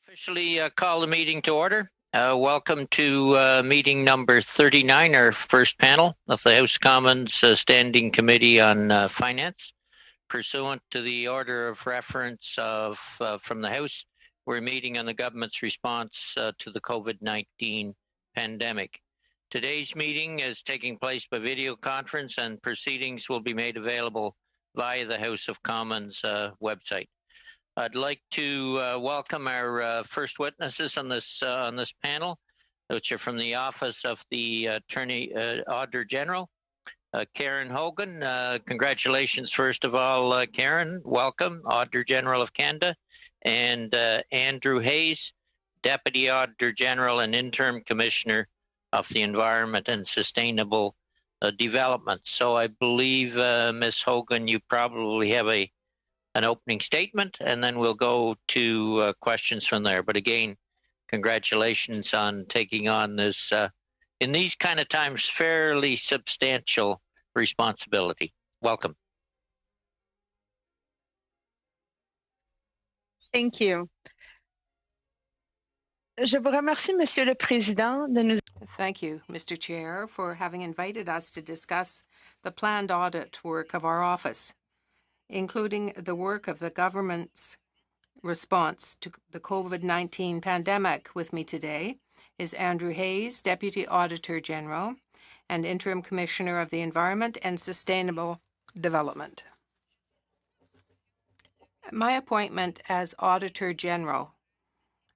Officially call the meeting to order. Welcome to meeting number 39, our first panel of the House of Commons Standing Committee on Finance. Pursuant to the order of reference from the House, we're meeting on the government's response to the COVID-19 pandemic. Today's meeting is taking place by video conference, and proceedings will be made available via the House of Commons website. I'd like to welcome our first witnesses on this panel, which are from the Office of the Auditor General, Karen Hogan. Congratulations, first of all, Karen. Welcome, Auditor General of Canada, and Andrew Hayes, Deputy Auditor General and Interim Commissioner of the Environment and Sustainable Development. So I believe, Ms. Hogan, you probably have an opening statement, and then we'll go to questions from there. But again, congratulations on taking on this, in these kind of times, fairly substantial responsibility. Welcome. Thank you. Je vous remercie, Monsieur le Président, de nous... Thank you, Mr. Chair, for having invited us to discuss the planned audit work of our office, including the work of the government's response to the COVID-19 pandemic. With me today is Andrew Hayes, Deputy Auditor General and Interim Commissioner of the Environment and Sustainable Development. My appointment as Auditor General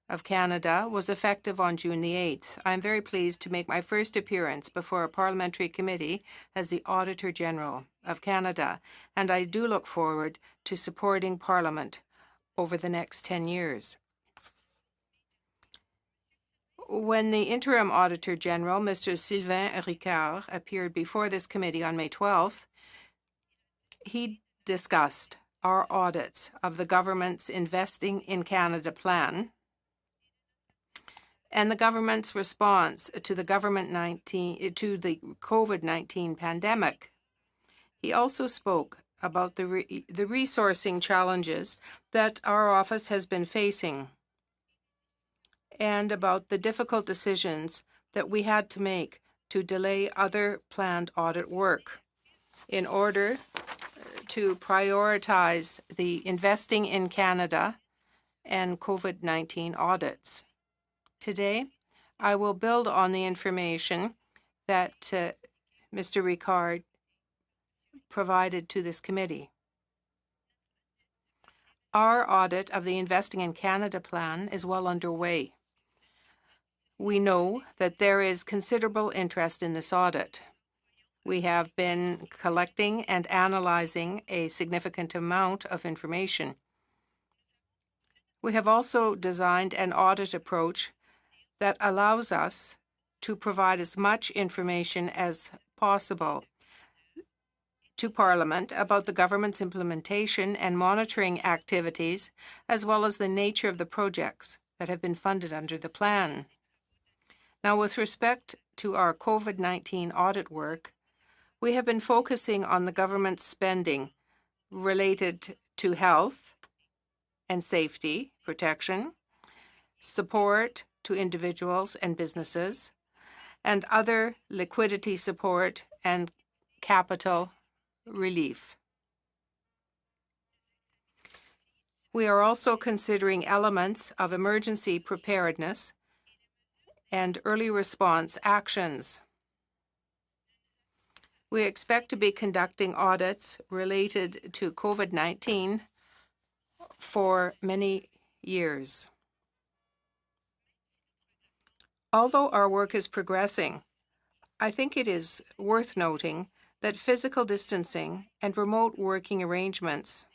of Canada was effective on June the 8th. I'm very pleased to make my first appearance before a parliamentary committee as the Auditor General of Canada, and I do look forward to supporting Parliament over the next 10 years. When the Interim Auditor General, Mr. Sylvain Ricard, appeared before this committee on May 12th, he discussed our audits of the government's Investing in Canada plan and the government's response to the COVID-19 pandemic. He also spoke about the resourcing challenges that our office has been facing and about the difficult decisions that we had to make to delay other planned audit work in order to prioritize the Investing in Canada and COVID-19 audits. Today, I will build on the information that Mr. Ricard provided to this committee. Our audit of the Investing in Canada plan is well underway. We know that there is considerable interest in this audit. We have been collecting and analyzing a significant amount of information. We have also designed an audit approach that allows us to provide as much information as possible to Parliament about the government's implementation and monitoring activities, as well as the nature of the projects that have been funded under the plan. Now, with respect to our COVID-19 audit work, we have been focusing on the government's spending related to health and safety protection, support to individuals and businesses, and other liquidity support and capital relief. We are also considering elements of emergency preparedness and early response actions. We expect to be conducting audits related to COVID-19 for many years. Although our work is progressing, I think it is worth noting that physical distancing and remote working arrangements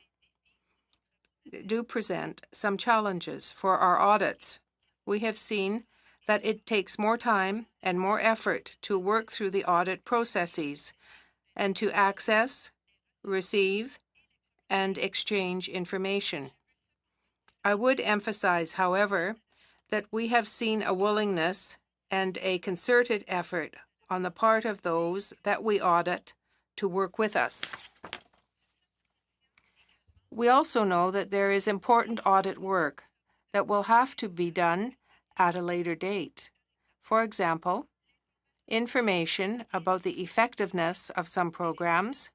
do present some challenges for our audits. We have seen that it takes more time and more effort to work through the audit processes and to access, receive, and exchange information. I would emphasize, however, that we have seen a willingness and a concerted effort on the part of those that we audit to work with us. We also know that there is important audit work that will have to be done at a later date. For example, information about the effectiveness of some programs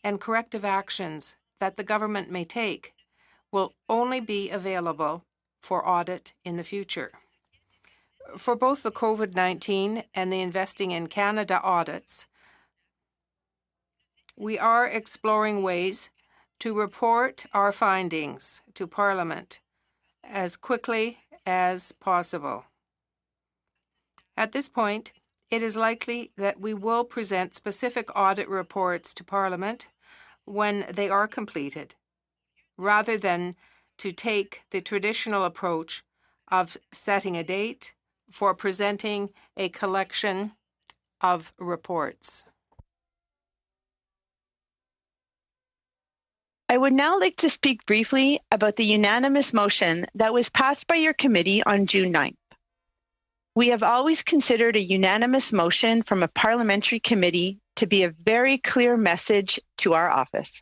and corrective actions that the government may take will only be available for audit in the future. For both the COVID-19 and the Investing in Canada audits, we are exploring ways to report our findings to Parliament as quickly as possible. At this point, it is likely that we will present specific audit reports to Parliament when they are completed, rather than to take the traditional approach of setting a date for presenting a collection of reports. I would now like to speak briefly about the unanimous motion that was passed by your committee on June 9th. We have always considered a unanimous motion from a parliamentary committee to be a very clear message to our office.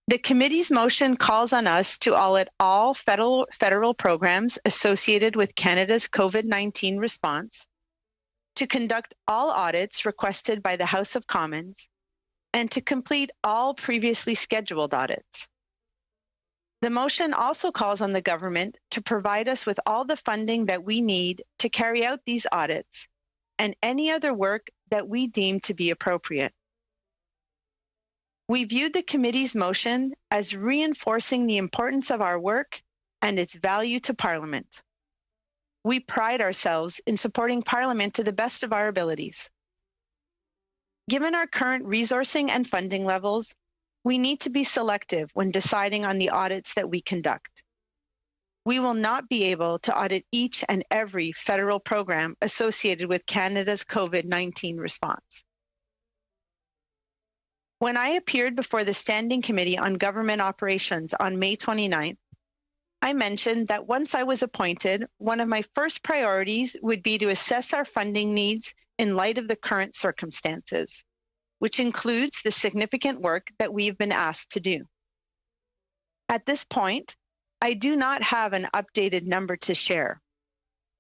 The committee's motion calls on us to audit all federal programs associated with Canada's COVID-19 response, to conduct all audits requested by the House of Commons, and to complete all previously scheduled audits. The motion also calls on the government to provide us with all the funding that we need to carry out these audits and any other work that we deem to be appropriate. We viewed the committee's motion as reinforcing the importance of our work and its value to Parliament. We pride ourselves in supporting Parliament to the best of our abilities. Given our current resourcing and funding levels, we need to be selective when deciding on the audits that we conduct. We will not be able to audit each and every federal program associated with Canada's COVID-19 response. When I appeared before the Standing Committee on Government Operations on May 29th, I mentioned that once I was appointed, one of my first priorities would be to assess our funding needs in light of the current circumstances, which includes the significant work that we've been asked to do. At this point, I do not have an updated number to share,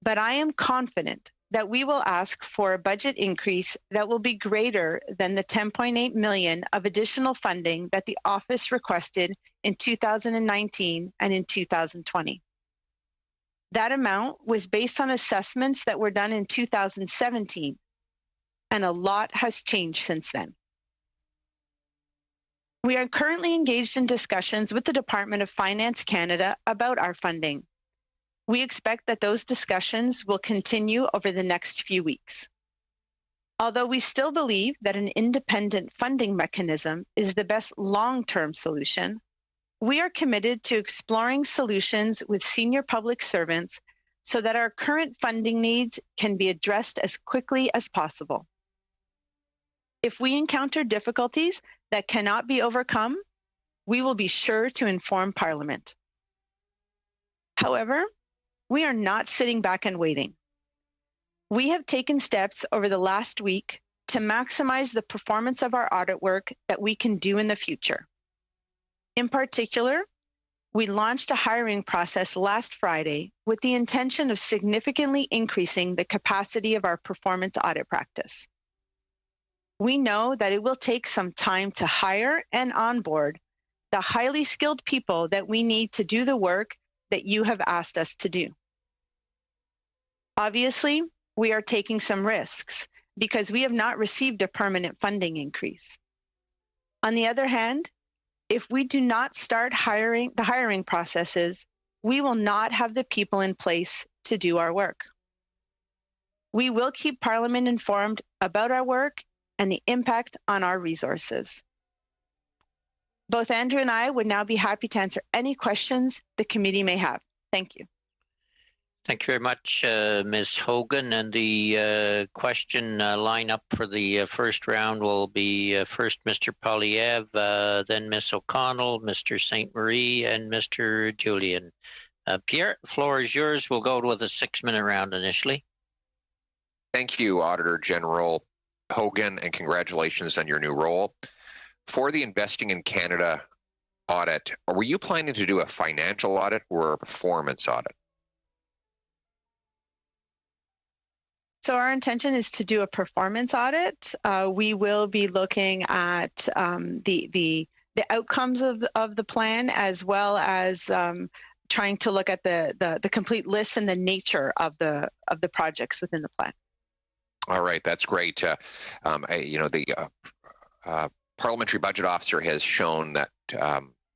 but I am confident that we will ask for a budget increase that will be greater than the $10.8 million of additional funding that the office requested in 2019 and in 2020. That amount was based on assessments that were done in 2017, and a lot has changed since then. We are currently engaged in discussions with the Department of Finance Canada about our funding. We expect that those discussions will continue over the next few weeks. Although we still believe that an independent funding mechanism is the best long-term solution, we are committed to exploring solutions with senior public servants so that our current funding needs can be addressed as quickly as possible. If we encounter difficulties that cannot be overcome, we will be sure to inform Parliament. However, we are not sitting back and waiting. We have taken steps over the last week to maximize the performance of our audit work that we can do in the future. In particular, we launched a hiring process last Friday with the intention of significantly increasing the capacity of our performance audit practice. We know that it will take some time to hire and onboard the highly skilled people that we need to do the work that you have asked us to do. Obviously, we are taking some risks because we have not received a permanent funding increase. On the other hand, if we do not start the hiring processes, we will not have the people in place to do our work. We will keep Parliament informed about our work and the impact on our resources. Both Andrew and I would now be happy to answer any questions the committee may have. Thank you. Thank you very much, Ms. Hogan. And the question lineup for the first round will be first Mr. Polyev, then Ms. O'Connell, Mr. St. Marie, and Mr. Julian. Pierre, the floor is yours. We'll go with a 6-minute round initially. Thank you, Auditor General Hogan, and congratulations on your new role. For the Investing in Canada audit, were you planning to do a financial audit or a performance audit? So our intention is to do a performance audit. We will be looking at the outcomes of the plan, as well as trying to look at the complete list and the nature of the projects within the plan. All right, that's great. The parliamentary budget officer has shown that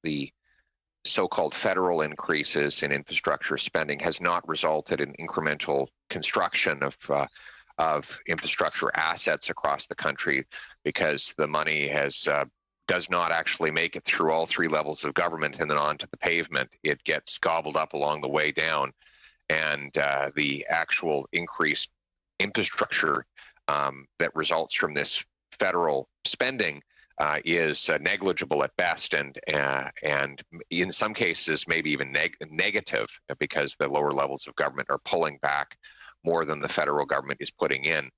the so-called federal increases in infrastructure spending has not resulted in incremental construction of infrastructure assets across the country, because the money does not actually make it through all three levels of government and then onto the pavement. It gets gobbled up along the way down, and the actual increased infrastructure that results from this federal spending is negligible at best, and in some cases maybe even negative, because the lower levels of government are pulling back more than the federal government is putting in,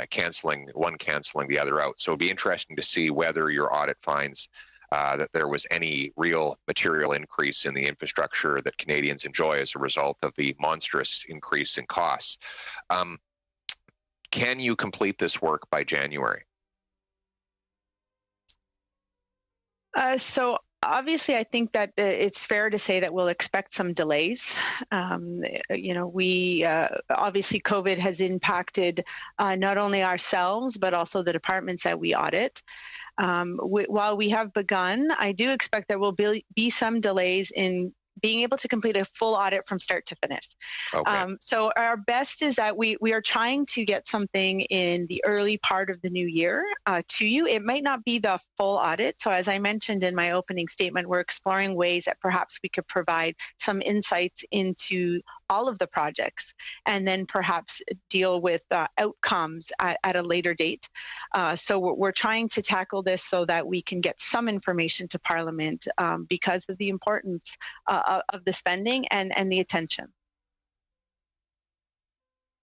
canceling the other out. So it'd be interesting to see whether your audit finds that there was any real material increase in the infrastructure that Canadians enjoy as a result of the monstrous increase in costs. Can you complete this work by January? So obviously, I think that it's fair to say that we'll expect some delays. We obviously COVID has impacted not only ourselves, but also the departments that we audit. While we have begun, I do expect there will be some delays in being able to complete a full audit from start to finish. Okay. So our best is that we are trying to get something in the early part of the new year to you. It might not be the full audit. So as I mentioned in my opening statement, we're exploring ways that perhaps we could provide some insights into all of the projects, and then perhaps deal with outcomes at a later date. So we're trying to tackle this so that we can get some information to Parliament because of the importance of the spending and the attention.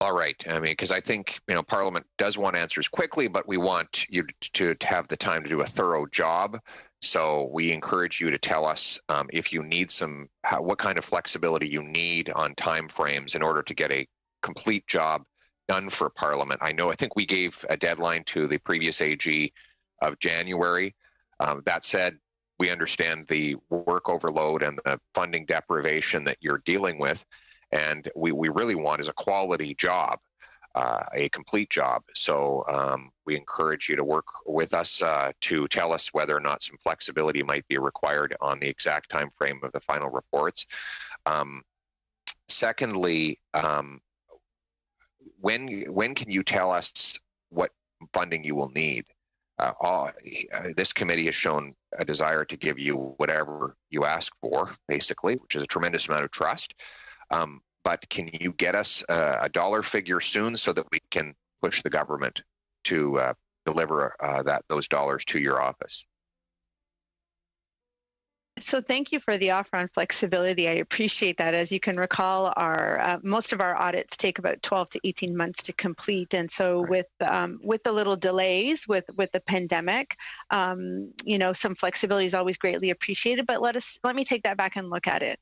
All right. I mean, because I think, Parliament does want answers quickly, but we want you to have the time to do a thorough job. So we encourage you to tell us if you need what kind of flexibility you need on timeframes in order to get a complete job done for Parliament. I think we gave a deadline to the previous AG of January. That said, we understand the work overload and the funding deprivation that you're dealing with. And we really want is a quality job, a complete job. So we encourage you to work with us to tell us whether or not some flexibility might be required on the exact time frame of the final reports. Secondly, when can you tell us what funding you will need? This committee has shown a desire to give you whatever you ask for, basically, which is a tremendous amount of trust. But can you get us a dollar figure soon so that we can push the government to deliver those dollars to your office? So thank you for the offer on flexibility. I appreciate that. As you can recall, most of our audits take about 12 to 18 months to complete, and so right. With the little delays with the pandemic, some flexibility is always greatly appreciated. But let me take that back and look at it.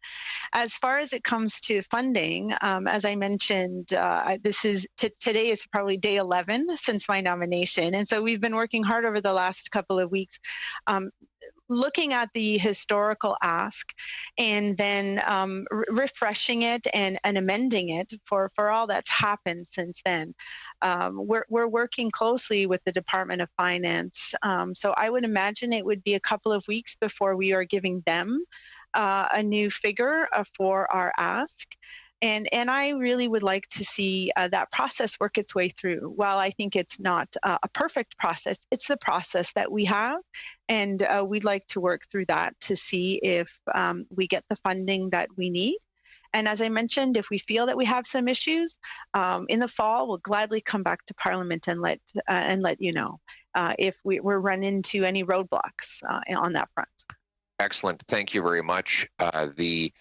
As far as it comes to funding, as I mentioned, today is probably day 11 since my nomination, and so we've been working hard over the last couple of weeks. Looking at the historical ask and then refreshing it and amending it for all that's happened since then. We're working closely with the Department of Finance. So I would imagine it would be a couple of weeks before we are giving them a new figure for our ask. And I really would like to see that process work its way through. While I think it's not a perfect process, it's the process that we have. And we'd like to work through that to see if we get the funding that we need. And as I mentioned, if we feel that we have some issues in the fall, we'll gladly come back to Parliament and let you know if we're run into any roadblocks on that front. Excellent. Thank you very much. The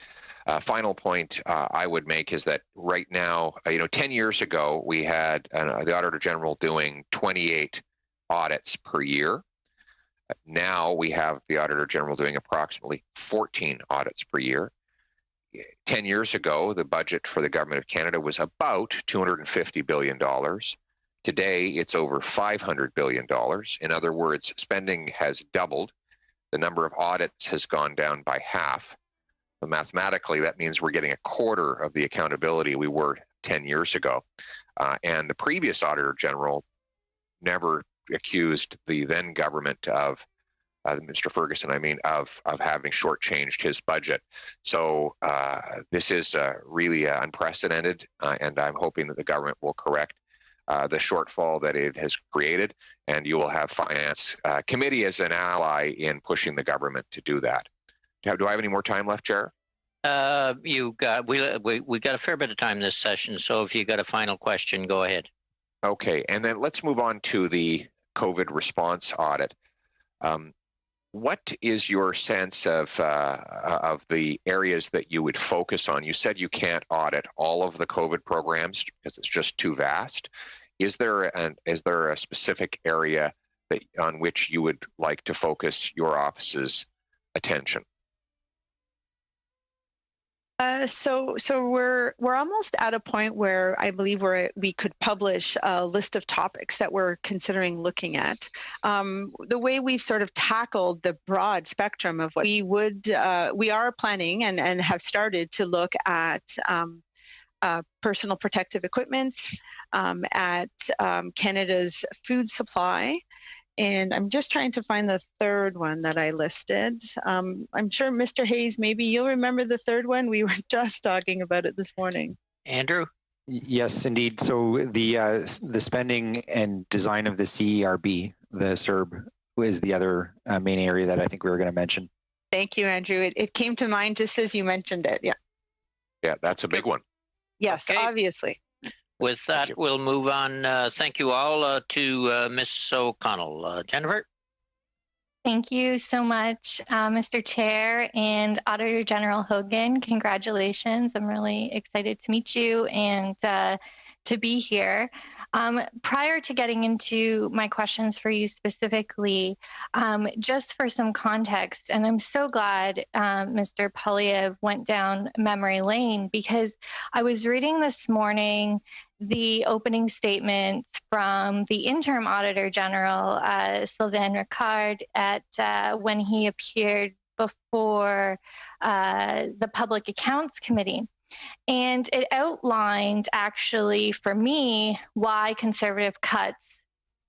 final point I would make is that right now, 10 years ago, we had the Auditor General doing 28 audits per year. Now we have the Auditor General doing approximately 14 audits per year. 10 years ago, the budget for the Government of Canada was about $250 billion. Today, it's over $500 billion. In other words, spending has doubled. The number of audits has gone down by half. But mathematically, that means we're getting a quarter of the accountability we were 10 years ago. And the previous Auditor General never accused the then government of, Mr. Ferguson, of having shortchanged his budget. So this is really unprecedented, and I'm hoping that the government will correct the shortfall that it has created, and you will have Finance Committee as an ally in pushing the government to do that. Do I have any more time left, Chair? We got a fair bit of time this session, so if you got a final question, go ahead. Okay, and then let's move on to the COVID response audit. What is your sense of the areas that you would focus on? You said you can't audit all of the COVID programs because it's just too vast. Is there a specific area on which you would like to focus your office's attention? So we're almost at a point where I believe we could publish a list of topics that we're considering looking at. The way we've sort of tackled the broad spectrum of what we are planning and have started to look at personal protective equipment, at Canada's food supply. And I'm just trying to find the third one that I listed. I'm sure, Mr. Hayes, maybe you'll remember the third one. We were just talking about it this morning. Andrew? Yes, indeed. So the spending and design of the CERB, the CERB, is the other main area that I think we were going to mention. Thank you, Andrew. It came to mind just as you mentioned it. Yeah. Yeah, that's a big one. Yes, okay. Obviously. With that, we'll move on. Thank you all to Ms. O'Connell. Jennifer? Thank you so much, Mr. Chair and Auditor General Hogan. Congratulations. I'm really excited to meet you and to be here. Prior to getting into my questions for you specifically, just for some context, and I'm so glad Mr. Polyev went down memory lane, because I was reading this morning the opening statements from the interim Auditor General, Sylvain Ricard, at when he appeared before the Public Accounts Committee. And it outlined, actually, for me, why conservative cuts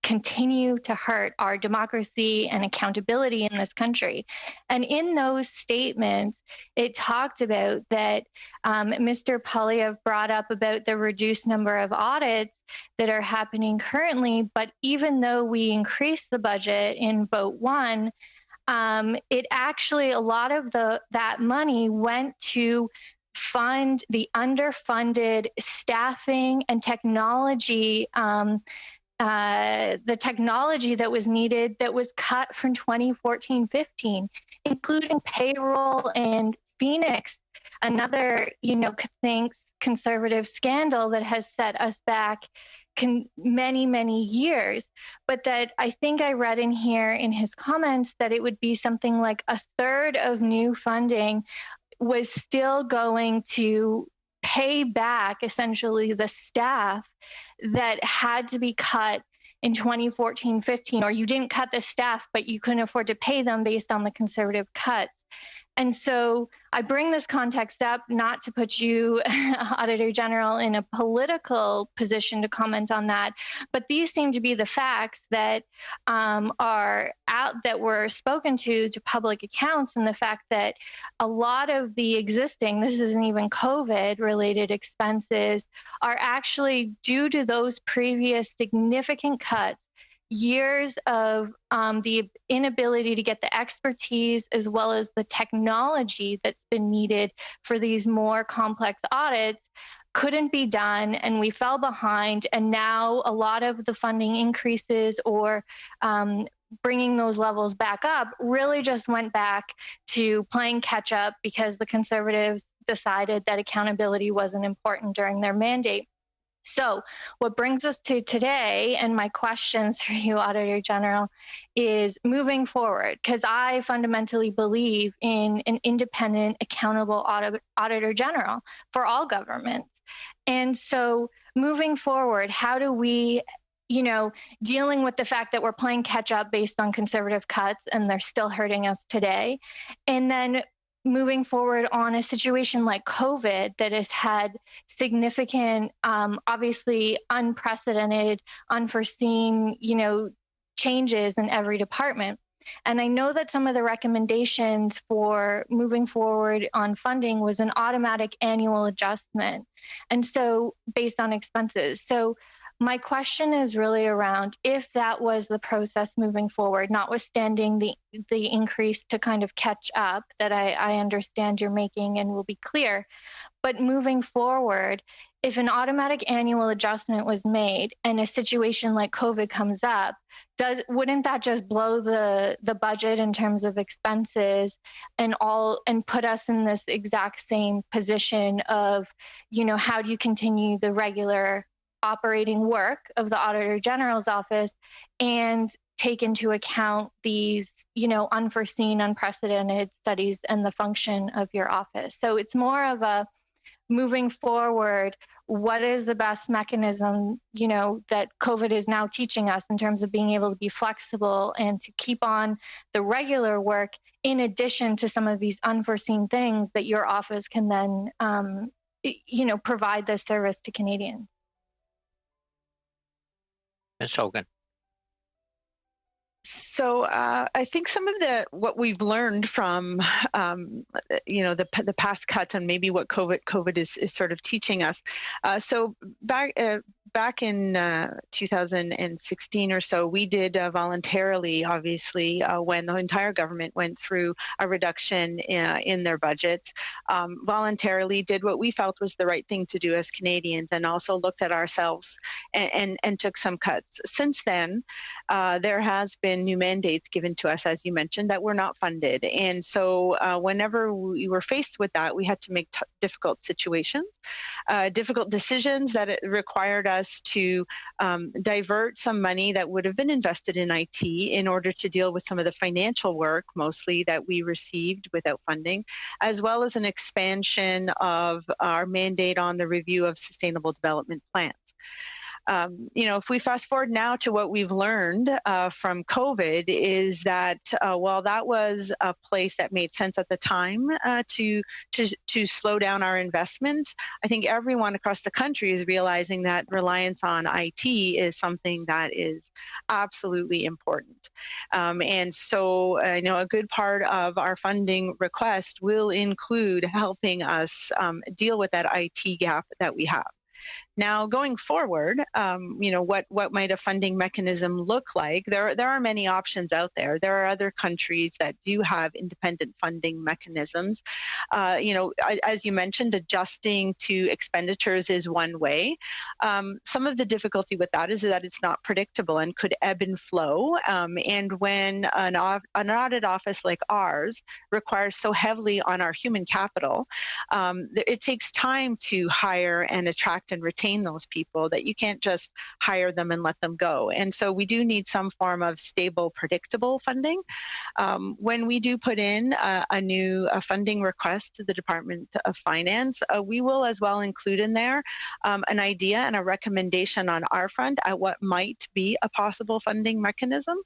continue to hurt our democracy and accountability in this country. And in those statements, it talked about that Mr. Polyev brought up about the reduced number of audits that are happening currently. But even though we increased the budget in vote one, it actually, a lot of that money went to fund the underfunded staffing and technology, the technology that was needed that was cut from 2014-15, including payroll and Phoenix, another, conservative scandal that has set us back many, many years. But that I think I read in here in his comments that it would be something like a third of new funding was still going to pay back essentially the staff that had to be cut in 2014-15, or you didn't cut the staff, but you couldn't afford to pay them based on the conservative cuts. And so I bring this context up not to put you, Auditor General, in a political position to comment on that, but these seem to be the facts that are out, that were spoken to public accounts, and the fact that a lot of the existing, this isn't even COVID-related expenses, are actually due to those previous significant cuts, years of the inability to get the expertise as well as the technology that's been needed for these more complex audits couldn't be done, and we fell behind. And now a lot of the funding increases or bringing those levels back up really just went back to playing catch up because the Conservatives decided that accountability wasn't important during their mandate. So what brings us to today, and my questions for you, Auditor General, is moving forward, because I fundamentally believe in an independent, accountable Auditor General for all governments. And so moving forward, how do we, dealing with the fact that we're playing catch up based on conservative cuts and they're still hurting us today, and then moving forward on a situation like COVID that has had significant, obviously unprecedented, unforeseen, changes in every department. And I know that some of the recommendations for moving forward on funding was an automatic annual adjustment, and so based on expenses. So my question is really around if that was the process moving forward, notwithstanding the increase to kind of catch up that I understand you're making and will be clear, but moving forward, if an automatic annual adjustment was made and a situation like COVID comes up, wouldn't that just blow the budget in terms of expenses and put us in this exact same position of, how do you continue the regular operating work of the Auditor General's office and take into account these, unforeseen, unprecedented studies and the function of your office? So it's more of a moving forward, what is the best mechanism, that COVID is now teaching us in terms of being able to be flexible and to keep on the regular work in addition to some of these unforeseen things that your office can then, provide the service to Canadians. Ms. Hogan. So I think some of what we've learned from the past cuts and maybe what COVID is sort of teaching us. So back in 2016 or so, we did voluntarily, obviously, when the entire government went through a reduction in their budgets, voluntarily did what we felt was the right thing to do as Canadians, and also looked at ourselves and took some cuts. Since then, there has been new mandates given to us, as you mentioned, that were not funded. And so whenever we were faced with that, we had to make difficult difficult decisions that it required us to divert some money that would have been invested in IT in order to deal with some of the financial work, mostly, that we received without funding, as well as an expansion of our mandate on the review of sustainable development plans. If we fast forward now to what we've learned from COVID, is that while that was a place that made sense at the time to slow down our investment, I think everyone across the country is realizing that reliance on IT is something that is absolutely important. And so, a good part of our funding request will include helping us deal with that IT gap that we have. Now, going forward, what might a funding mechanism look like? There are many options out there. There are other countries that do have independent funding mechanisms. As you mentioned, adjusting to expenditures is one way. Some of the difficulty with that is that it's not predictable and could ebb and flow. And when an audit office like ours requires so heavily on our human capital, it takes time to hire and attract and retain those people, that you can't just hire them and let them go. And so we do need some form of stable, predictable funding. When we do put in a new funding request to the Department of Finance, we will as well include in there an idea and a recommendation on our front at what might be a possible funding mechanism.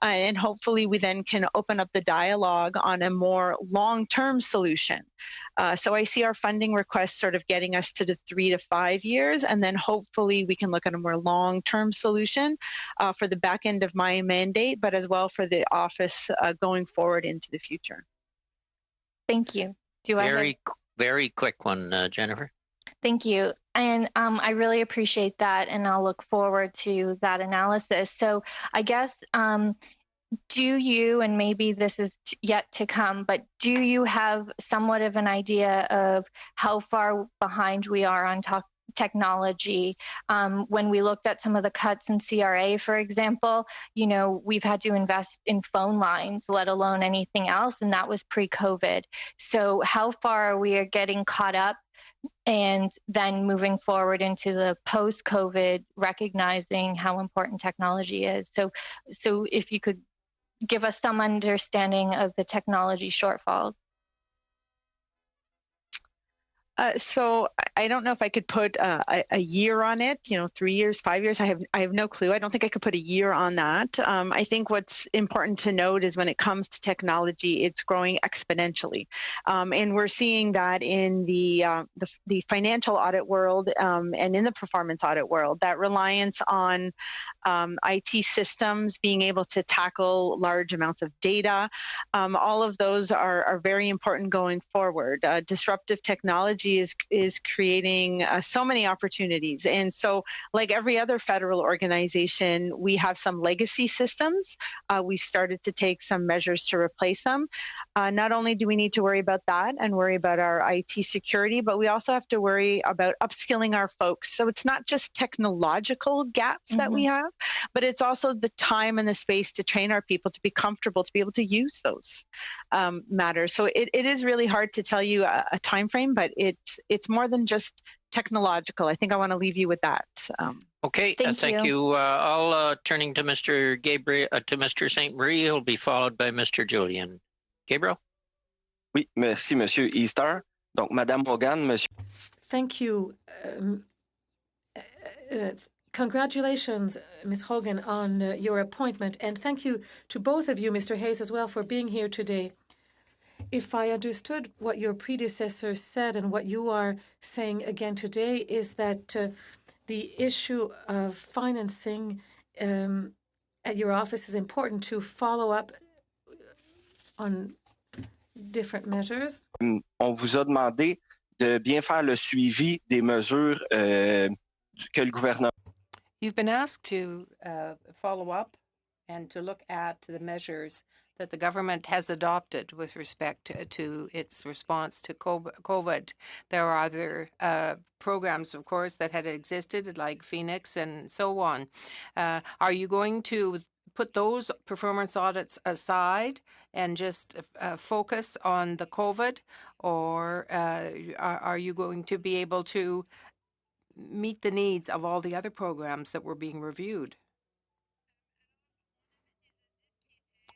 And hopefully we then can open up the dialogue on a more long-term solution. So I see our funding request sort of getting us to the 3 to 5 years, and then hopefully we can look at a more long-term solution for the back end of my mandate, but as well for the office going forward into the future. Thank you. Very quick one, Jennifer. Thank you. And I really appreciate that, and I'll look forward to that analysis. So I guess, do you, and maybe this is yet to come, but do you have somewhat of an idea of how far behind we are on technology? When we looked at some of the cuts in CRA, for example, we've had to invest in phone lines, let alone anything else, and that was pre-COVID. So how far are we getting caught up and then moving forward into the post-COVID, recognizing how important technology is. So if you could give us some understanding of the technology shortfalls. So I don't know if I could put a year on it, 3 years, 5 years. I have no clue. I don't think I could put a year on that. I think what's important to note is when it comes to technology, it's growing exponentially. And we're seeing that in the financial audit world and in the performance audit world, that reliance on IT systems, being able to tackle large amounts of data. All of those are very important going forward. Disruptive technology is creating so many opportunities. And so, like every other federal organization, we have some legacy systems. We've started to take some measures to replace them. Not only do we need to worry about that and worry about our IT security, but we also have to worry about upskilling our folks. So it's not just technological gaps that we have, but it's also the time and the space to train our people to be comfortable to be able to use those matters. So it is really hard to tell you a time frame, but it's more than just technological. I think I want to leave you with that. Okay, thank you. I'll turning to Mr. Gabriel, to Mr. St. Marie. He'll be followed by Mr. Julian. Gabriel? Oui, merci, Monsieur Easter. Donc, Madame Hogan, Monsieur. Thank you. Congratulations, Ms. Hogan, on your appointment, and thank you to both of you, Mr. Hayes, as well, for being here today. If I understood what your predecessor said and what you are saying again today is that the issue of financing at your office is important to follow up on different measures. On vous a demandé de bien faire le suivi des mesures que le gouvernement. You've been asked to follow up and to look at the measures that the government has adopted with respect to its response to COVID. There are other programs, of course, that had existed, like Phoenix and so on. Are you going to put those performance audits aside and just focus on the COVID, or are you going to be able to meet the needs of all the other programs that were being reviewed?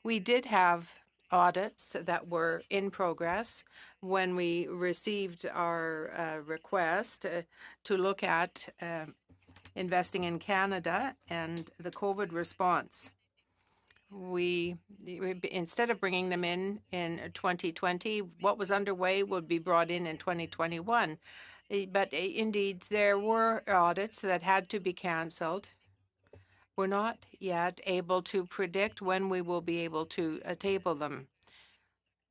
We did have audits that were in progress when we received our request to look at investing in Canada and the COVID response. We instead of bringing them in 2020, what was underway would be brought in 2021. But indeed, there were audits that had to be cancelled. We're not yet able to predict when we will be able to table them.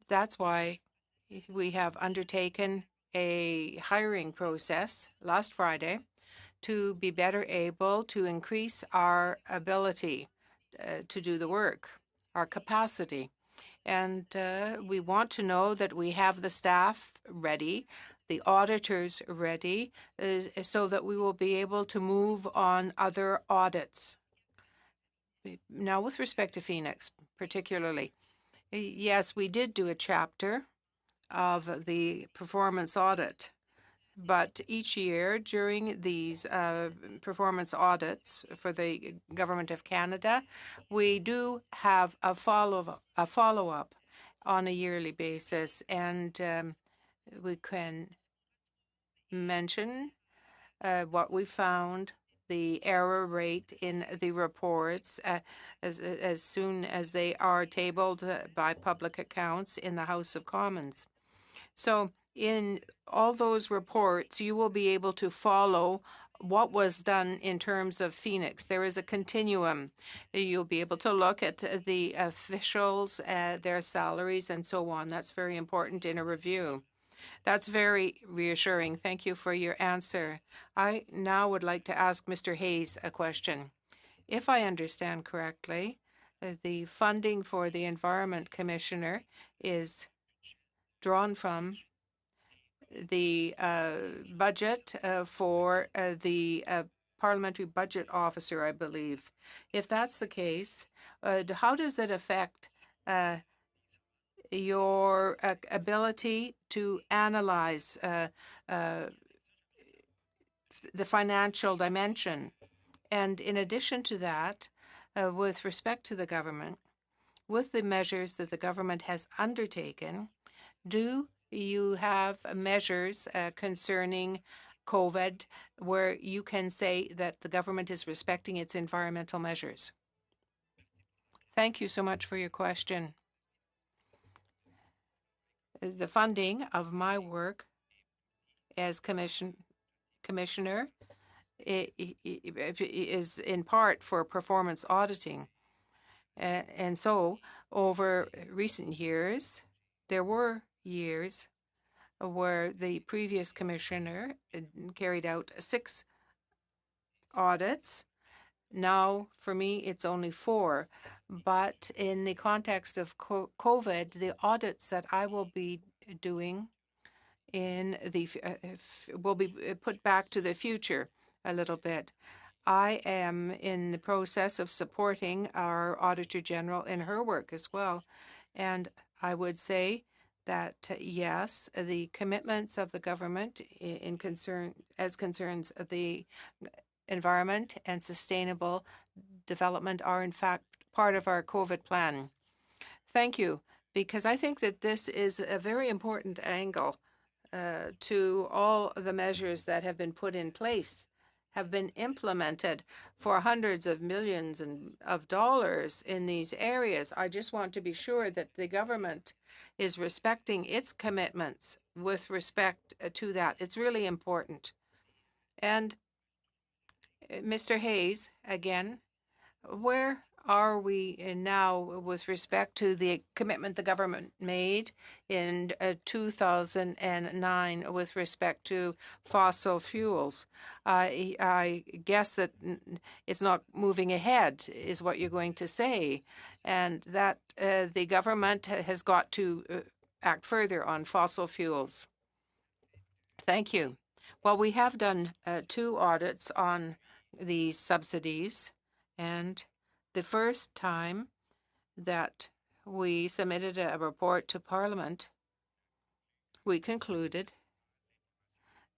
That's why we have undertaken a hiring process last Friday to be better able to increase our ability to do the work, our capacity. And we want to know that we have the staff ready, the auditors ready, so that we will be able to move on other audits. Now, with respect to Phoenix, particularly, yes, we did do a chapter of the performance audit. But each year during these performance audits for the Government of Canada, we do have a follow-up on a yearly basis. And we can mention what we found, the error rate in the reports as soon as they are tabled by public accounts in the House of Commons. So in all those reports, you will be able to follow what was done in terms of Phoenix. There is a continuum. You'll be able to look at the officials, their salaries, and so on. That's very important in a review. That's very reassuring. Thank you for your answer. I now would like to ask Mr. Hayes a question. If I understand correctly, the funding for the Environment Commissioner is drawn from the budget for the Parliamentary Budget Officer, I believe. If that's the case, how does it affect your ability to analyze the financial dimension. And in addition to that, with respect to the government, with the measures that the government has undertaken, do you have measures concerning COVID where you can say that the government is respecting its environmental measures? Thank you so much for your question. The funding of my work as commissioner is in part for performance auditing. And so over recent years, there were years where the previous commissioner carried out 6 audits. Now, for me, it's only 4. But in the context of COVID, the audits that I will be doing will be put back to the future a little bit. I am in the process of supporting our Auditor General in her work as well. And I would say that, yes, the commitments of the government as concerns the environment and sustainable development are, in fact, part of our COVID plan. Thank you, because I think that this is a very important angle to all the measures that have been put in place, have been implemented for hundreds of millions of dollars in these areas. I just want to be sure that the government is respecting its commitments with respect to that. It's really important. And Mr. Hayes, again, where are we now with respect to the commitment the government made in 2009 with respect to fossil fuels? I guess that it's not moving ahead, is what you're going to say, and that the government has got to act further on fossil fuels. Thank you. Well, we have done 2 audits on these subsidies, and the first time that we submitted a report to Parliament, we concluded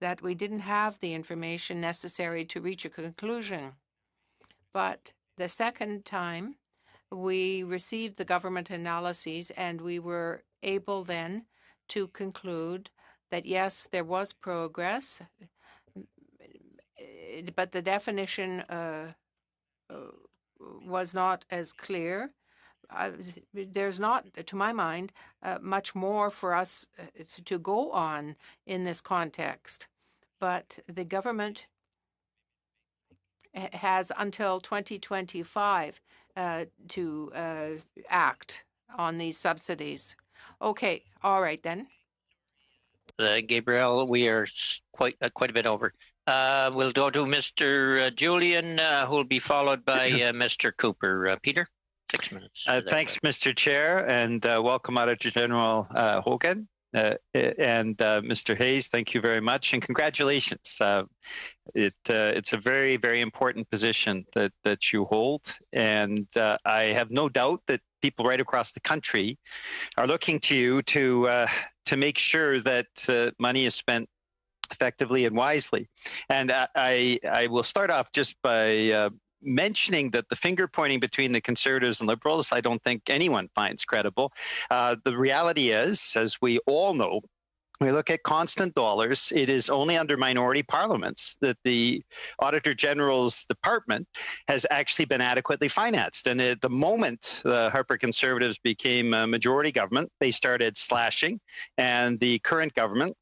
that we didn't have the information necessary to reach a conclusion. But the second time, we received the government analyses, and we were able then to conclude that, yes, there was progress, but the definition was not as clear. There's not, to my mind, much more for us to go on in this context. But the government has until 2025 to act on these subsidies. Okay, all right then. Gabriel, we are quite a bit over. We'll go to Mr. Julian, who will be followed by Mr. Cooper. Peter, 6 minutes. Thanks, Mr. Chair, and welcome Auditor General Hogan. And Mr. Hayes, thank you very much, and congratulations. It's a very, very important position that you hold, and I have no doubt that people right across the country are looking to you to make sure that money is spent effectively and wisely. And I will start off just by mentioning that the finger pointing between the Conservatives and Liberals, I don't think anyone finds credible. The reality is, as we all know, we look at constant dollars, it is only under minority parliaments that the Auditor General's department has actually been adequately financed. And at the moment the Harper Conservatives became a majority government, they started slashing, and the current government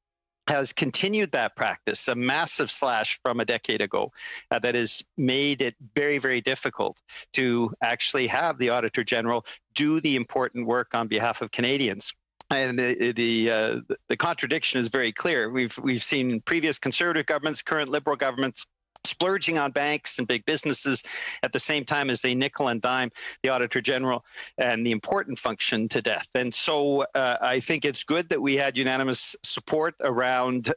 has continued that practice, a massive slash from a decade ago that has made it very, very difficult to actually have the Auditor General do the important work on behalf of Canadians. And the contradiction is very clear. We've seen previous Conservative governments, current Liberal governments, splurging on banks and big businesses at the same time as they nickel and dime the Auditor General and the important function to death. And so I think it's good that we had unanimous support around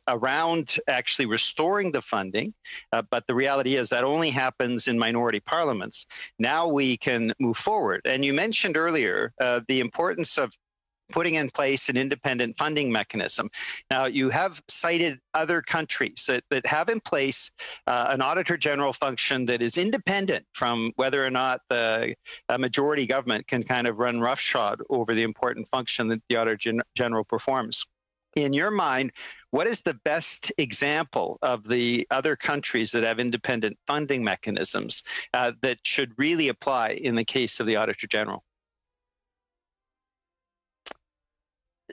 actually restoring the funding, but the reality is that only happens in minority parliaments. Now we can move forward. And you mentioned earlier the importance of putting in place an independent funding mechanism. Now, you have cited other countries that have in place an auditor general function that is independent from whether or not the majority government can kind of run roughshod over the important function that the auditor general performs. In your mind, what is the best example of the other countries that have independent funding mechanisms that should really apply in the case of the auditor general?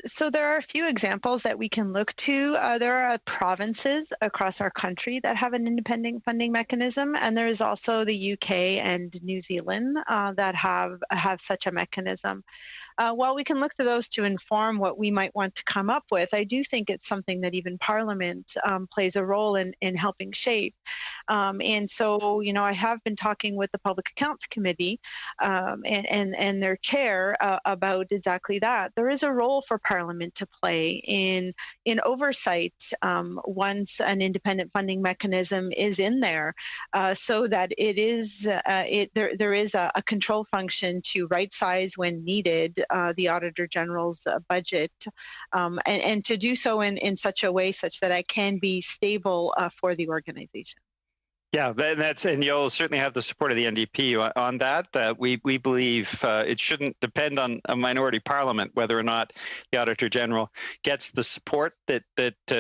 So there are a few examples that we can look to. There are provinces across our country that have an independent funding mechanism, and there is also the UK and New Zealand that have such a mechanism. While we can look to those to inform what we might want to come up with, I do think it's something that even Parliament plays a role in helping shape. And so, you know, I have been talking with the Public Accounts Committee and their chair about exactly that. There is a role for Parliament to play in oversight once an independent funding mechanism is in there, so that it is there is a control function to right size when needed the Auditor General's budget, and to do so in such a way such that it can be stable for the organization. Yeah, and you'll certainly have the support of the NDP on that. We believe it shouldn't depend on a minority parliament whether or not the Auditor General gets the support that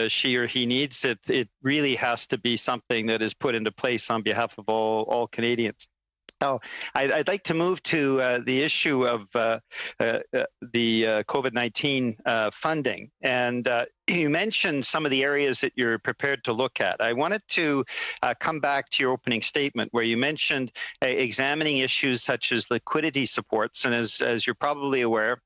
she or he needs. It really has to be something that is put into place on behalf of all Canadians. Now, I'd like to move to the issue of the COVID-19 funding. And you mentioned some of the areas that you're prepared to look at. I wanted to come back to your opening statement where you mentioned examining issues such as liquidity supports. And as you're probably aware,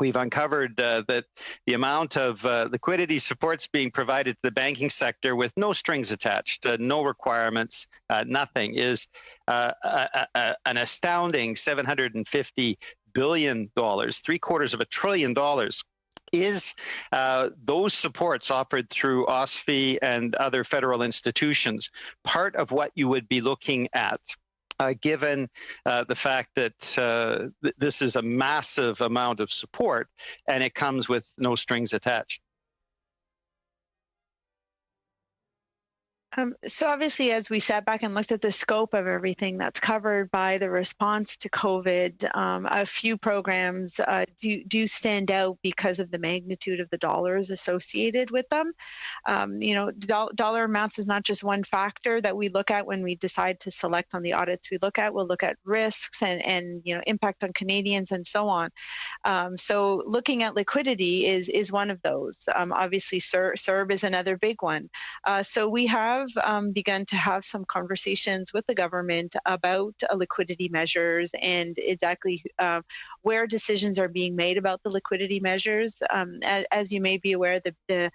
we've uncovered that the amount of liquidity supports being provided to the banking sector with no strings attached, no requirements, nothing, is an astounding $750 billion, $750 billion. Is those supports offered through OSFI and other federal institutions part of what you would be looking at? Given the fact that this is a massive amount of support and it comes with no strings attached? So obviously, as we sat back and looked at the scope of everything that's covered by the response to COVID, a few programs do stand out because of the magnitude of the dollars associated with them. You know, dollar amounts is not just one factor that we look at when we decide to select on the audits we look at. We'll look at risks and you know, impact on Canadians and so on. So looking at liquidity is one of those. Obviously, CERB is another big one. So we have begun to have some conversations with the government about liquidity measures and exactly where decisions are being made about the liquidity measures. As you may be aware, the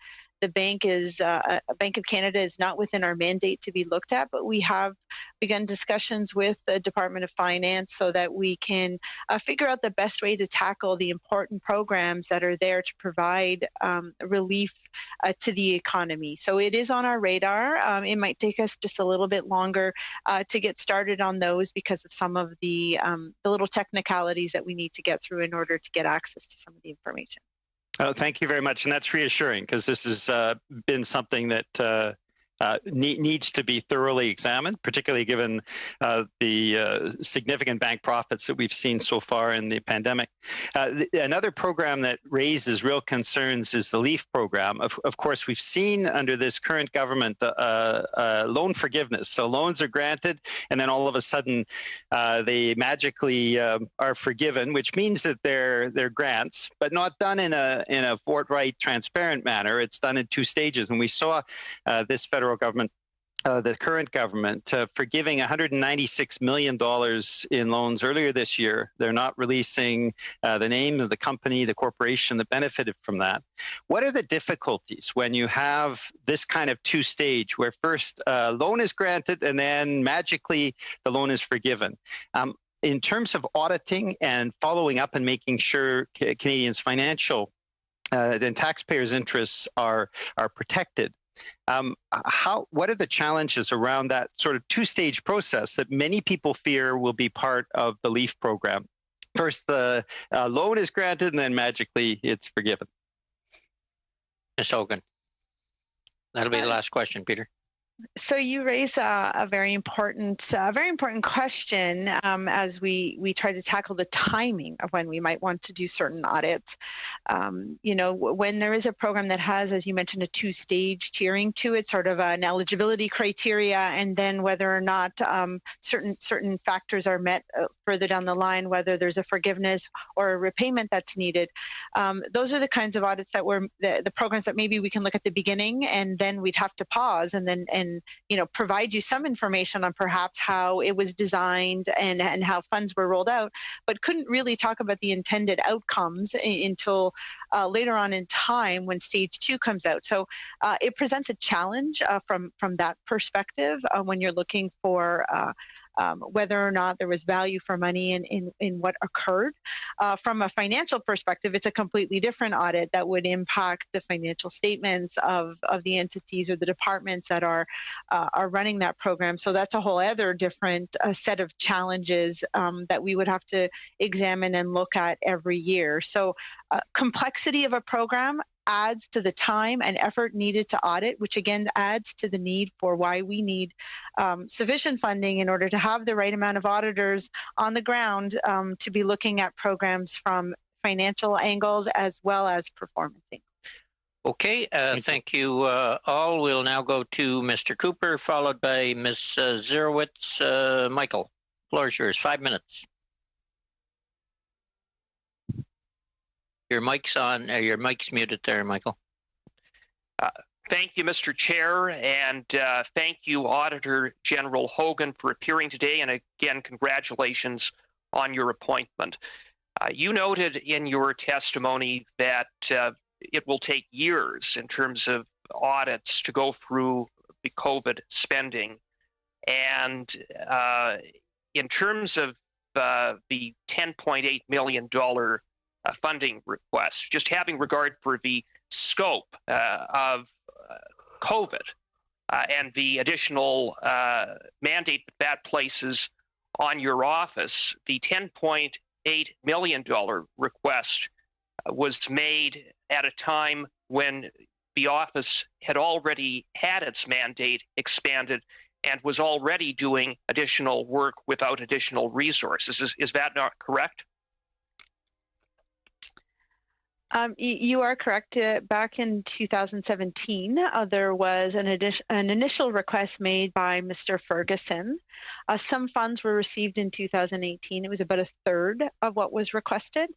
Bank of Canada is not within our mandate to be looked at, but we have begun discussions with the Department of Finance so that we can figure out the best way to tackle the important programs that are there to provide relief to the economy. So it is on our radar. It might take us just a little bit longer to get started on those because of some of the little technicalities that we need to get through in order to get access to some of the information. Oh, thank you very much. And that's reassuring because this has been something that needs to be thoroughly examined, particularly given the significant bank profits that we've seen so far in the pandemic. Another program that raises real concerns is the LEAF program. Of course, we've seen under this current government loan forgiveness. So loans are granted, and then all of a sudden they magically are forgiven, which means that they're grants, but not done in a forthright, transparent manner. It's done in two stages, and we saw this federal government, the current government, forgiving $196 million in loans earlier this year. They're not releasing the name of the company, the corporation that benefited from that. What are the difficulties when you have this kind of two-stage where first a loan is granted and then magically the loan is forgiven? In terms of auditing and following up and making sure Canadians' financial and taxpayers' interests are protected, what are the challenges around that sort of two-stage process that many people fear will be part of the LEAF program? First, the loan is granted, and then magically it's forgiven. Ms. Hogan. That'll be the last question, Peter. So you raise a very important question as we try to tackle the timing of when we might want to do certain audits. When there is a program that has, as you mentioned, a two-stage tiering to it, sort of an eligibility criteria, and then whether or not certain factors are met further down the line, whether there's a forgiveness or a repayment that's needed. Those are the kinds of audits that were the programs that maybe we can look at the beginning, and then we'd have to pause and provide you some information on perhaps how it was designed and how funds were rolled out, but couldn't really talk about the intended outcomes until later on in time when stage 2 comes out. So it presents a challenge from that perspective when you're looking for whether or not there was value for money in what occurred. From a financial perspective, it's a completely different audit that would impact the financial statements of the entities or the departments that are running that program. So that's a whole other different set of challenges that we would have to examine and look at every year. So complexity of a program adds to the time and effort needed to audit, which again adds to the need for why we need sufficient funding in order to have the right amount of auditors on the ground to be looking at programs from financial angles as well as performance angles. Okay, thank you all. We'll now go to Mr. Cooper, followed by Ms. Zerowitz. Michael, floor is yours, 5 minutes. Your mic's on. Your mic's muted there, Michael. Thank you, Mr. Chair, and thank you, Auditor General Hogan, for appearing today. And again, congratulations on your appointment. You noted in your testimony that it will take years in terms of audits to go through the COVID spending. And in terms of the $10.8 million funding request, just having regard for the scope of COVID and the additional mandate that places on your office, the $10.8 million request was made at a time when the office had already had its mandate expanded and was already doing additional work without additional resources. Is that not correct? You are correct. Back in 2017, there was an initial request made by Mr. Ferguson. Some funds were received in 2018. It was about a third of what was requested.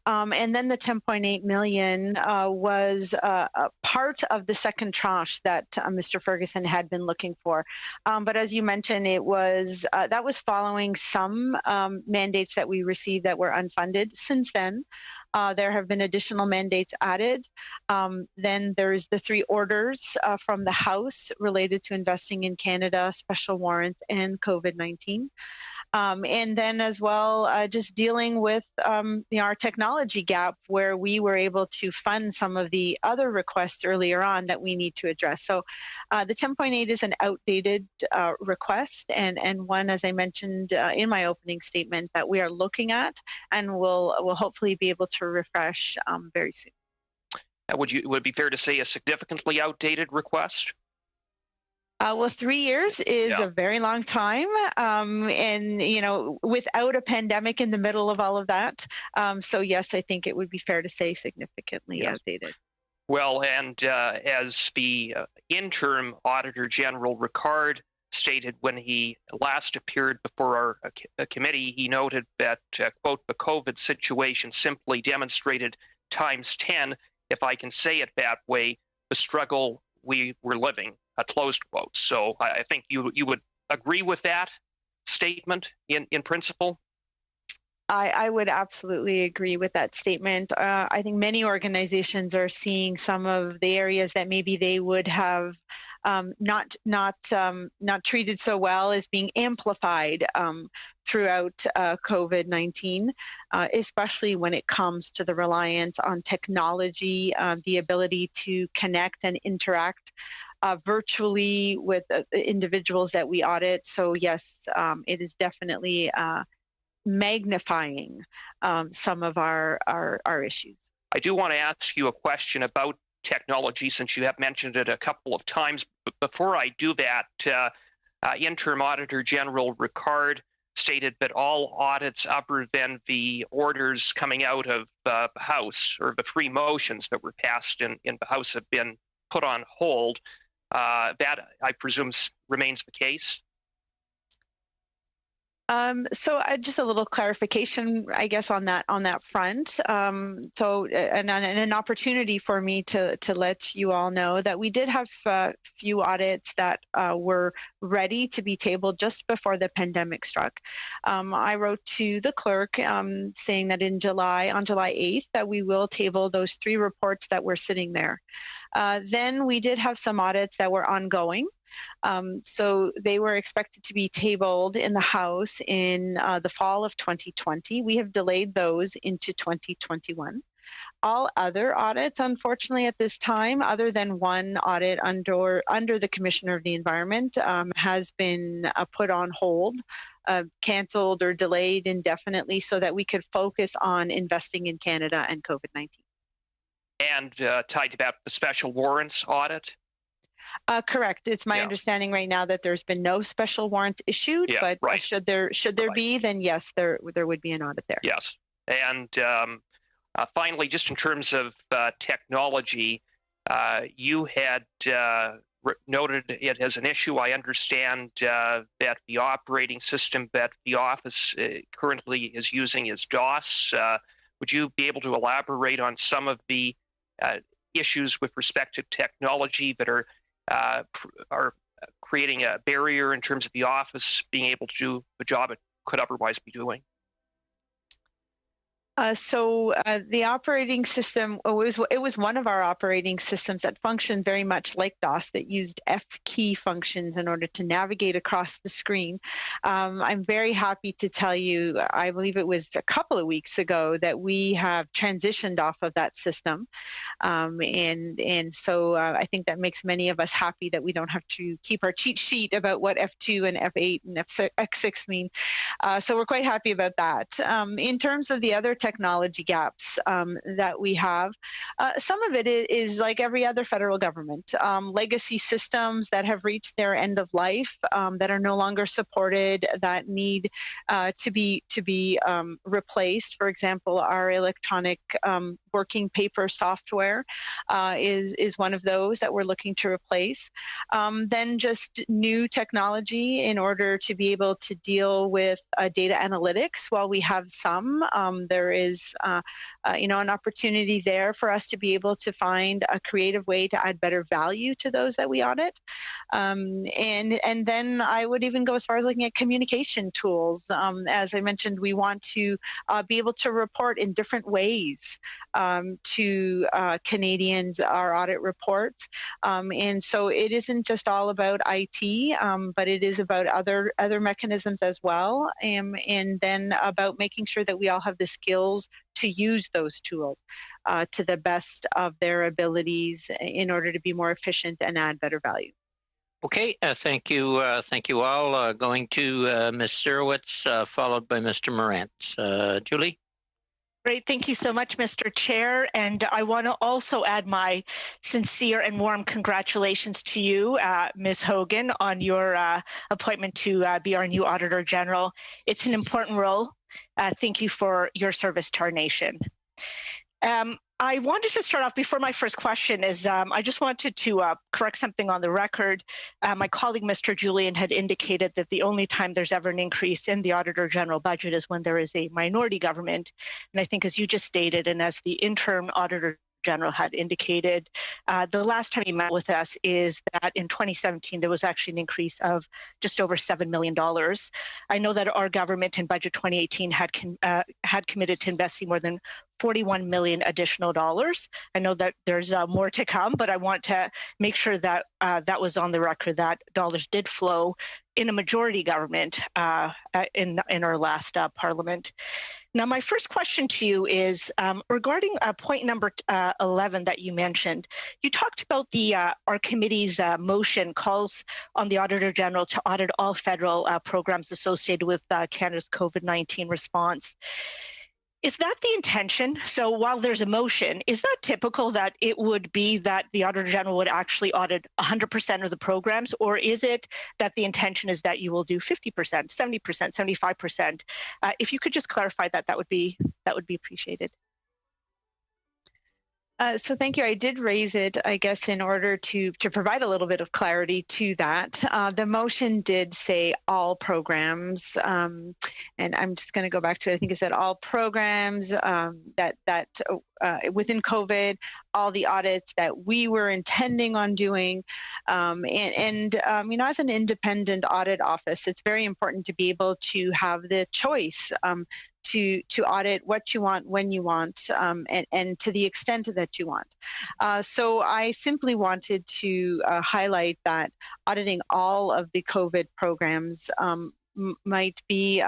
And then the $10.8 million was a part of the second tranche that Mr. Ferguson had been looking for. But as you mentioned, it was that was following some mandates that we received that were unfunded. Since then, there have been additional mandates added. Then there's the 3 orders from the House related to investing in Canada, special warrants, and COVID-19. And then as well, just dealing with our technology gap where we were able to fund some of the other requests earlier on that we need to address. So the 10.8 is an outdated request and one, as I mentioned in my opening statement, that we are looking at and will hopefully be able to refresh very soon. Would it be fair to say a significantly outdated request? Well, 3 years is a very long time, and without a pandemic in the middle of all of that. So yes, I think it would be fair to say significantly outdated. Well, and as the interim Auditor General Ricard stated when he last appeared before our committee, he noted that, quote, the COVID situation simply demonstrated times 10, if I can say it that way, the struggle we were living. Closed quote. So I think you would agree with that statement in principle? I would absolutely agree with that statement. I think many organizations are seeing some of the areas that maybe they would have not treated so well as being amplified throughout COVID-19, especially when it comes to the reliance on technology, the ability to connect and interact virtually with individuals that we audit. So yes, it is definitely magnifying some of our issues. I do want to ask you a question about technology, since you have mentioned it a couple of times. But before I do that, Interim Auditor General Ricard stated that all audits other than the orders coming out of the House, or the three motions that were passed in the House, have been put on hold. That, I presume, remains the case? So just a little clarification, I guess, on that front. And an opportunity for me to let you all know that we did have a few audits that were ready to be tabled just before the pandemic struck. I wrote to the clerk saying that on July 8th, that we will table those 3 reports that were sitting there. Then we did have some audits that were ongoing. So they were expected to be tabled in the House in the fall of 2020. We have delayed those into 2021. All other audits, unfortunately, at this time, other than one audit under the Commissioner of the Environment, has been put on hold, canceled or delayed indefinitely, so that we could focus on investing in Canada and COVID-19. And tied to that, the special warrants audit? Correct. It's my understanding right now that there's been no special warrants issued, but should there be, then yes, there would be an audit there. Yes. And finally, just in terms of technology, you had noted it as an issue. I understand that the operating system that the office currently is using is DOS. Would you be able to elaborate on some of the issues with respect to technology that are creating a barrier in terms of the office being able to do the job it could otherwise be doing? So the operating system, it was one of our operating systems that functioned very much like DOS, that used F key functions in order to navigate across the screen. I'm very happy to tell you, I believe it was a couple of weeks ago, that we have transitioned off of that system. And so I think that makes many of us happy that we don't have to keep our cheat sheet about what F2 and F8 and X6 mean. So we're quite happy about that. In terms of the other technology gaps that we have, some of it is like every other federal government. Legacy systems that have reached their end of life, that are no longer supported, that need to be replaced. For example, our electronic working paper software is one of those that we're looking to replace. Then just new technology in order to be able to deal with data analytics. While we have some, there is an opportunity there for us to be able to find a creative way to add better value to those that we audit. And then I would even go as far as looking at communication tools. As I mentioned, we want to be able to report in different ways to Canadians our audit reports. And so it isn't just all about IT, but it is about other mechanisms as well. And then about making sure that we all have the skills to use those tools to the best of their abilities in order to be more efficient and add better value. Okay, thank you all. Going to Ms. Sirowitz, followed by Mr. Morantz. Julie? Great. Thank you so much, Mr. Chair. And I want to also add my sincere and warm congratulations to you, Ms. Hogan, on your appointment to be our new Auditor General. It's an important role. Thank you for your service to our nation. I wanted to start off, before my first question, I just wanted to correct something on the record. My colleague, Mr. Julian, had indicated that the only time there's ever an increase in the Auditor General budget is when there is a minority government. And I think, as you just stated, and as the interim Auditor General had indicated, the last time he met with us is that in 2017 there was actually an increase of just over $7 million. I know that our government in budget 2018 had committed to investing more than 41 million additional dollars. I know that there's more to come, but I want to make sure that that was on the record, that dollars did flow in a majority government in our last Parliament. Now, my first question to you is regarding point number 11 that you mentioned. You talked about our committee's motion calls on the Auditor General to audit all federal programs associated with Canada's COVID-19 response. Is that the intention? So while there's a motion, is that typical that it would be that the Auditor General would actually audit 100% of the programs, or is it that the intention is that you will do 50%, 70%, 75%? If you could just clarify that, that would be appreciated. So thank you. I did raise it, I guess, in order to provide a little bit of clarity to that. The motion did say all programs, and I'm just going to go back to it. I think it said all programs that within COVID, all the audits that we were intending on doing, you know, as an independent audit office, it's very important to be able to have the choice to audit what you want, when you want, and to the extent that you want. So I simply wanted to highlight that auditing all of the COVID programs might be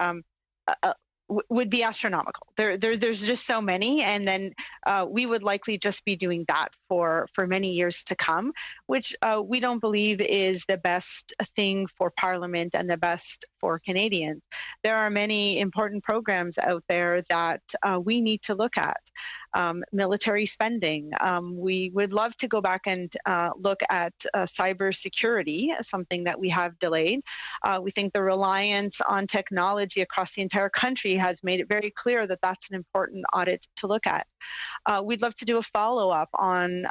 would be astronomical. There's just so many, and then we would likely just be doing that for many years to come, which we don't believe is the best thing for Parliament and the best for Canadians. There are many important programs out there that we need to look at. Military spending. We would love to go back and look at cybersecurity, something that we have delayed. We think the reliance on technology across the entire country has made it very clear that that's an important audit to look at. We'd love to do a follow-up on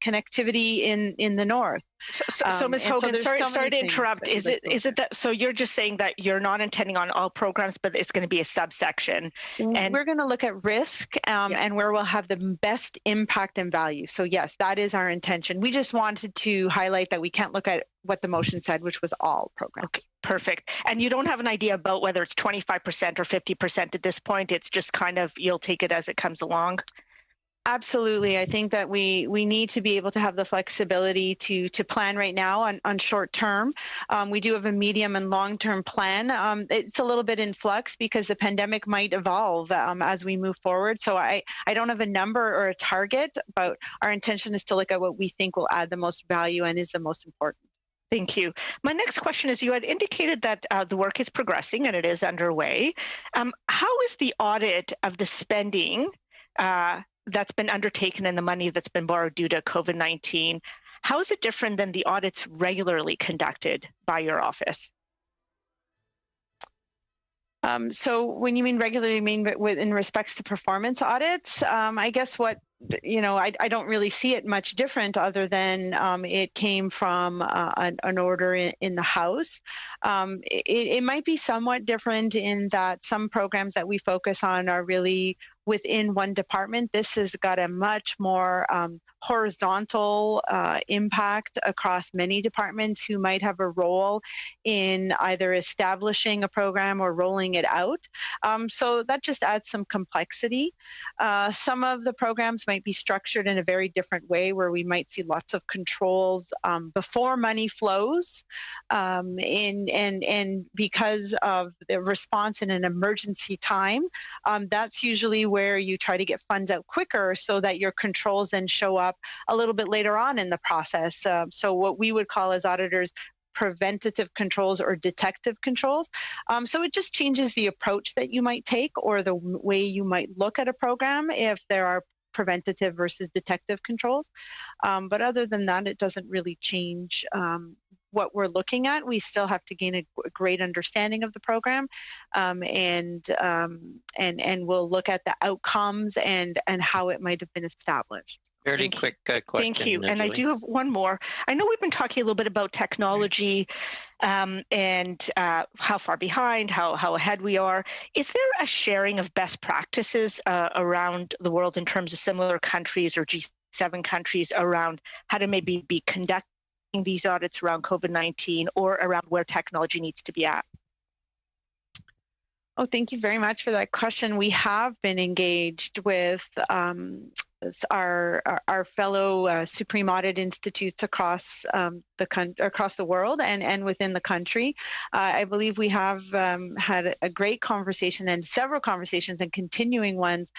connectivity in the north. So Ms. Hogan, sorry to interrupt. Is it that, so you're just saying that you're not intending on all programs, but it's going to be a subsection? And we're going to look at risk and where we'll have the best impact and value. So yes, that is our intention. We just wanted to highlight that we can't look at what the motion said, which was all programs. Okay, perfect. And you don't have an idea about whether it's 25% or 50% at this point? It's just kind of, you'll take it as it comes along? Absolutely. I think that we need to be able to have the flexibility to plan right now on short term. We do have a medium and long term plan. It's a little bit in flux because the pandemic might evolve as we move forward. So I don't have a number or a target, but our intention is to look at what we think will add the most value and is the most important. Thank you. My next question is, you had indicated that the work is progressing and it is underway. How is the audit of the spending that's been undertaken and the money that's been borrowed due to COVID-19, how is it different than the audits regularly conducted by your office? So when you mean regularly, you mean in respects to performance audits? I guess what, you know, I don't really see it much different other than it came from an order in the House. It might be somewhat different in that some programs that we focus on are really within one department. This has got a much more horizontal impact across many departments who might have a role in either establishing a program or rolling it out. So that just adds some complexity. Some of the programs might be structured in a very different way, where we might see lots of controls before money flows, and because of the response in an emergency time, that's usually where you try to get funds out quicker so that your controls then show up a little bit later on in the process. So what we would call as auditors preventative controls or detective controls. So it just changes the approach that you might take or the way you might look at a program if there are preventative versus detective controls. But other than that, it doesn't really change what we're looking at. We still have to gain a great understanding of the program, and we'll look at the outcomes and how it might have been established. Very quick question. Thank you. And I do have one more. I know we've been talking a little bit about technology and how far behind, how ahead we are. Is there a sharing of best practices around the world in terms of similar countries or G7 countries around how to maybe be conducting these audits around COVID-19 or around where technology needs to be at? Oh, thank you very much for that question. We have been engaged with our fellow Supreme Audit Institutes across the world and within the country. I believe we have had a great conversation and several conversations and continuing ones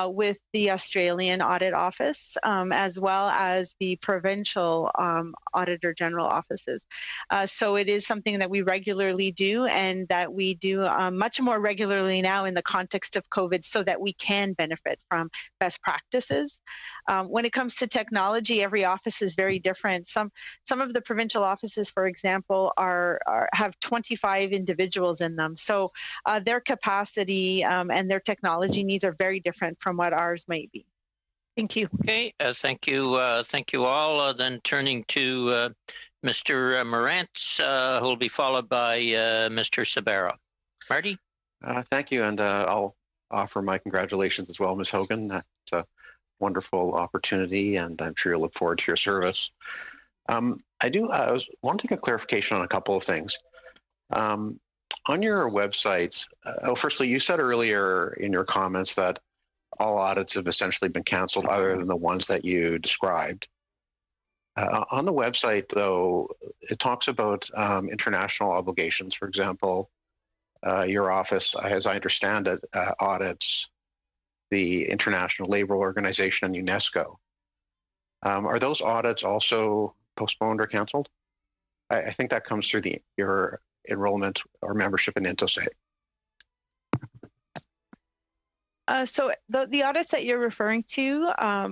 with the Australian Audit Office, as well as the provincial Auditor General offices. So it is something that we regularly do, and that we do much more regularly now in the context of COVID, so that we can benefit from best practices. When it comes to technology, every office is very different. Some of the provincial offices, for example, have 25 individuals in them. So their capacity and their technology needs are very different from what ours might be. Thank you. Okay, thank you all. Then turning to Mr. Morantz, who will be followed by Mr. Sabero. Marty? Thank you, and I'll offer my congratulations as well, Ms. Hogan. That's a wonderful opportunity, and I'm sure you'll look forward to your service. I want to get clarification on a couple of things. On your websites, firstly, you said earlier in your comments that all audits have essentially been canceled other than the ones that you described. On the website, though, it talks about international obligations. For example, your office, as I understand it, audits the International Labour Organization and UNESCO. Are those audits also postponed or canceled? I think that comes through your enrollment or membership in Intosay. So the audits that you're referring to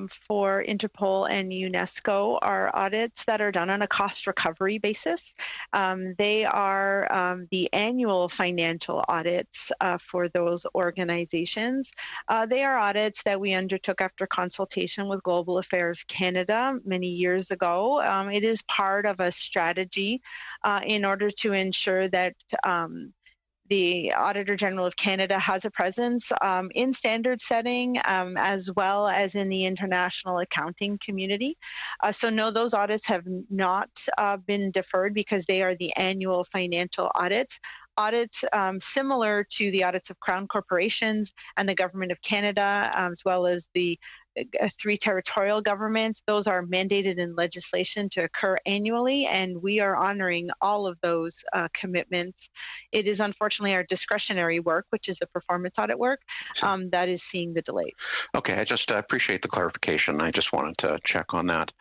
for Interpol and UNESCO are audits that are done on a cost recovery basis. They are the annual financial audits for those organizations. They are audits that we undertook after consultation with Global Affairs Canada many years ago. It is part of a strategy in order to ensure that the Auditor General of Canada has a presence in standard setting as well as in the international accounting community. So no, those audits have not been deferred because they are the annual financial audits. Audits similar to the audits of Crown corporations and the Government of Canada, as well as the 3 territorial governments. Those are mandated in legislation to occur annually, and we are honoring all of those commitments. It is unfortunately our discretionary work, which is the performance audit work, that is seeing the delays. Okay, I just appreciate the clarification. I just wanted to check on that.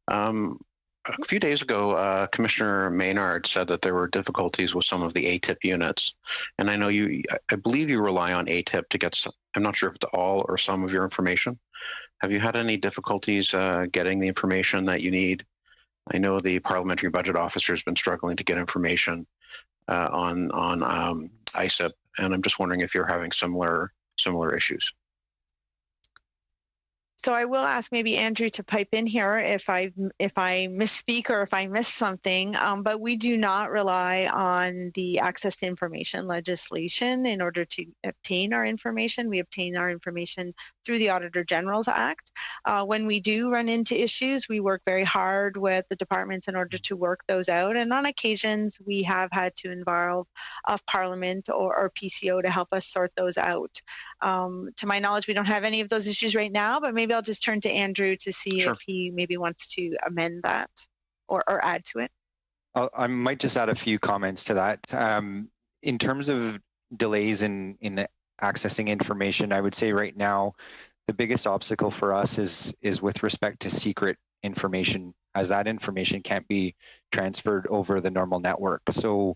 A few days ago, Commissioner Maynard said that there were difficulties with some of the ATIP units, and I know I believe you rely on ATIP to get some, I'm not sure if it's all or some of your information. Have you had any difficulties getting the information that you need? I know the Parliamentary Budget Officer has been struggling to get information on ISIP, and I'm just wondering if you're having similar issues. So I will ask maybe Andrew to pipe in here if I misspeak or if I miss something, but we do not rely on the access to information legislation in order to obtain our information. We obtain our information through the Auditor General's Act. When we do run into issues, we work very hard with the departments in order to work those out. And on occasions, we have had to involve Parliament or PCO to help us sort those out. To my knowledge, we don't have any of those issues right now, but maybe I'll just turn to Andrew to see if he maybe wants to amend that or add to it. I might just add a few comments to that. In terms of delays in accessing information, I would say right now, the biggest obstacle for us is with respect to secret information, as that information can't be transferred over the normal network. So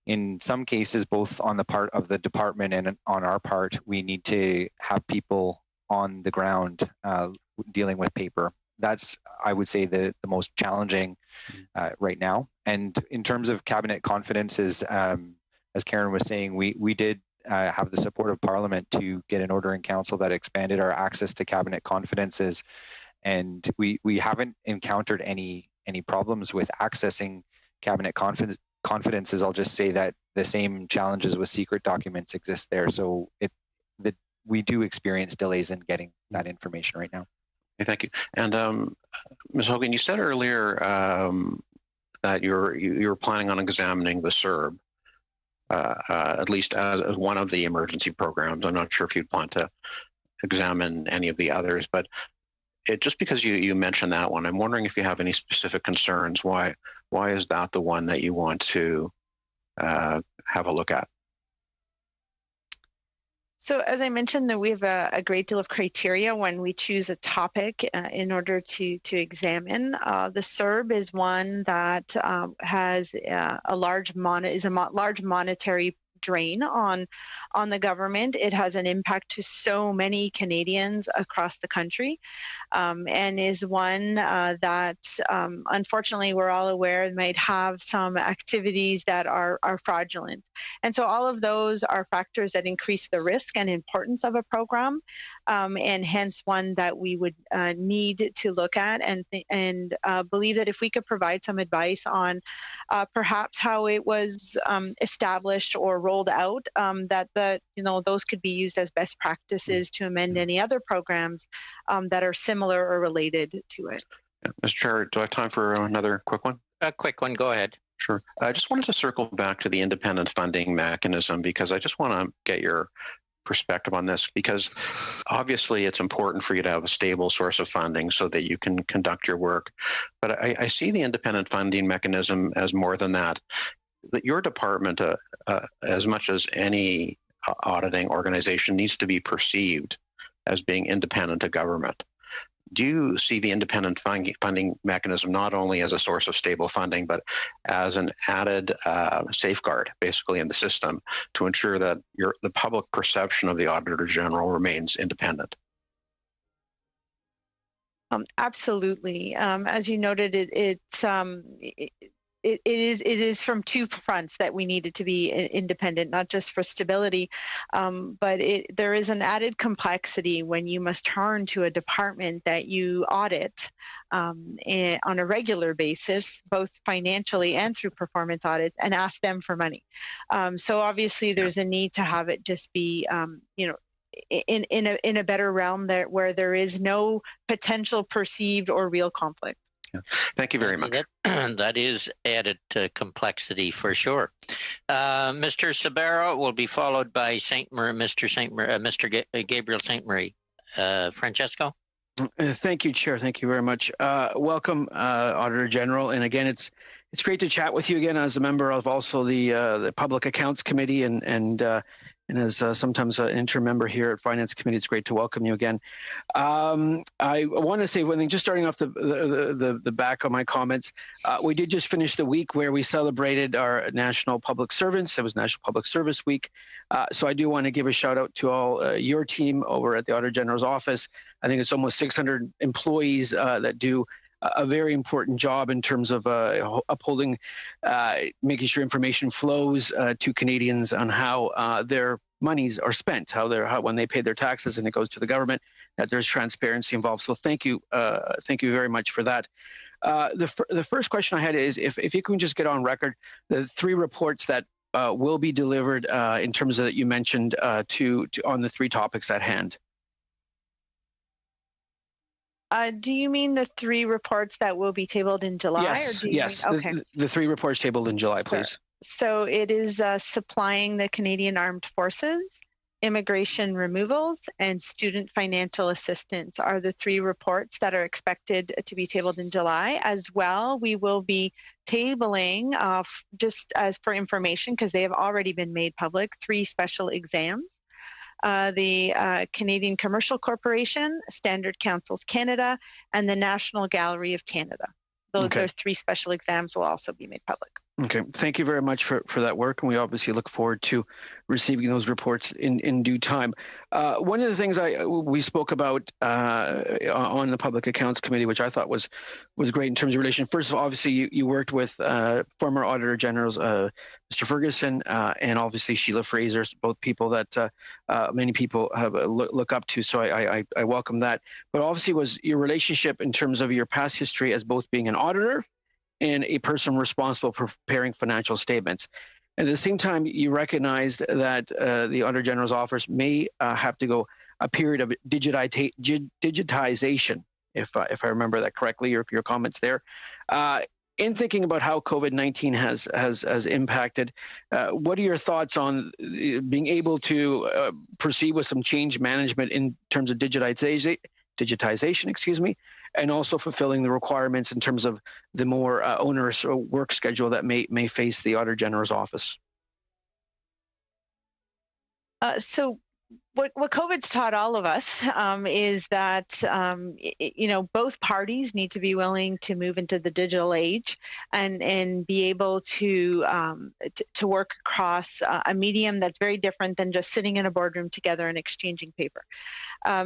in some cases, both on the part of the department and on our part, we need to have people on the ground dealing with paper. That's, I would say, the most challenging right now. And in terms of cabinet confidences, as Karen was saying, we did have the support of Parliament to get an order in council that expanded our access to cabinet confidences, and we haven't encountered any problems with accessing cabinet confidences. I'll just say that the same challenges with secret documents exist there. So we do experience delays in getting that information right now. Okay, thank you. And Ms. Hogan, you said earlier that you're planning on examining the CERB, at least as one of the emergency programs. I'm not sure if you'd plan to examine any of the others, but just because you mentioned that one, I'm wondering if you have any specific concerns. Why is that the one that you want to have a look at? So as I mentioned, that we have a great deal of criteria when we choose a topic in order to examine. The CERB is one that has a large monetary drain on the government. It has an impact to so many Canadians across the country, and is one that unfortunately we're all aware might have some activities that are fraudulent. And so all of those are factors that increase the risk and importance of a program, and hence one that we would need to look at and believe that if we could provide some advice on perhaps how it was established or rolled out, that those could be used as best practices to amend any other programs that are similar or related to it. Yeah. Mr. Chair, do I have time for another quick one? A quick one, go ahead. Sure. I just wanted to circle back to the independent funding mechanism, because I just want to get your perspective on this, because obviously it's important for you to have a stable source of funding so that you can conduct your work. But I see the independent funding mechanism as more than that. That your department, as much as any auditing organization, needs to be perceived as being independent of government. Do you see the independent funding mechanism not only as a source of stable funding, but as an added safeguard, basically, in the system to ensure that the public perception of the Auditor General remains independent? Absolutely. As you noted, it is from two fronts that we need it to be independent, not just for stability, but there is an added complexity when you must turn to a department that you audit on a regular basis, both financially and through performance audits, and ask them for money. So obviously there's a need to have it just be, in a better realm where there is no potential perceived or real conflict. Yeah. Thank you very much. That is added complexity for sure. Mr. Sabero will be followed by Mr. Gabriel St. Marie. Francesco? Thank you, Chair. Thank you very much. Welcome, Auditor General. And again, it's great to chat with you again as a member of also the Public Accounts Committee and as sometimes an interim member here at Finance Committee. It's great to welcome you again. I want to say one thing, just starting off the back of my comments. We did just finish the week where we celebrated our National Public Servants. It was National Public Service Week. So I do want to give a shout out to all your team over at the Auditor General's office. I think it's almost 600 employees that do a very important job in terms of upholding, making sure information flows to Canadians on how their monies are spent, how when they pay their taxes and it goes to the government, that there's transparency involved. So thank you very much for that. The first question I had is if you can just get on record the 3 reports that will be delivered in terms of that you mentioned to on the 3 topics at hand. Do you mean the 3 reports that will be tabled in July? Yes, or do you mean, okay. The 3 reports tabled in July, please. So it is supplying the Canadian Armed Forces, immigration removals, and student financial assistance are the 3 reports that are expected to be tabled in July. As well, we will be tabling, just as for information, because they have already been made public, 3 special exams. The Canadian Commercial Corporation, Standard Councils Canada, and the National Gallery of Canada. Those 3 special exams will also be made public. Okay, thank you very much for that work, and we obviously look forward to receiving those reports in due time. One of the things we spoke about on the Public Accounts Committee, which I thought was great in terms of relation. First of all, obviously you worked with former Auditor Generals Mr. Ferguson and obviously Sheila Fraser, both people that many people have look up to. So I welcome that. But obviously was your relationship in terms of your past history as both being an auditor and a person responsible for preparing financial statements. At the same time, you recognized that the Auditor General's office may have to go a period of digitization, if I remember that correctly, your comments there. In thinking about how COVID-19 has impacted, what are your thoughts on being able to proceed with some change management in terms of digitization digitization, and also fulfilling the requirements in terms of the more onerous work schedule that may face the Auditor General's office. So what COVID's taught all of us is that both parties need to be willing to move into the digital age and be able to work across a medium that's very different than just sitting in a boardroom together and exchanging paper.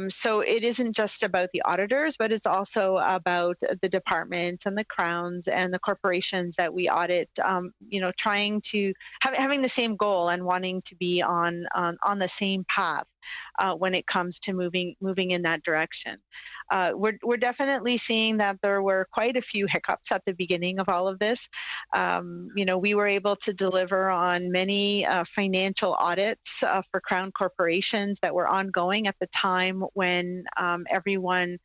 So it isn't just about the auditors, but it's also about the departments and the crowns and the corporations that we audit, trying to having the same goal and wanting to be on the same path when it comes to moving in that direction. We're definitely seeing that there were quite a few hiccups at the beginning of all of this. We were able to deliver on many financial audits for Crown corporations that were ongoing at the time when everyone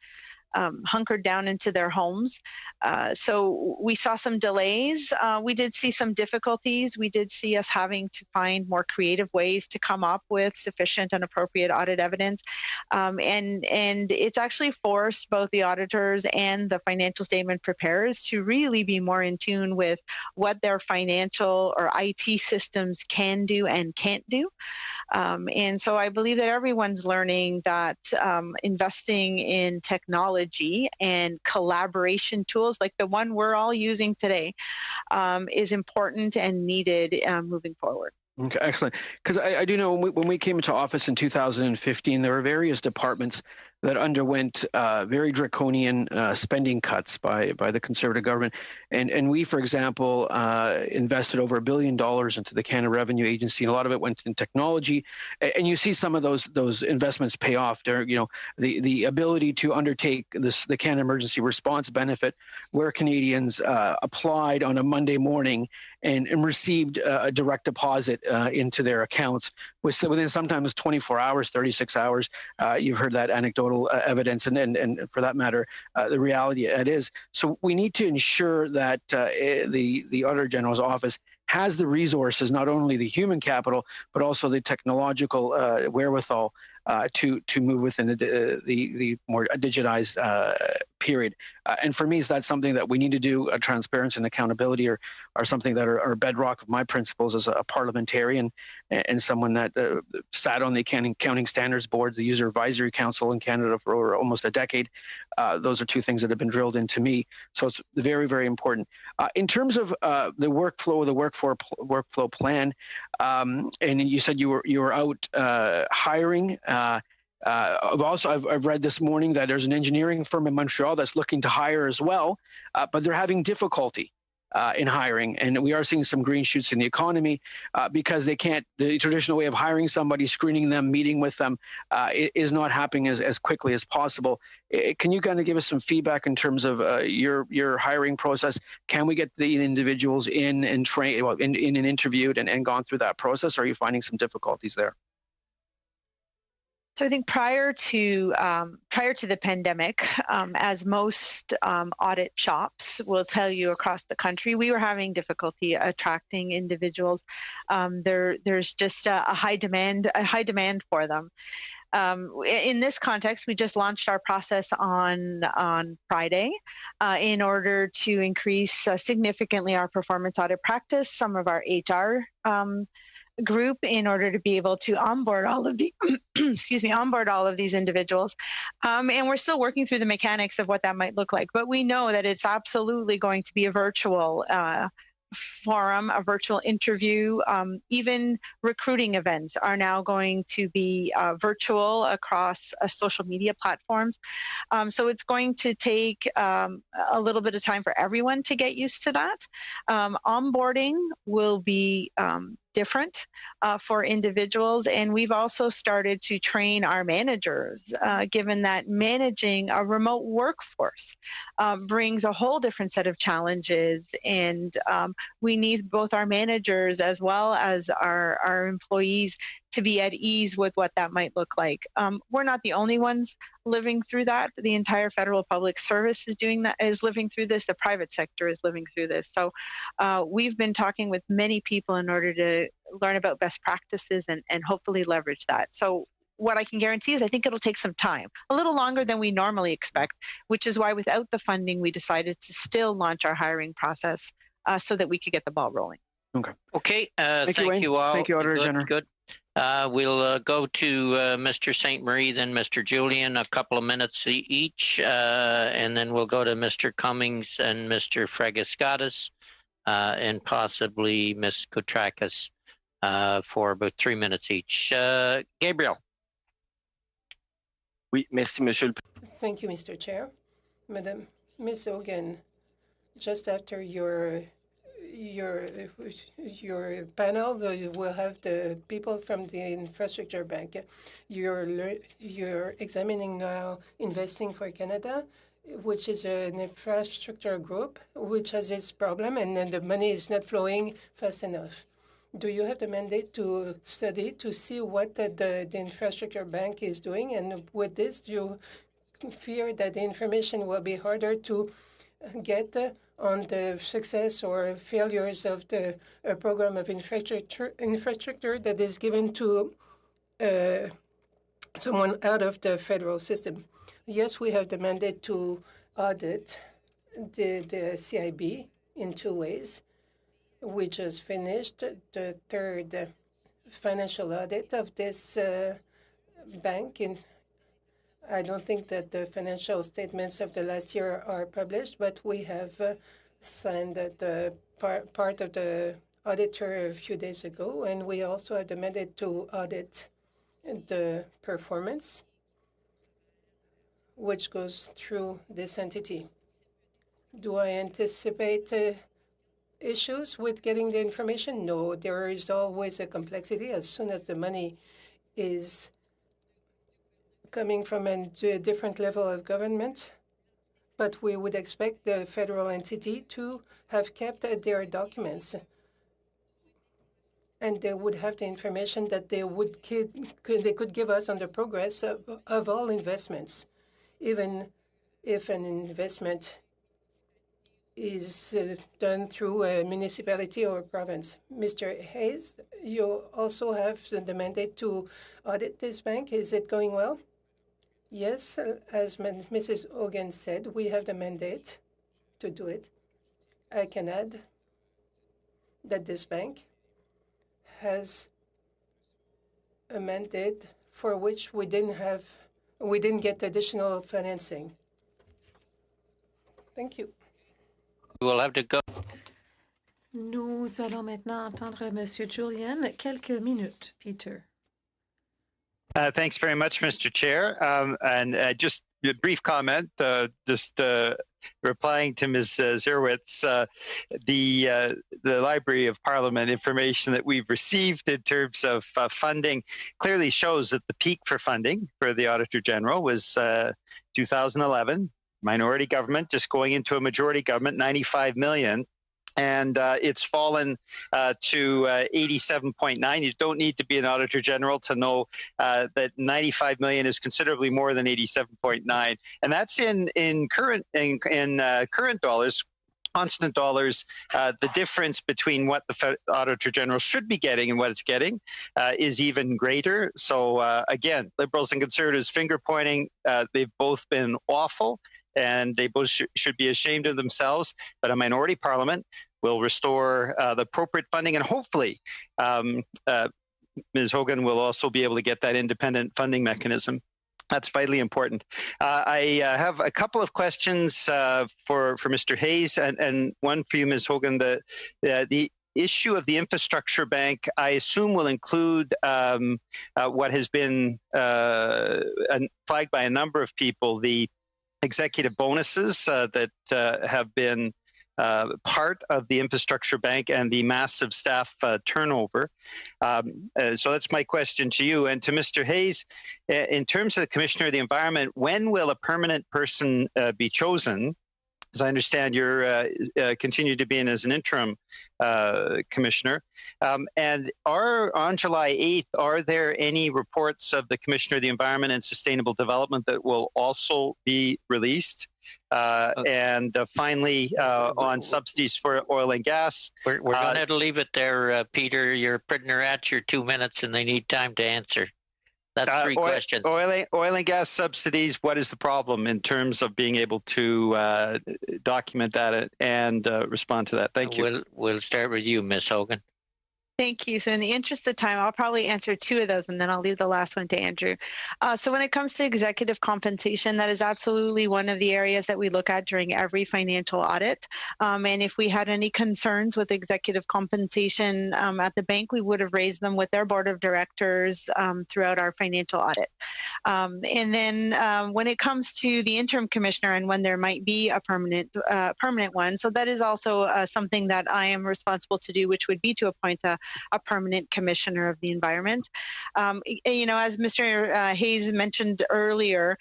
hunkered down into their homes. So we saw some delays. We did see some difficulties. We did see us having to find more creative ways to come up with sufficient and appropriate audit evidence. And it's actually forced both the auditors and the financial statement preparers to really be more in tune with what their financial or IT systems can do and can't do. And so I believe that everyone's learning that investing in technology and collaboration tools like the one we're all using today is important and needed moving forward. Okay, excellent. Because I do know when we came into office in 2015, there were various departments that underwent very draconian spending cuts by the Conservative government. And we, for example, invested over $1 billion into the Canada Revenue Agency, and a lot of it went in technology. And you see some of those investments pay off. There, the ability to undertake the Canada Emergency Response Benefit, where Canadians applied on a Monday morning and received a direct deposit into their accounts within sometimes 24 hours, 36 hours. You've heard that anecdotal evidence, and for that matter, the reality it is. So we need to ensure that the Auditor General's office has the resources, not only the human capital, but also the technological wherewithal to move within the more digitized period. And for me, that's something that we need to do. Transparency and accountability are something that are bedrock of my principles as a parliamentarian and someone that sat on the Accounting Standards Board, the User Advisory Council in Canada for over almost a decade. Those are two things that have been drilled into me. So it's very, very important. In terms of the workflow, the workflow plan, and you said you were out hiring. I've read this morning that there's an engineering firm in Montreal that's looking to hire as well, but they're having difficulty in hiring, and we are seeing some green shoots in the economy because they can't. The traditional way of hiring somebody, screening them, meeting with them, is not happening as quickly as possible. Can you kind of give us some feedback in terms of your hiring process? Can we get the individuals in and trained, in and interviewed and gone through that process? Or are you finding some difficulties there? So I think prior to the pandemic, as most audit shops will tell you across the country, we were having difficulty attracting individuals. There's just a high demand for them. In this context, we just launched our process on Friday in order to increase significantly our performance audit practice, some of our HR group, in order to be able to onboard all of the onboard all of these individuals, and we're still working through the mechanics of what that might look like, but we know that it's absolutely going to be a virtual forum, a virtual interview. Even recruiting events are now going to be virtual across social media platforms. So it's going to take a little bit of time for everyone to get used to that. Onboarding will be different for individuals, and we've also started to train our managers, given that managing a remote workforce brings a whole different set of challenges, and we need both our managers as well as our employees to be at ease with what that might look like. We're not the only ones living through that. The entire federal public service is living through this. The private sector is living through this. So we've been talking with many people in order to learn about best practices and hopefully leverage that. So what I can guarantee is I think it'll take some time, a little longer than we normally expect, which is why without the funding, we decided to still launch our hiring process so that we could get the ball rolling. Okay. Okay. Thank You all. Thank you, Auditor General. Good. We'll go to Mr. St. Marie, then Mr. Julian, a couple of minutes each, and then we'll go to Mr. Cummings and Mr. Fragiskatis, and possibly Ms. Koutrakis for about 3 minutes each. Gabriel. Oui, merci, Monsieur. Thank you, Mr. Chair. Madam, Ms. Hogan, just after your panel, you will have the people from the Infrastructure Bank. You're examining now Investing for Canada, which is an infrastructure group which has its problem, and then the money is not flowing fast enough. Do you have the mandate to study to see what the Infrastructure Bank is doing? And with this, do you fear that the information will be harder to get on the success or failures of the program of infrastructure that is given to someone out of the federal system? Yes, we have the mandate to audit the CIB in 2 ways. We just finished the 3rd financial audit of this bank. I don't think that the financial statements of the last year are published, but we have signed the part of the auditor a few days ago, and we also have the mandate to audit the performance, which goes through this entity. Do I anticipate issues with getting the information? No, there is always a complexity as soon as the money is coming from a different level of government. But we would expect the federal entity to have kept their documents, and they would have the information that they could give us on the progress of all investments, even if an investment is done through a municipality or a province. Mr. Hayes, you also have the mandate to audit this bank. Is it going well? Yes, as Mrs. Hogan said, we have the mandate to do it. I can add that this bank has a mandate for which we didn't get additional financing. Thank you. We'll have to go. Nous allons maintenant entendre Monsieur Julian. Quelques minutes, Peter. Thanks very much, Mr. Chair. And just a brief comment, replying to Ms. Zerwitz, the Library of Parliament information that we've received in terms of funding clearly shows that the peak for funding for the Auditor General was 2011, minority government just going into a majority government, 95 million. And it's fallen to 87.9. You don't need to be an Auditor General to know that 95 million is considerably more than 87.9, and that's in current dollars. Constant dollars, the difference between what the Auditor General should be getting and what it's getting is even greater. So again, Liberals and Conservatives finger pointing, they've both been awful, and they both should be ashamed of themselves. But a minority parliament will restore the appropriate funding, and hopefully Ms. Hogan will also be able to get that independent funding mechanism. That's vitally important. I have a couple of questions for Mr. Hayes and one for you, Ms. Hogan. The issue of the infrastructure bank, I assume, will include what has been flagged by a number of people, the executive bonuses that have been part of the infrastructure bank and the massive staff turnover. So that's my question to you. And to Mr. Hayes, in terms of the Commissioner of the Environment, when will a permanent person be chosen? As I understand, you're continue to be in as an interim commissioner. And on July 8th, are there any reports of the Commissioner of the Environment and Sustainable Development that will also be released? And finally, on subsidies for oil and gas. We're going to leave it there, Peter. You're putting her at your 2 minutes, and they need time to answer. That's three questions. Oil and gas subsidies, what is the problem in terms of being able to document that and respond to that? Thank you. We'll start with you, Ms. Hogan. Thank you. So in the interest of time, I'll probably answer two of those, and then I'll leave the last one to Andrew. So when it comes to executive compensation, that is absolutely one of the areas that we look at during every financial audit. And if we had any concerns with executive compensation at the bank, we would have raised them with their board of directors throughout our financial audit. And then when it comes to the interim commissioner and when there might be a permanent one, so that is also something that I am responsible to do, which would be to appoint a permanent commissioner of the environment. You know, as Mr. Hayes mentioned earlier,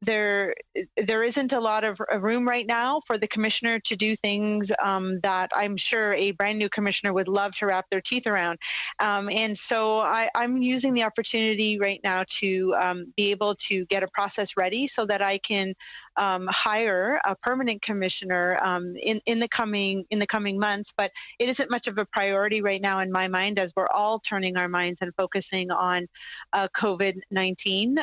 there isn't a lot of room right now for the commissioner to do things that I'm sure a brand new commissioner would love to wrap their teeth around. And so I'm using the opportunity right now to be able to get a process ready so that I can hire a permanent commissioner in the coming months. But it isn't much of a priority right now in my mind, as we're all turning our minds and focusing on COVID-19.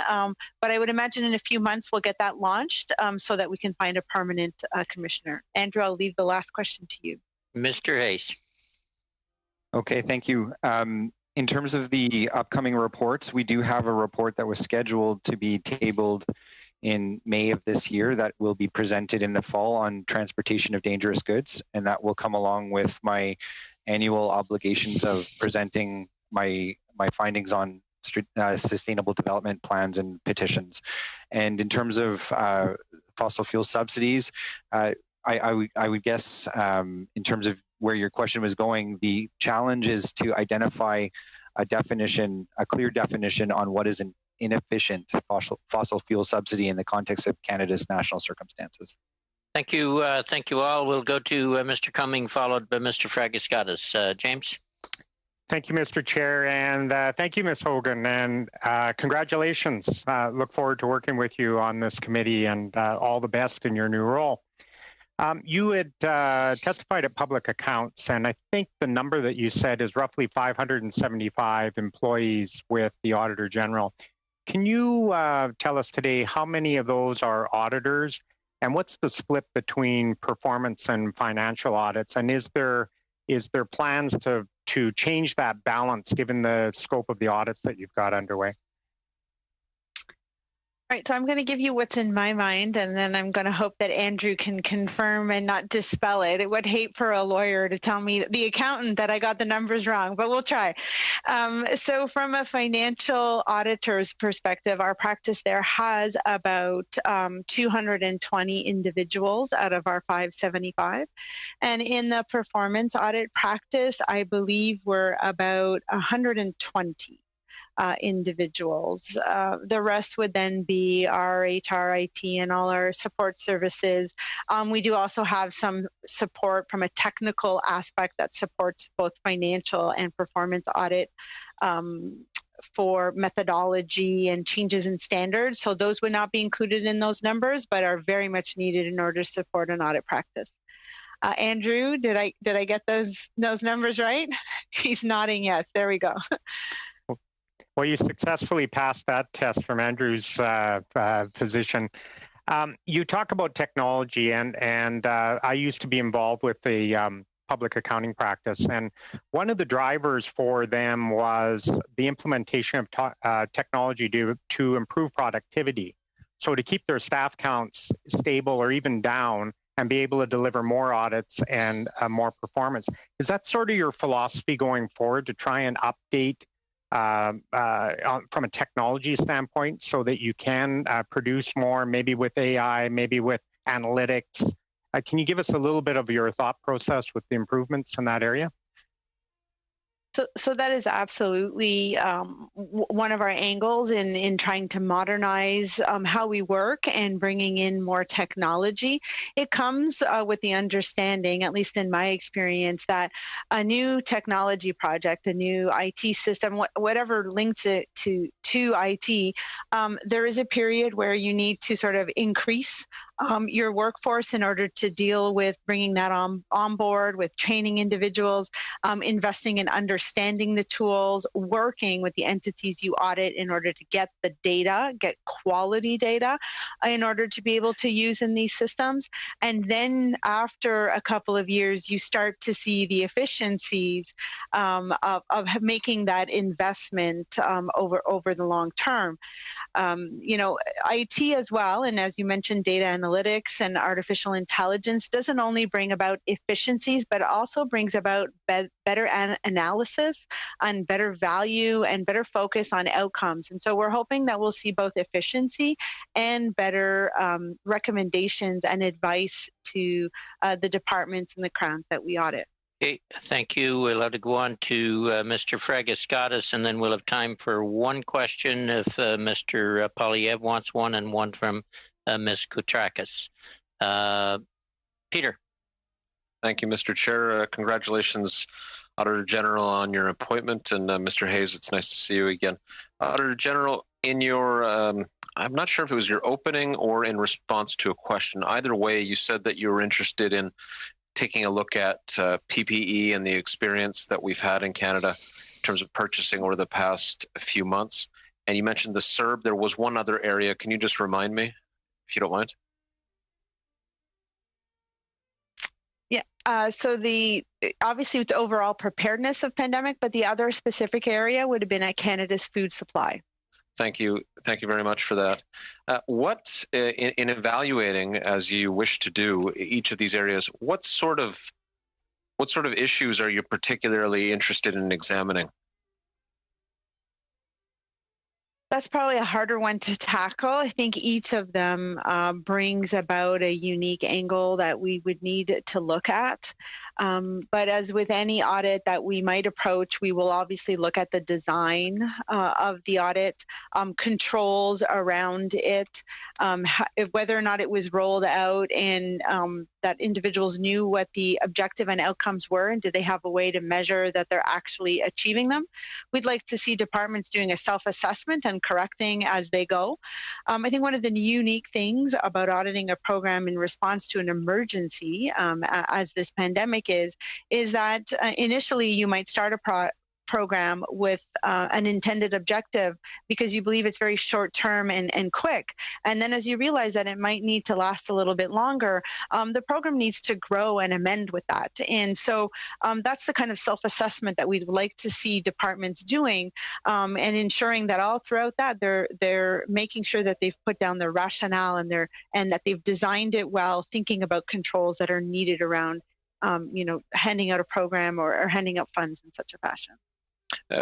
But I would imagine in a few months we'll get that launched so that we can find a permanent commissioner. Andrew, I'll leave the last question to you. Mr. Hayes. Okay, thank you. In terms of the upcoming reports, we do have a report that was scheduled to be tabled in May of this year that will be presented in the fall on transportation of dangerous goods, and that will come along with my annual obligations of presenting my findings on sustainable development plans and petitions. And in terms of fossil fuel subsidies, I would guess in terms of where your question was going, the challenge is to identify a definition, a clear definition on what is an inefficient fossil fuel subsidy in the context of Canada's national circumstances. Thank you. Thank you all. We'll go to Mr. Cumming, followed by Mr. Fragiskatis. James. Thank you, Mr. Chair, and thank you, Ms. Hogan, and congratulations. Look forward to working with you on this committee, and all the best in your new role. You had testified at Public Accounts, and I think the number that you said is roughly 575 employees with the Auditor General. Can you tell us today how many of those are auditors, and what's the split between performance and financial audits? And is there plans to change that balance given the scope of the audits that you've got underway? All right, so I'm going to give you what's in my mind, and then I'm going to hope that Andrew can confirm and not dispel it. I would hate for a lawyer to tell me, the accountant, that I got the numbers wrong, but we'll try. So from a financial auditor's perspective, our practice there has about 220 individuals out of our 575. And in the performance audit practice, I believe we're about 120. Individuals. The rest would then be our HR, IT, and all our support services. We do also have some support from a technical aspect that supports both financial and performance audit for methodology and changes in standards. So those would not be included in those numbers, but are very much needed in order to support an audit practice. Andrew, did I get those numbers right? He's nodding yes. There we go. Well, you successfully passed that test from Andrew's position. You talk about technology, and I used to be involved with the public accounting practice, and one of the drivers for them was the implementation of technology to improve productivity. So to keep their staff counts stable or even down and be able to deliver more audits and more performance. Is that sort of your philosophy going forward, to try and update from a technology standpoint so that you can produce more, maybe with AI, maybe with analytics? Can you give us a little bit of your thought process with the improvements in that area? So that is absolutely one of our angles in trying to modernize how we work and bringing in more technology. It comes with the understanding, at least in my experience, that a new technology project, a new IT system, whatever links it to IT, there is a period where you need to sort of increase your workforce in order to deal with bringing that on board, with training individuals, investing in understanding the tools, working with the entities you audit in order to get the data, get quality data in order to be able to use in these systems. And then after a couple of years, you start to see the efficiencies of making that investment over the long term. You know, IT as well, and as you mentioned, data analytics and artificial intelligence doesn't only bring about efficiencies, but also brings about better analysis and better value and better focus on outcomes. And so we're hoping that we'll see both efficiency and better recommendations and advice to the departments and the crowns that we audit. Okay, thank you. We'll have to go on to Mr. Fragascatis, and then we'll have time for one question if Mr. Polyev wants one, and one from Ms. Koutrakis. Peter. Thank you, Mr. Chair. Congratulations, Auditor General, on your appointment, and Mr. Hayes, it's nice to see you again. Auditor General, in your, I'm not sure if it was your opening or in response to a question. Either way, you said that you were interested in taking a look at PPE and the experience that we've had in Canada in terms of purchasing over the past few months. And you mentioned the CERB. There was one other area. Can you just remind me, if you don't mind? Yeah, so obviously with the overall preparedness of pandemic, but the other specific area would have been at Canada's food supply. Thank you very much for that. What, in evaluating, as you wish to do, each of these areas, what sort of issues are you particularly interested in examining? That's probably a harder one to tackle. I think each of them brings about a unique angle that we would need to look at. But as with any audit that we might approach, we will obviously look at the design of the audit, controls around it, whether or not it was rolled out and that individuals knew what the objective and outcomes were, and did they have a way to measure that they're actually achieving them. We'd like to see departments doing a self-assessment and correcting as they go. I think one of the unique things about auditing a program in response to an emergency, as this pandemic is that initially you might start a program with an intended objective because you believe it's very short term and quick. And then as you realize that it might need to last a little bit longer, the program needs to grow and amend with that. And so that's the kind of self-assessment that we'd like to see departments doing, and ensuring that all throughout that they're making sure that they've put down their rationale and that they've designed it well, thinking about controls that are needed around you know, handing out a program or handing out funds in such a fashion.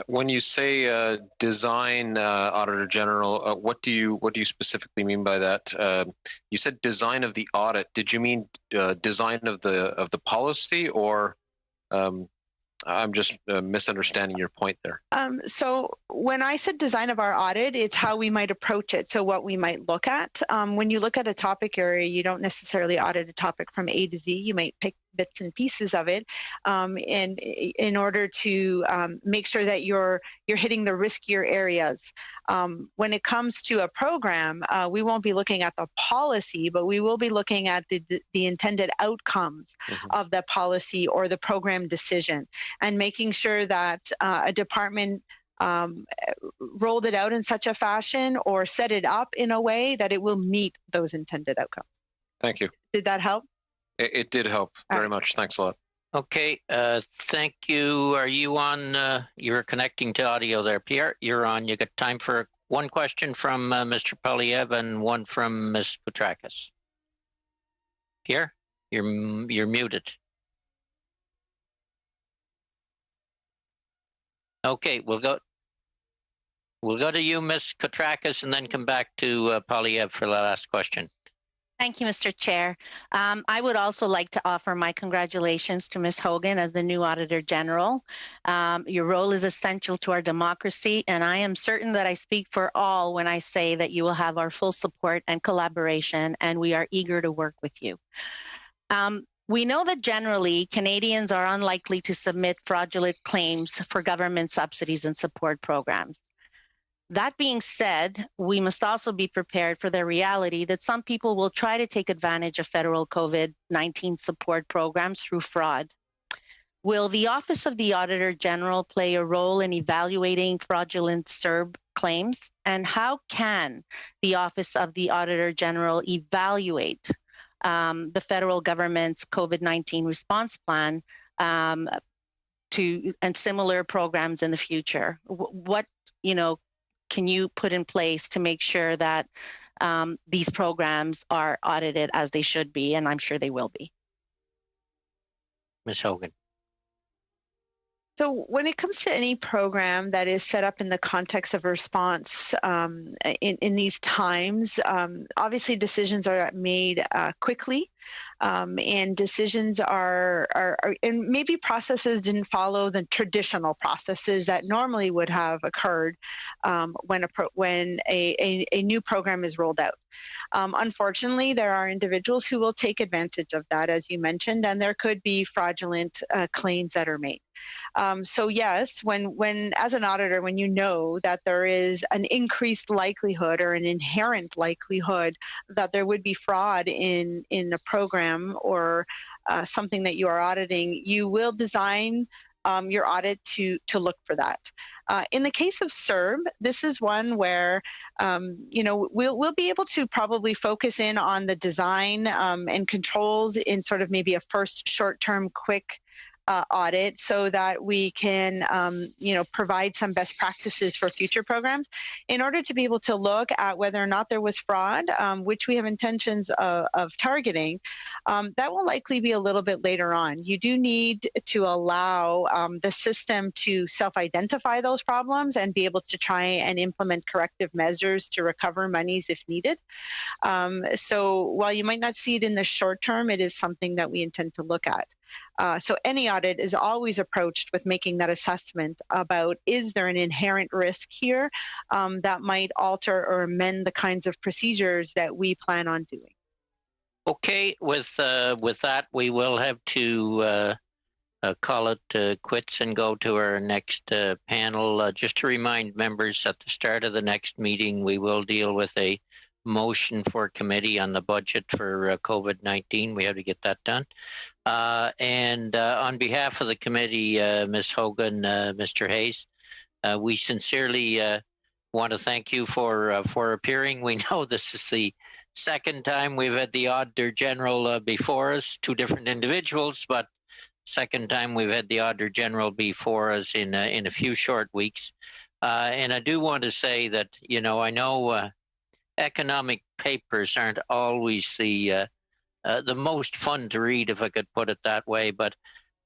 When you say design, Auditor General, what do you specifically mean by that? You said design of the audit. Did you mean design of the policy, or I'm just misunderstanding your point there? So when I said design of our audit, it's how we might approach it. So what we might look at. When you look at a topic area, you don't necessarily audit a topic from A to Z. You might pick bits and pieces of it, and in order to make sure that you're hitting the riskier areas. When it comes to a program, we won't be looking at the policy, but we will be looking at the intended outcomes of the policy or the program decision, and making sure that a department rolled it out in such a fashion or set it up in a way that it will meet those intended outcomes. Thank you. Did that help? It did help very much. Thanks a lot. Okay, thank you. Are you on? You're connecting to audio there, Pierre. You're on. You got time for one question from Mr. Polyev and one from Ms. Koutrakis. Pierre, you're muted. Okay, we'll go to you, Ms. Koutrakis, and then come back to Polyev for the last question. Thank you, Mr. Chair. I would also like to offer my congratulations to Ms. Hogan as the new Auditor General. Your role is essential to our democracy, and I am certain that I speak for all when I say that you will have our full support and collaboration, and we are eager to work with you. We know that generally Canadians are unlikely to submit fraudulent claims for government subsidies and support programs. That being said, we must also be prepared for the reality that some people will try to take advantage of federal COVID-19 support programs through fraud. Will the Office of the Auditor General play a role in evaluating fraudulent CERB claims? And how can the Office of the Auditor General evaluate the federal government's COVID-19 response plan and similar programs in the future? What, can you put in place to make sure that these programs are audited as they should be? And I'm sure they will be. Ms. Hogan. So when it comes to any program that is set up in the context of response in these times, obviously decisions are made quickly, and decisions are and maybe processes didn't follow the traditional processes that normally would have occurred when a new program is rolled out. Unfortunately, there are individuals who will take advantage of that, as you mentioned, and there could be fraudulent claims that are made. So yes, when as an auditor, when you know that there is an increased likelihood or an inherent likelihood that there would be fraud in a program or something that you are auditing, you will design your audit to look for that. In the case of CERB, this is one where we'll be able to probably focus in on the design and controls in sort of maybe a first short-term quick audit, so that we can provide some best practices for future programs in order to be able to look at whether or not there was fraud, which we have intentions of targeting. That will likely be a little bit later on. You do need to allow the system to self-identify those problems and be able to try and implement corrective measures to recover monies if needed. So while you might not see it in the short term, it is something that we intend to look at. So any audit is always approached with making that assessment about, is there an inherent risk here that might alter or amend the kinds of procedures that we plan on doing. Okay, with that, we will have to call it quits and go to our next panel. Just to remind members, at the start of the next meeting, we will deal with a motion for committee on the budget for COVID-19. We have to get that done. And on behalf of the committee, Ms. Hogan, Mr. Hayes, we sincerely want to thank you for appearing. We know this is the second time we've had the Auditor General before us, two different individuals, but second time we've had the Auditor General before us in a few short weeks. And I do want to say that, I know economic papers aren't always the most fun to read, if I could put it that way, but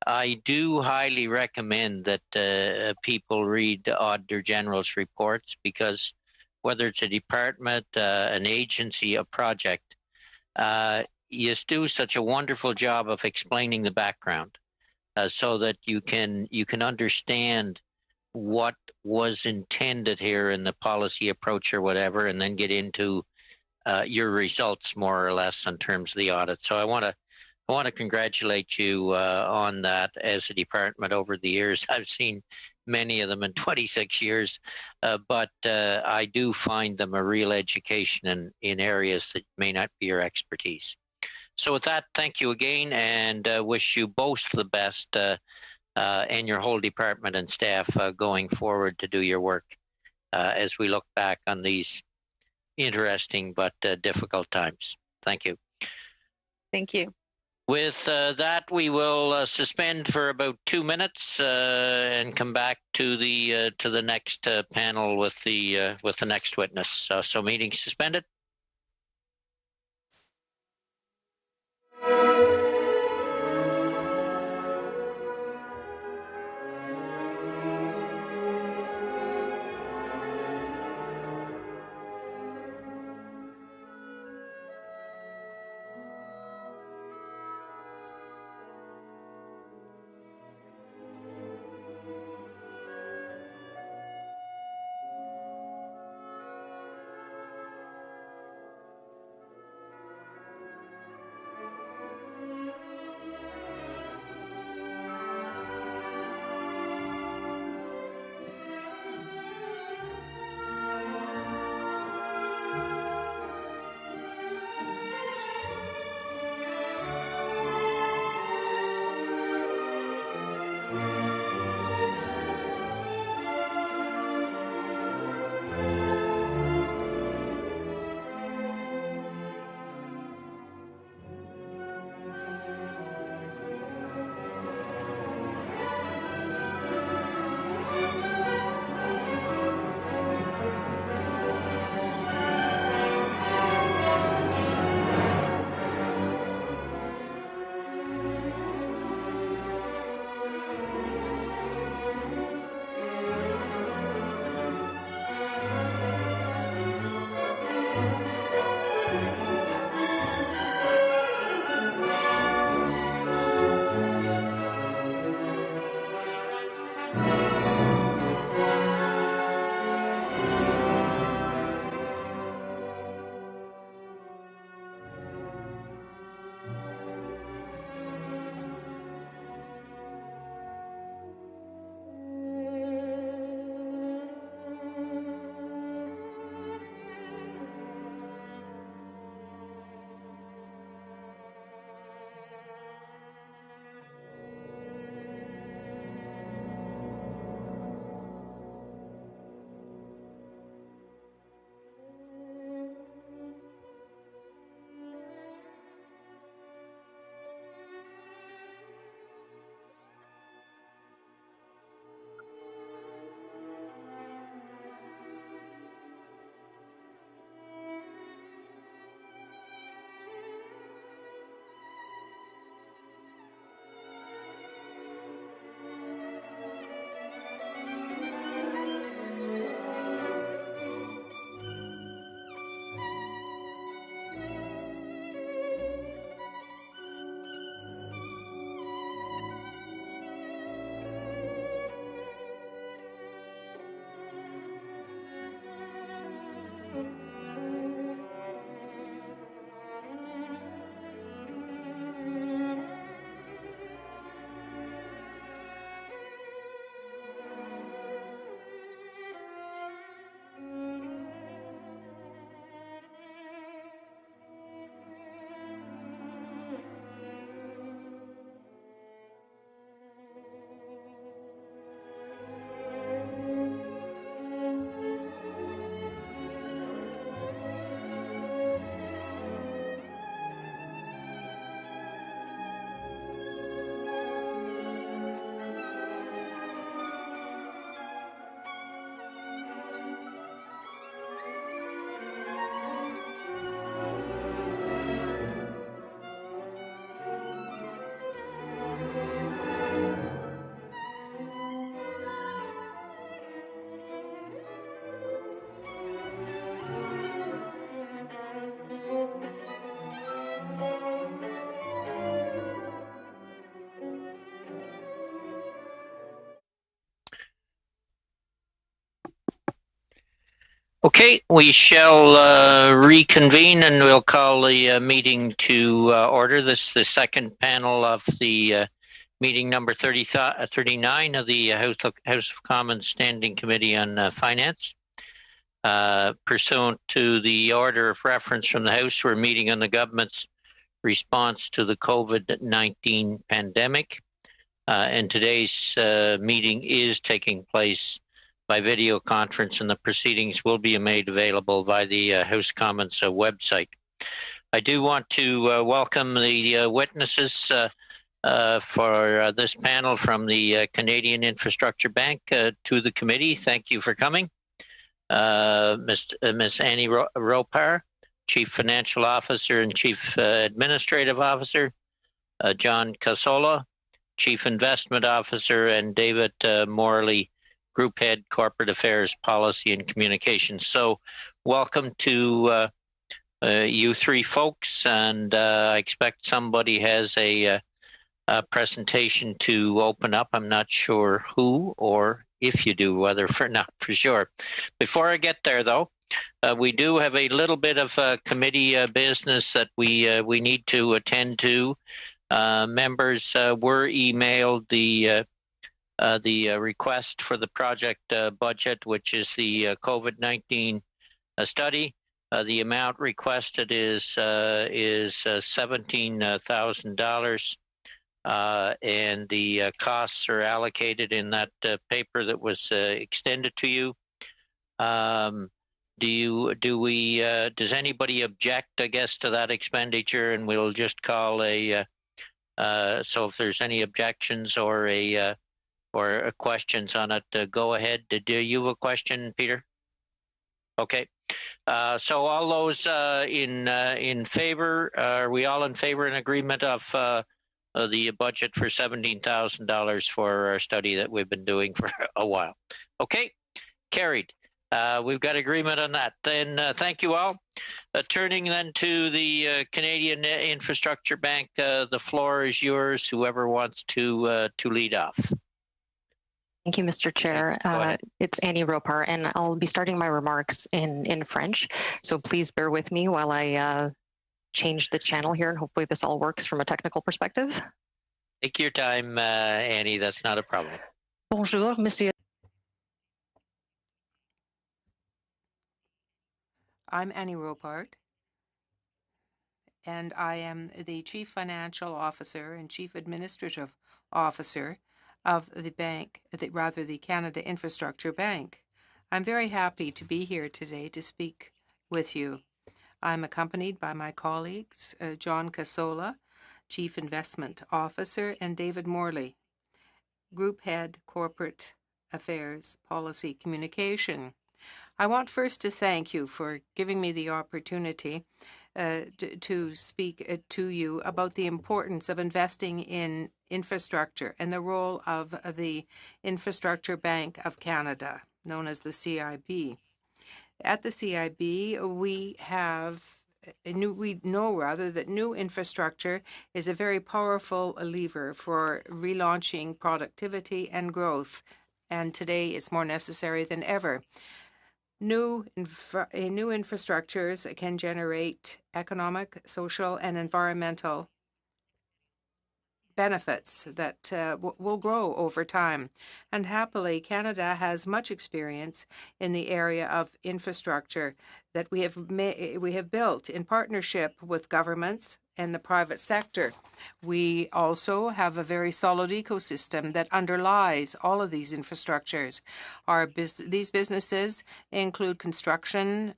I do highly recommend that people read the Auditor General's reports, because whether it's a department, an agency, a project, you do such a wonderful job of explaining the background so that you can understand what was intended here in the policy approach or whatever, and then get into your results more or less in terms of the audit. So I want to congratulate you on that as a department over the years. I've seen many of them in 26 years, but I do find them a real education in areas that may not be your expertise. So with that, thank you again, and wish you both the best and your whole department and staff going forward to do your work as we look back on these interesting but difficult times. Thank you. Thank you. With that, we will suspend for about 2 minutes and come back to the next panel with the next witness. So meeting suspended. Okay, we shall reconvene and we'll call the meeting to order. This is the second panel of the meeting number 39 of the House of Commons Standing Committee on Finance. Pursuant to the order of reference from the House, we're meeting on the government's response to the COVID-19 pandemic. And today's meeting is taking place by video conference, and the proceedings will be made available by the House Commons website. I do want to welcome the witnesses for this panel from the Canadian Infrastructure Bank to the committee. Thank you for coming. Ms. Annie Ropar, Chief Financial Officer and Chief Administrative Officer, John Casola, Chief Investment Officer, and David Morley, Group Head, Corporate Affairs, Policy and Communications. So welcome to you three folks, and I expect somebody has a presentation to open up. I'm not sure who or if you do, whether for not for sure. Before I get there, though, we do have a little bit of committee business that we need to attend to. Members were emailed the request for the project budget, which is the COVID-19 study. The amount requested is $17,000. and the costs are allocated in that paper that was extended to you. Does anybody object, I guess, to that expenditure? And we'll just call so if there's any objections or questions on it, go ahead. Do you have a question, Peter? Okay. So all those in favor, are we all in favor and agreement of the budget for $17,000 for our study that we've been doing for a while? Okay, carried. We've got agreement on that. Then thank you all. Turning then to the Canadian Infrastructure Bank, the floor is yours, whoever wants to lead off. Thank you, Mr. Chair. It's Annie Ropar, and I'll be starting my remarks in French. So please bear with me while I change the channel here, and hopefully this all works from a technical perspective. Take your time, Annie. That's not a problem. Bonjour, Monsieur. I'm Annie Ropart, and I am the Chief Financial Officer and Chief Administrative Officer of the bank, the Canada Infrastructure Bank. I'm very happy to be here today to speak with you. I'm accompanied by my colleagues, John Casola, Chief Investment Officer, and David Morley, Group Head, Corporate Affairs, Policy Communication. I want first to thank you for giving me the opportunity to speak to you about the importance of investing in infrastructure and the role of the Infrastructure Bank of Canada, known as the CIB. At the CIB, we know that new infrastructure is a very powerful lever for relaunching productivity and growth, and today it's more necessary than ever. New infrastructures can generate economic, social, and environmental benefits that will grow over time. And happily, Canada has much experience in the area of infrastructure that we have built in partnership with governments and the private sector. We also have a very solid ecosystem that underlies all of these infrastructures. These businesses include construction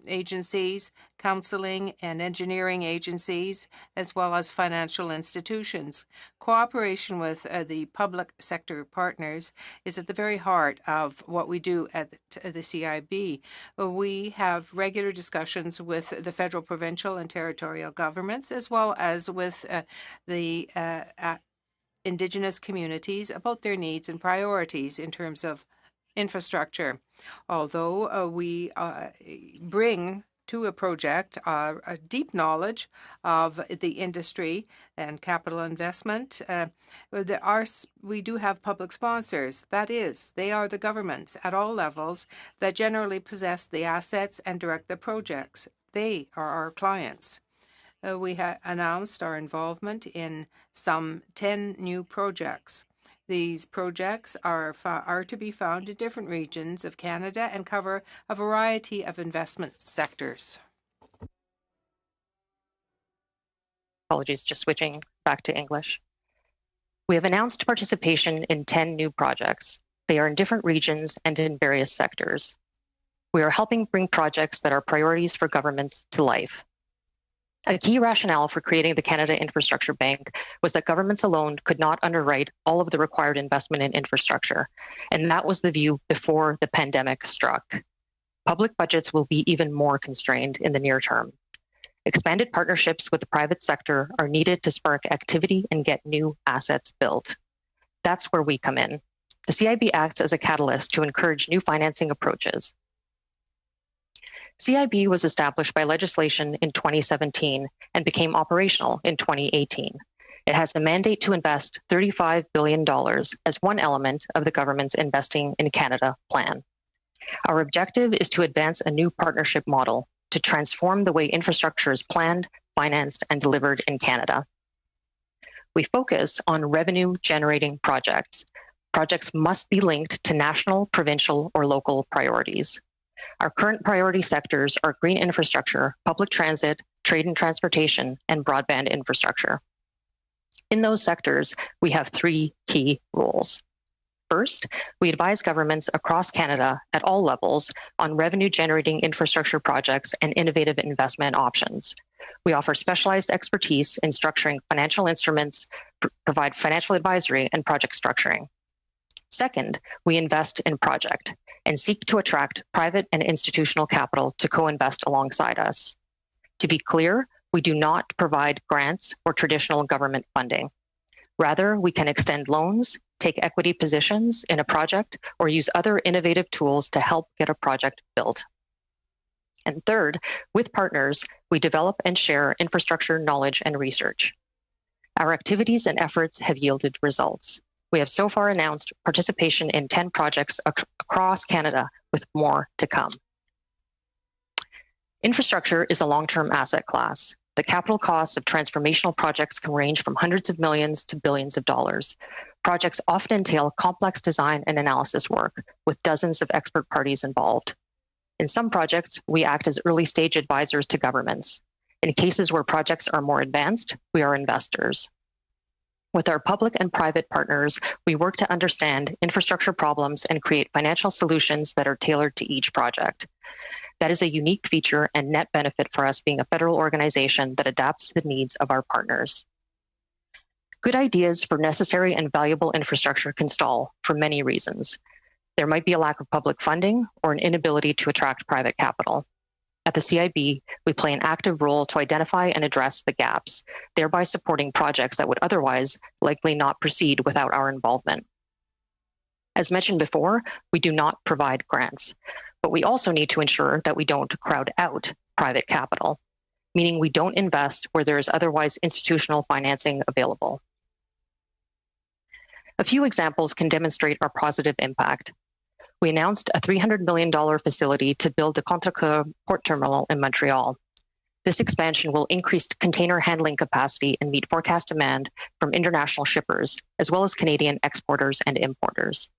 agencies, counseling and engineering agencies, as well as financial institutions. Cooperation with the public sector partners is at the very heart of what we do at the CIB. We have regular discussions with the federal, provincial, and territorial governments, as well as with the Indigenous communities about their needs and priorities in terms of infrastructure. Although we bring to a project a deep knowledge of the industry and capital investment, we do have public sponsors. That is, they are the governments at all levels that generally possess the assets and direct the projects. They are our clients. We have announced our involvement in some 10 new projects. These projects are to be found in different regions of Canada and cover a variety of investment sectors. Apologies, just switching back to English. We have announced participation in 10 new projects. They are in different regions and in various sectors. We are helping bring projects that are priorities for governments to life. A key rationale for creating the Canada Infrastructure Bank was that governments alone could not underwrite all of the required investment in infrastructure, and that was the view before the pandemic struck. Public budgets will be even more constrained in the near term. Expanded partnerships with the private sector are needed to spark activity and get new assets built. That's where we come in. The CIB acts as a catalyst to encourage new financing approaches. CIB was established by legislation in 2017 and became operational in 2018. It has a mandate to invest $35 billion as one element of the government's Investing in Canada plan. Our objective is to advance a new partnership model to transform the way infrastructure is planned, financed, and delivered in Canada. We focus on revenue-generating projects. Projects must be linked to national, provincial, or local priorities. Our current priority sectors are green infrastructure, public transit, trade and transportation, and broadband infrastructure. In those sectors, we have three key roles. First, we advise governments across Canada at all levels on revenue-generating infrastructure projects and innovative investment options. We offer specialized expertise in structuring financial instruments, provide financial advisory, and project structuring. Second, we invest in project and seek to attract private and institutional capital to co-invest alongside us. To be clear, we do not provide grants or traditional government funding. Rather, we can extend loans, take equity positions in a project, or use other innovative tools to help get a project built. And third, with partners, we develop and share infrastructure knowledge and research. Our activities and efforts have yielded results. We have so far announced participation in 10 projects across Canada, with more to come. Infrastructure is a long-term asset class. The capital costs of transformational projects can range from hundreds of millions to billions of dollars. Projects often entail complex design and analysis work, with dozens of expert parties involved. In some projects, we act as early-stage advisors to governments. In cases where projects are more advanced, we are investors. With our public and private partners, we work to understand infrastructure problems and create financial solutions that are tailored to each project. That is a unique feature and net benefit for us being a federal organization that adapts to the needs of our partners. Good ideas for necessary and valuable infrastructure can stall for many reasons. There might be a lack of public funding or an inability to attract private capital. At the CIB, we play an active role to identify and address the gaps, thereby supporting projects that would otherwise likely not proceed without our involvement. As mentioned before, we do not provide grants, but we also need to ensure that we don't crowd out private capital, meaning we don't invest where there is otherwise institutional financing available. A few examples can demonstrate our positive impact. We announced a $300 million facility to build the Contrecoeur port terminal in Montreal. This expansion will increase container handling capacity and meet forecast demand from international shippers, as well as Canadian exporters and importers.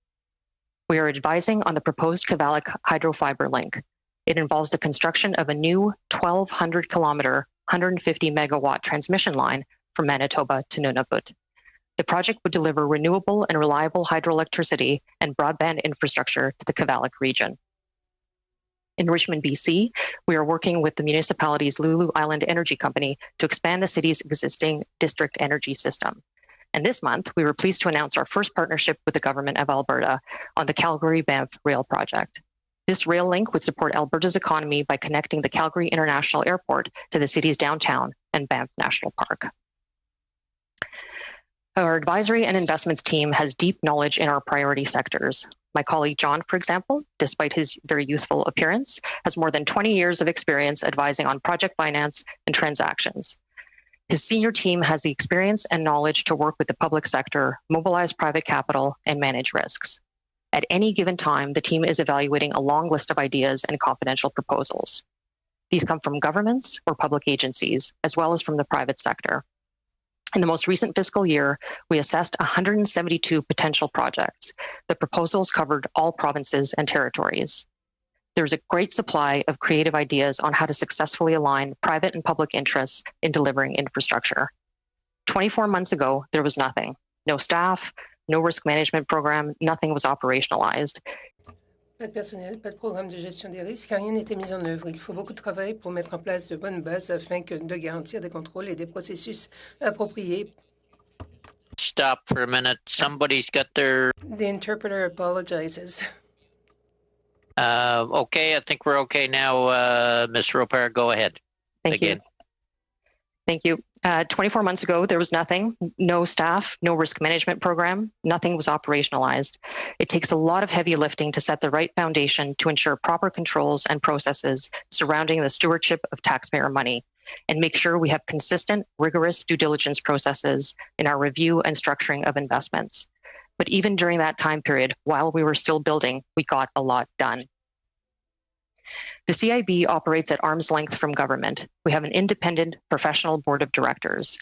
We are advising on the proposed Cavalic hydrofiber link. It involves the construction of a new 1,200 kilometer, 150 megawatt transmission line from Manitoba to Nunavut. The project would deliver renewable and reliable hydroelectricity and broadband infrastructure to the Cavalic region. In Richmond, BC, we are working with the municipality's Lulu Island Energy Company to expand the city's existing district energy system. And this month, we were pleased to announce our first partnership with the government of Alberta on the Calgary-Banff Rail Project. This rail link would support Alberta's economy by connecting the Calgary International Airport to the city's downtown and Banff National Park. Our advisory and investments team has deep knowledge in our priority sectors. My colleague John, for example, despite his very youthful appearance, has more than 20 years of experience advising on project finance and transactions. His senior team has the experience and knowledge to work with the public sector, mobilize private capital, and manage risks. At any given time, the team is evaluating a long list of ideas and confidential proposals. These come from governments or public agencies, as well as from the private sector. In the most recent fiscal year, we assessed 172 potential projects. The proposals covered all provinces and territories. There's a great supply of creative ideas on how to successfully align private and public interests in delivering infrastructure. 24 months ago, there was nothing. No staff, no risk management program, nothing was operationalized. Pas de personnel, pas de programme de gestion des risques, rien n'était mis en œuvre. Il faut beaucoup de travail pour mettre en place de bonnes bases afin de garantir des contrôles et des processus appropriés. Stop for a minute. Somebody's got their... The interpreter apologizes. Okay, I think we're okay now. Ms. Roper, go ahead. Thank you. Thank you. 24 months ago, there was nothing, no staff, no risk management program, nothing was operationalized. It takes a lot of heavy lifting to set the right foundation to ensure proper controls and processes surrounding the stewardship of taxpayer money and make sure we have consistent, rigorous due diligence processes in our review and structuring of investments. But even during that time period, while we were still building, we got a lot done. The CIB operates at arm's length from government. We have an independent professional board of directors.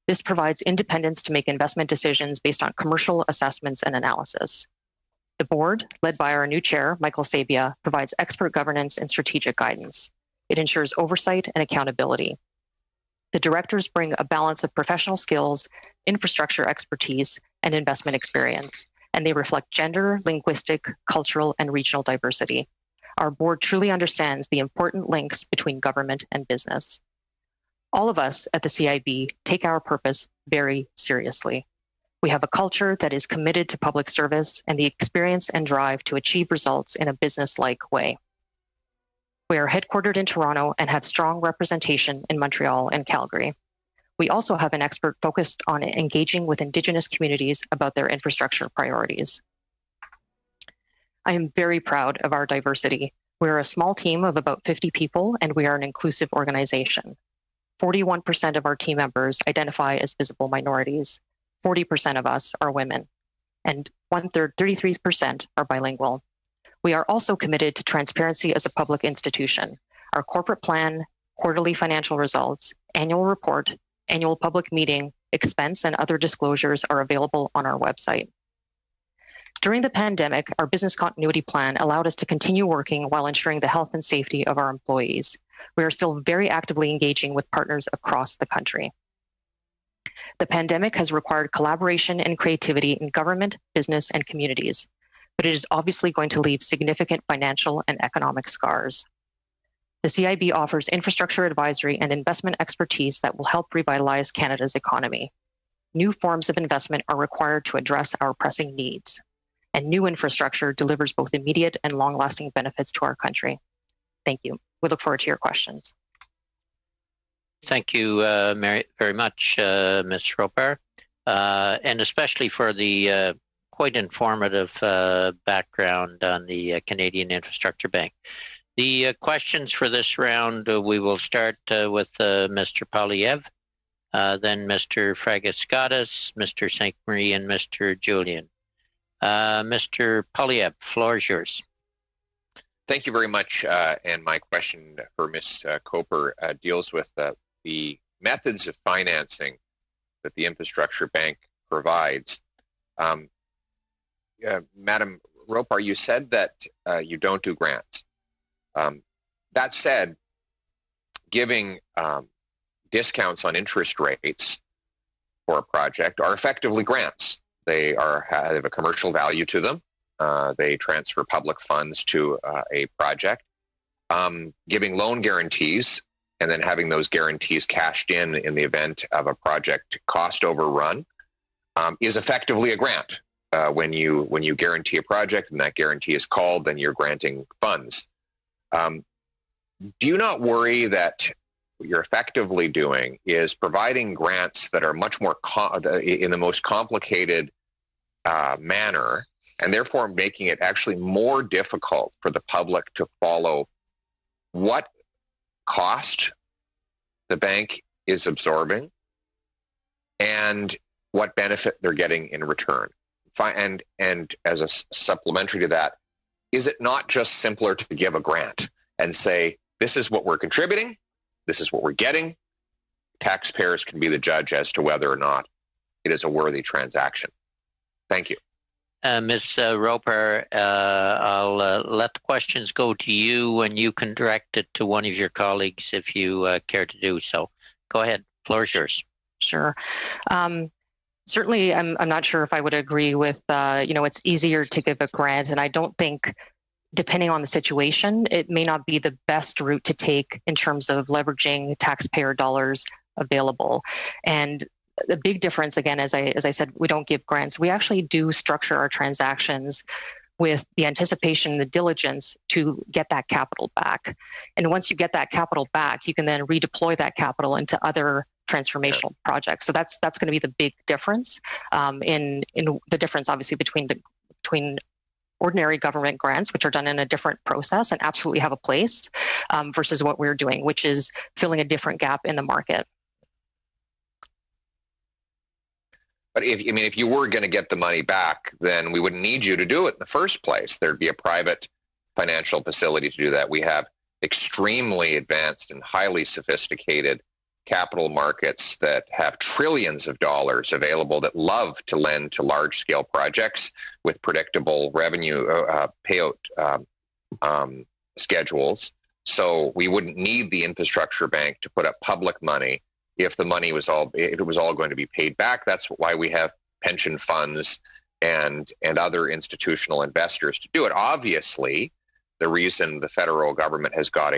This provides independence to make investment decisions based on commercial assessments and analysis. The board, led by our new chair, Michael Sabia, provides expert governance and strategic guidance. It ensures oversight and accountability. The directors bring a balance of professional skills, infrastructure expertise, and investment experience, and they reflect gender, linguistic, cultural, and regional diversity. Our board truly understands the important links between government and business. All of us at the CIB take our purpose very seriously. We have a culture that is committed to public service and the experience and drive to achieve results in a business-like way. We are headquartered in Toronto and have strong representation in Montreal and Calgary. We also have an expert focused on engaging with Indigenous communities about their infrastructure priorities. I am very proud of our diversity. We're a small team of about 50 people, and we are an inclusive organization. 41% of our team members identify as visible minorities. 40% of us are women, and 33% are bilingual. We are also committed to transparency as a public institution. Our corporate plan, quarterly financial results, annual report, annual public meeting, expense, and other disclosures are available on our website. During the pandemic, our business continuity plan allowed us to continue working while ensuring the health and safety of our employees. We are still very actively engaging with partners across the country. The pandemic has required collaboration and creativity in government, business, and communities, but it is obviously going to leave significant financial and economic scars. The CIB offers infrastructure advisory and investment expertise that will help revitalize Canada's economy. New forms of investment are required to address our pressing needs, and new infrastructure delivers both immediate and long-lasting benefits to our country. Thank you. We look forward to your questions. Thank you very much, Ms. Roper, and especially for the quite informative background on the Canadian Infrastructure Bank. The questions for this round, we will start with Mr. Polyev, then Mr. Fragascatis, Mr. St. Marie, and Mr. Julian. Mr. Polyev, floor is yours. Thank you very much. And my question for Ms. Coper deals with the methods of financing that the Infrastructure Bank provides. Madam Roper, you said that you don't do grants. That said, giving discounts on interest rates for a project are effectively grants. They have a commercial value to them. They transfer public funds to a project. Giving loan guarantees and then having those guarantees cashed in the event of a project cost overrun is effectively a grant. When you guarantee a project and that guarantee is called, then you're granting funds. Do you not worry that what you're effectively doing is providing grants that are much more in the most complicated manner, and therefore making it actually more difficult for the public to follow what cost the bank is absorbing and what benefit they're getting in return? And as a supplementary to that, is it not just simpler to give a grant and say, this is what we're contributing, this is what we're getting? Taxpayers can be the judge as to whether or not it is a worthy transaction. Thank you. Ms. Roper, I'll let the questions go to you, and you can direct it to one of your colleagues if you care to do so. Go ahead. Floor is yours. Sure. Certainly, I'm not sure if I would agree with, it's easier to give a grant, and I don't think, depending on the situation, it may not be the best route to take in terms of leveraging taxpayer dollars available. And the big difference, again, as I said, we don't give grants. We actually do structure our transactions with the anticipation, the diligence to get that capital back. And once you get that capital back, you can then redeploy that capital into other transformational projects. So that's going to be the big difference in the difference, obviously, between ordinary government grants, which are done in a different process and absolutely have a place, versus what we're doing, which is filling a different gap in the market. But if you were going to get the money back, then we wouldn't need you to do it in the first place. There'd be a private financial facility to do that. We have extremely advanced and highly sophisticated capital markets that have trillions of dollars available that love to lend to large-scale projects with predictable revenue payout schedules. So we wouldn't need the Infrastructure Bank to put up public money if it was all going to be paid back. That's why we have pension funds and other institutional investors to do it. Obviously, the reason the federal government has got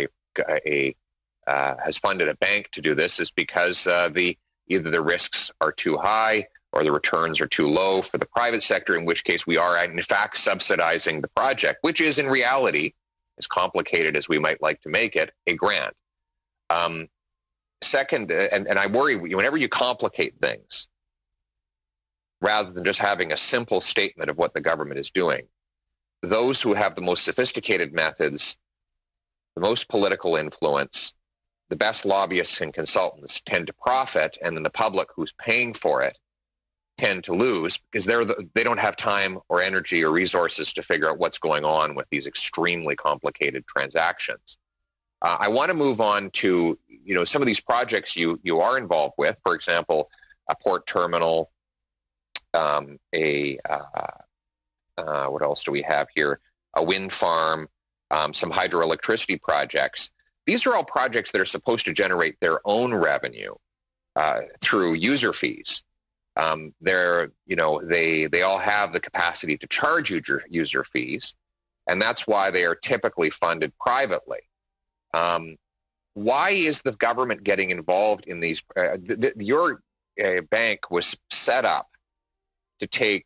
has funded a bank to do this is because either the risks are too high or the returns are too low for the private sector, in which case we are in fact subsidizing the project, which is in reality, as complicated as we might like to make it, a grant. Second, and I worry, whenever you complicate things, rather than just having a simple statement of what the government is doing, those who have the most sophisticated methods, the most political influence, the best lobbyists and consultants tend to profit, and then the public who's paying for it tend to lose because they don't have time or energy or resources to figure out what's going on with these extremely complicated transactions. I want to move on to some of these projects you are involved with. For example, a port terminal, what else do we have here? A wind farm, some hydroelectricity projects. These are all projects that are supposed to generate their own revenue through user fees. They all have the capacity to charge user fees, and that's why they are typically funded privately. Why is the government getting involved in these? Your bank was set up to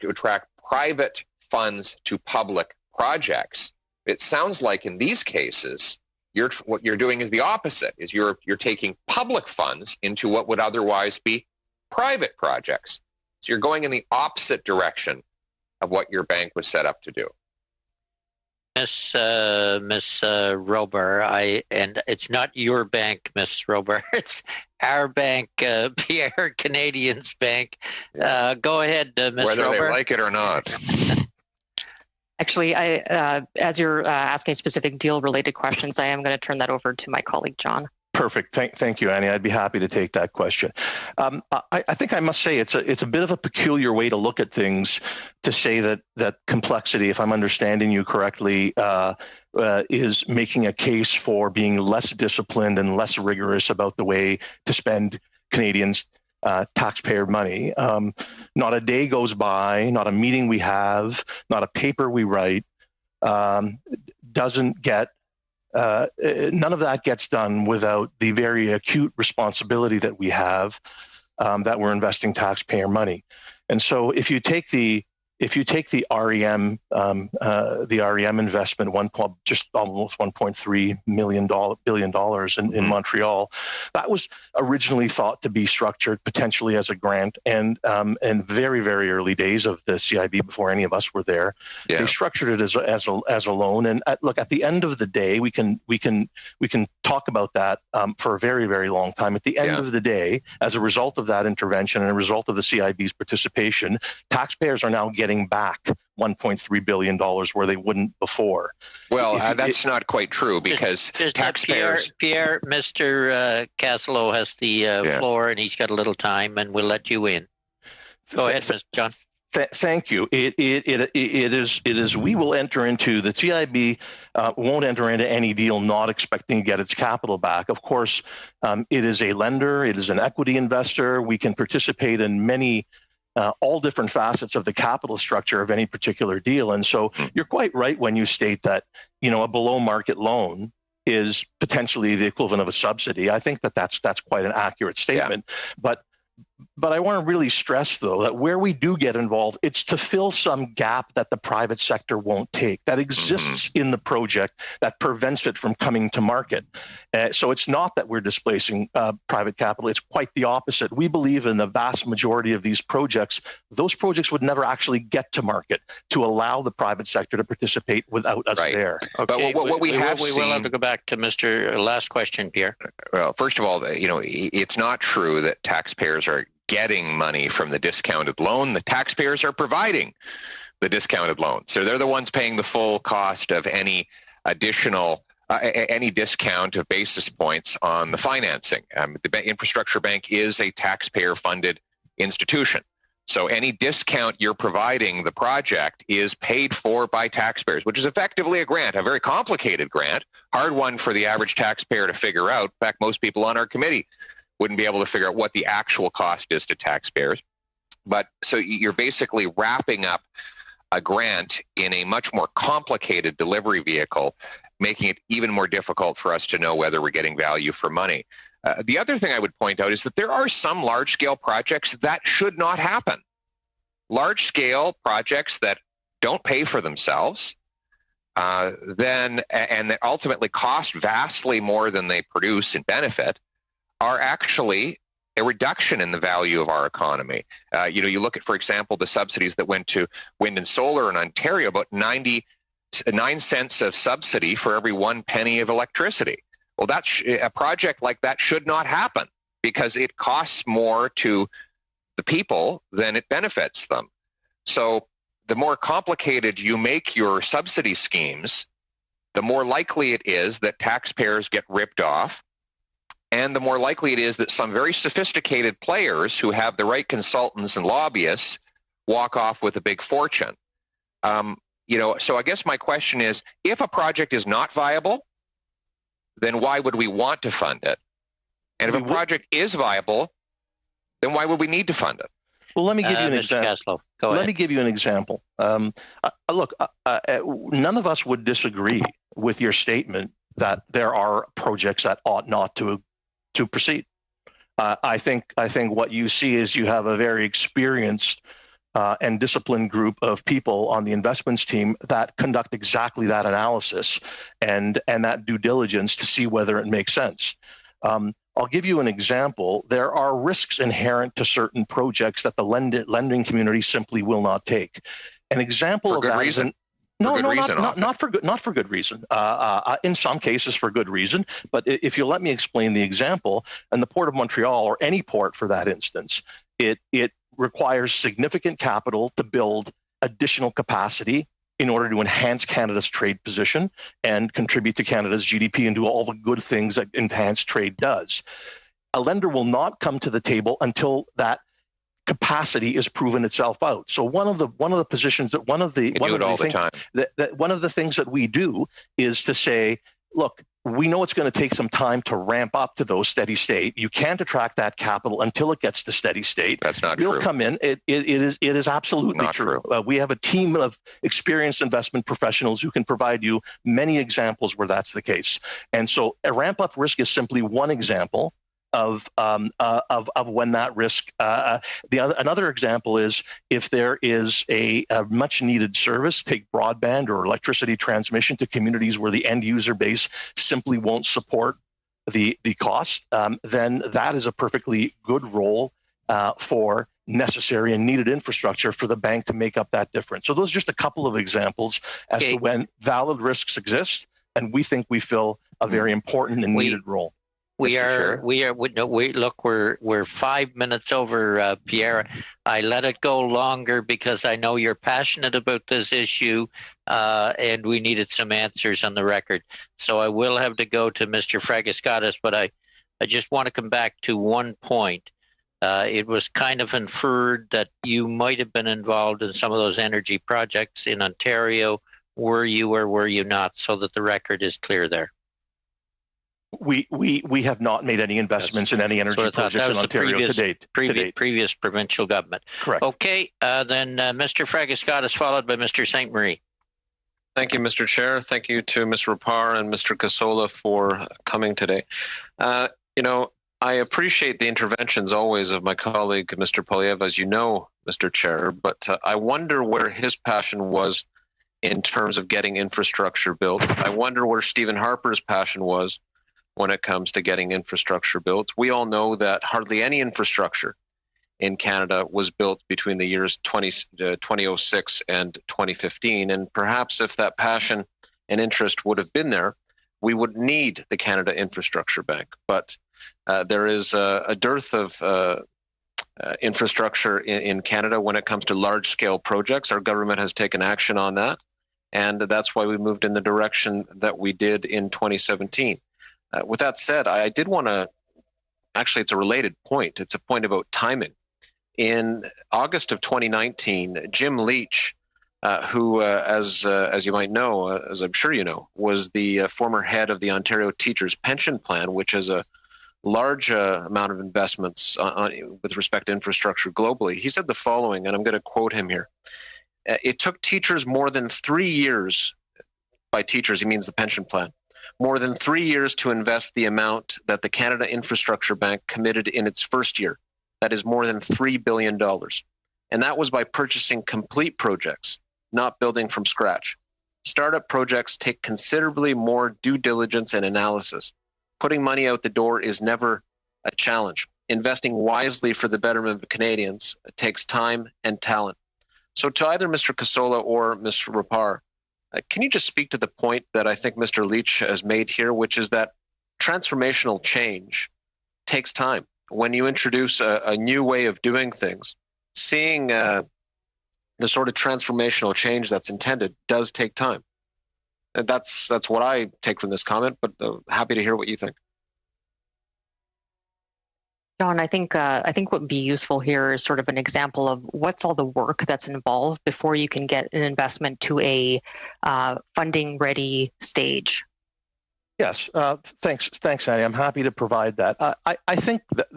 attract private funds to public projects. It sounds like in these cases, what you're doing is the opposite. Is you're taking public funds into what would otherwise be private projects. So you're going in the opposite direction of what your bank was set up to do. Miss Rober, and it's not your bank, Miss Rober. It's our bank, Pierre Canadian's bank. Go ahead, Miss Rober. Whether they like it or not. Actually, as you're asking specific deal-related questions, I am going to turn that over to my colleague, John. Perfect. Thank you, Annie. I'd be happy to take that question. I think I must say it's a bit of a peculiar way to look at things to say that complexity, if I'm understanding you correctly, is making a case for being less disciplined and less rigorous about the way to spend Canadians' taxpayer money. Not a day goes by, not a meeting we have, not a paper we write doesn't get none of that gets done without the very acute responsibility that we have that we're investing taxpayer money. And so if you take the REM investment, just almost $1.3 billion in Montreal, that was originally thought to be structured potentially as a grant, and very, very early days of the CIB, before any of us were there, they structured it as a loan. And look, at the end of the day, we can talk about that for a very, very long time. At the end of the day, as a result of that intervention and a result of the CIB's participation, taxpayers are now getting back $1.3 billion where they wouldn't before. Well, that's not quite true, because taxpayers... Pierre, Mr. Casselot has the floor, and he's got a little time, and we'll let you in. Go ahead, Mr. John. Thank you. It is. We will enter into the CIB. Won't enter into any deal not expecting to get its capital back. Of course, it is a lender. It is an equity investor. We can participate in many. All different facets of the capital structure of any particular deal. And so you're quite right when you state that, a below market loan is potentially the equivalent of a subsidy. I think that's quite an accurate statement. But I want to really stress, though, that where we do get involved, it's to fill some gap that the private sector won't take, that exists in the project that prevents it from coming to market. So it's not that we're displacing private capital. It's quite the opposite. We believe in the vast majority of these projects, those projects would never actually get to market to allow the private sector to participate without us there. Okay, but we will have to go back to Mr. Last question, Pierre. Well, first of all, it's not true that taxpayers are getting money from the discounted loan. The taxpayers are providing the discounted loan. So they're the ones paying the full cost of any additional, any discount of basis points on the financing. The infrastructure bank is a taxpayer-funded institution. So any discount you're providing the project is paid for by taxpayers, which is effectively a grant, a very complicated grant, hard one for the average taxpayer to figure out. In fact, most people on our committee wouldn't be able to figure out what the actual cost is to taxpayers. But so you're basically wrapping up a grant in a much more complicated delivery vehicle, making it even more difficult for us to know whether we're getting value for money. The other thing I would point out is that there are some large-scale projects that should not happen. Large-scale projects that don't pay for themselves, and that ultimately cost vastly more than they produce in benefit, are actually a reduction in the value of our economy. You look at, for example, the subsidies that went to wind and solar in Ontario, about 99 cents of subsidy for every 1 penny of electricity. Well, a project like that should not happen because it costs more to the people than it benefits them. So the more complicated you make your subsidy schemes, the more likely it is that taxpayers get ripped off, and the more likely it is that some very sophisticated players who have the right consultants and lobbyists walk off with a big fortune. So I guess my question is, if a project is not viable, then why would we want to fund it? And if a project is viable, then why would we need to fund it? Well, let me give you an example. Let me give you an example. Look, none of us would disagree with your statement that there are projects that ought not to proceed. I think what you see is you have a very experienced and disciplined group of people on the investments team that conduct exactly that analysis and that due diligence to see whether it makes sense. I'll give you an example. There are risks inherent to certain projects that the lending community simply will not take. An example of that is not for good reason. In some cases for good reason, but if you'll let me explain the example, and the Port of Montreal, or any port for that instance, it requires significant capital to build additional capacity in order to enhance Canada's trade position and contribute to Canada's GDP and do all the good things that enhanced trade does. A lender will not come to the table until that capacity is proven itself out. So one of the things that we do is to say, look, we know it's going to take some time to ramp up to those steady state. You can't attract that capital until it gets to steady state. That's not true. You'll come in. It is absolutely not true. We have a team of experienced investment professionals who can provide you many examples where that's the case. And so a ramp up risk is simply one example of when that risk. Another example is if there is a much needed service, take broadband or electricity transmission to communities where the end user base simply won't support the cost, then that is a perfectly good role for necessary and needed infrastructure for the bank to make up that difference. So those are just a couple of examples as to when valid risks exist, and we think we fill a very important and needed role. We're 5 minutes over, Pierre. I let it go longer because I know you're passionate about this issue, and we needed some answers on the record. So I will have to go to Mr. Fragaskatis, but I just want to come back to one point. It was kind of inferred that you might have been involved in some of those energy projects in Ontario. Were you or were you not? So that the record is clear there. We have not made any investments in any energy projects in Ontario to date. Previous provincial government. Correct. Okay, then Mr. Fragaskatis, followed by Mr. St. Marie. Thank you, Mr. Chair. Thank you to Ms. Rapar and Mr. Casola for coming today. I appreciate the interventions always of my colleague, Mr. Polyev, as you know, Mr. Chair, but I wonder where his passion was in terms of getting infrastructure built. I wonder where Stephen Harper's passion was when it comes to getting infrastructure built. We all know that hardly any infrastructure in Canada was built between the years 2006 and 2015. And perhaps if that passion and interest would have been there, we would need the Canada Infrastructure Bank. But there is a dearth of infrastructure in Canada when it comes to large-scale projects. Our government has taken action on that, and that's why we moved in the direction that we did in 2017. With that said, I did want to, actually it's a related point. It's a point about timing. In August of 2019, Jim Leach, who, as you might know, as I'm sure you know, was the former head of the Ontario Teachers Pension Plan, which is a large amount of investments with respect to infrastructure globally. He said the following, and I'm going to quote him here. It took teachers more than 3 years, by teachers he means the pension plan, more than 3 years to invest the amount that the Canada Infrastructure Bank committed in its first year. That is more than $3 billion. And that was by purchasing complete projects, not building from scratch. Startup projects take considerably more due diligence and analysis. Putting money out the door is never a challenge. Investing wisely for the betterment of Canadians takes time and talent. So to either Mr. Casola or Mr. Rapar, can you just speak to the point that I think Mr. Leach has made here, which is that transformational change takes time. When you introduce a new way of doing things, seeing the sort of transformational change that's intended does take time. And that's what I take from this comment, but happy to hear what you think. John, I think what would be useful here is sort of an example of what's all the work that's involved before you can get an investment to a funding-ready stage. Yes, thanks, Annie. I'm happy to provide that. I think that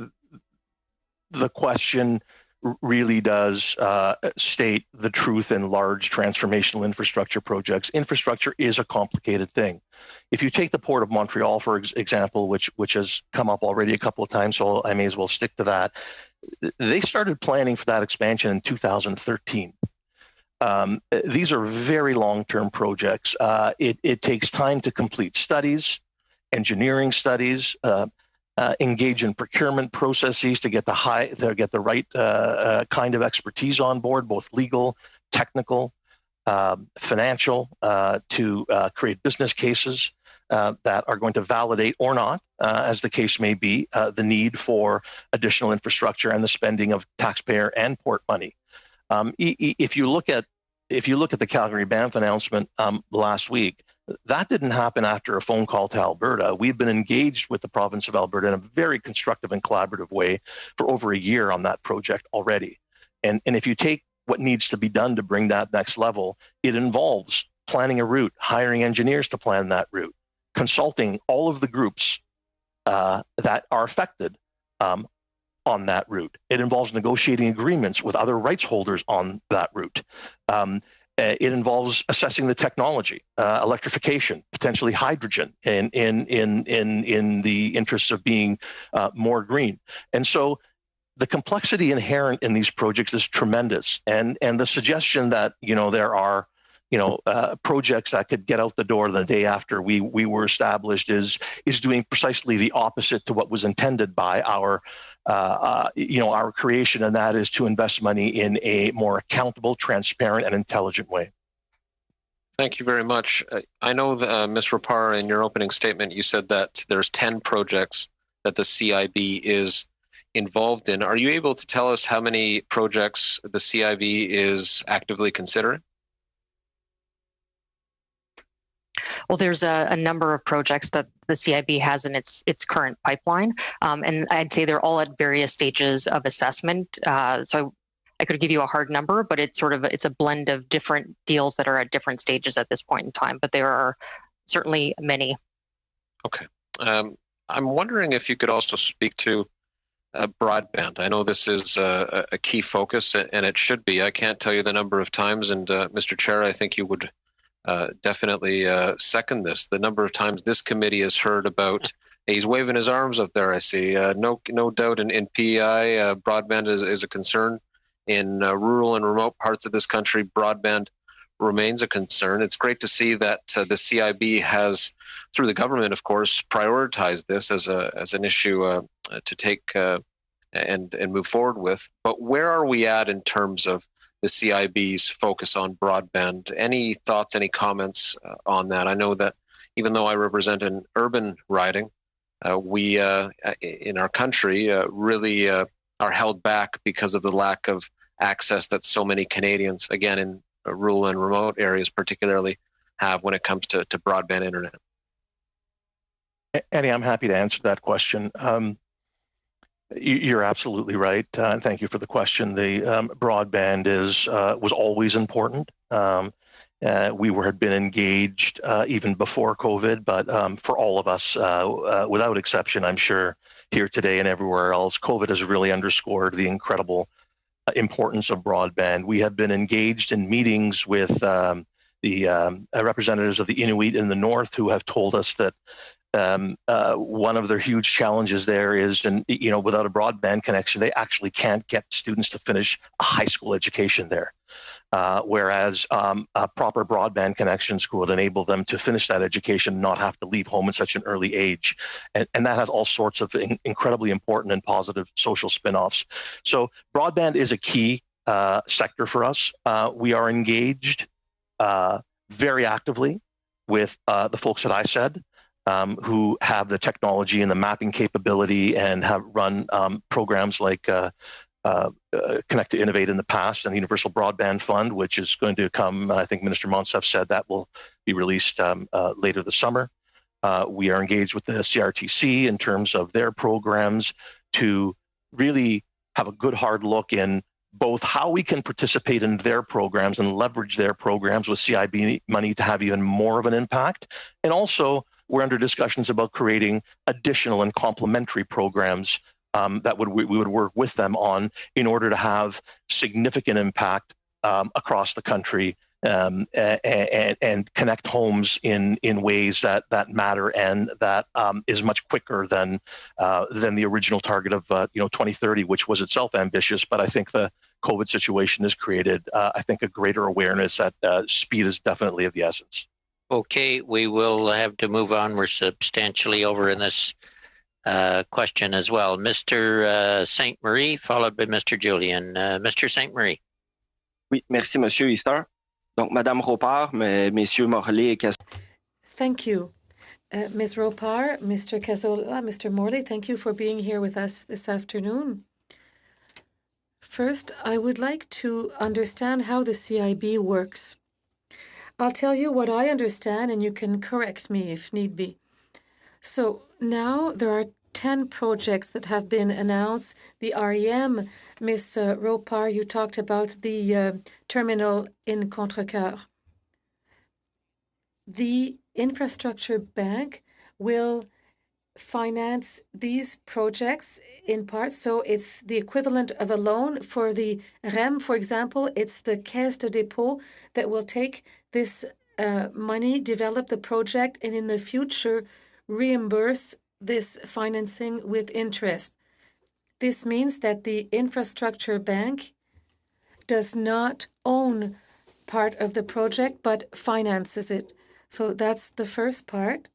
the question really does state the truth in large transformational infrastructure projects. Infrastructure is a complicated thing. If you take the Port of Montreal, for example, which has come up already a couple of times, so I may as well stick to that. They started planning for that expansion in 2013. These are very long-term projects. It takes time to complete studies, engineering studies, engage in procurement processes to get the right kind of expertise on board, both legal, technical, financial, to create business cases that are going to validate or not, as the case may be, the need for additional infrastructure and the spending of taxpayer and port money. If you look at the Calgary Banff announcement last week, that didn't happen after a phone call to Alberta. We've been engaged with the province of Alberta in a very constructive and collaborative way for over a year on that project already. And if you take what needs to be done to bring that next level, it involves planning a route, hiring engineers to plan that route, consulting all of the groups that are affected on that route. It involves negotiating agreements with other rights holders on that route. It involves assessing the technology, electrification, potentially hydrogen, in the interests of being more green. And so the complexity inherent in these projects is tremendous. And the suggestion that there are projects that could get out the door the day after we were established is doing precisely the opposite to what was intended by our creation, and that is to invest money in a more accountable, transparent, and intelligent way. Thank you very much. I know, Ms. Rapar, in your opening statement, you said that there's 10 projects that the CIB is involved in. Are you able to tell us how many projects the CIB is actively considering? Well, there's a number of projects that the CIB has in its current pipeline, and I'd say they're all at various stages of assessment. So I could give you a hard number, but it's a blend of different deals that are at different stages at this point in time. But there are certainly many. Okay, I'm wondering if you could also speak to broadband. I know this is a key focus, and it should be. I can't tell you the number of times, and Mr. Chair, I think you would definitely second this. The number of times this committee has heard about, he's waving his arms up there, I see. No doubt in PEI, broadband is a concern. In rural and remote parts of this country, broadband remains a concern. It's great to see that the CIB has, through the government, of course, prioritized this as an issue to take and move forward with. But where are we at in terms of the CIB's focus on broadband? Any thoughts, any comments on that? I know that even though I represent an urban riding, we in our country really are held back because of the lack of access that so many Canadians, again, in rural and remote areas particularly, have when it comes to broadband internet. Eddie, I'm happy to answer that question. You're absolutely right, and thank you for the question. The broadband was always important. We had been engaged even before COVID, but for all of us, without exception, I'm sure here today and everywhere else, COVID has really underscored the incredible importance of broadband. We have been engaged in meetings with the representatives of the Inuit in the north who have told us that one of their huge challenges there is, and without a broadband connection, they actually can't get students to finish a high school education there. Whereas proper broadband connections would enable them to finish that education, not have to leave home at such an early age. And that has all sorts of incredibly important and positive social spin-offs. So broadband is a key sector for us. We are engaged very actively with the folks at ISED, who have the technology and the mapping capability and have run programs like Connect to Innovate in the past, and the Universal Broadband Fund, which is going to come, I think Minister Monsef said that will be released later this summer. We are engaged with the CRTC in terms of their programs to really have a good hard look in both how we can participate in their programs and leverage their programs with CIB money to have even more of an impact. And also, we're under discussions about creating additional and complementary programs that we would work with them on in order to have significant impact across the country and connect homes in ways that matter and that is much quicker than the original target of 2030, which was itself ambitious. But I think the COVID situation has created, I think, a greater awareness that speed is definitely of the essence. Okay, we will have to move on. We're substantially over in this question as well. Mr. St. Marie, followed by Mr. Julian. Mr. St. Marie. Oui, merci, Monsieur Easter. Donc, Madame Ropard, Messieurs Morley et Casson. Thank you. Ms. Ropar, Mr. Cazola, Mr. Morley, thank you for being here with us this afternoon. First, I would like to understand how the CIB works. I'll tell you what I understand, and you can correct me if need be. So now there are 10 projects that have been announced. The REM, Ms. Ropar, you talked about the terminal in Contrecoeur. The infrastructure bank will finance these projects in part, so it's the equivalent of a loan. For the REM, for example, it's the Caisse de dépôt that will take this money, develop the project, and in the future reimburse this financing with interest. This means that the infrastructure bank does not own part of the project but finances it. So that's the first part.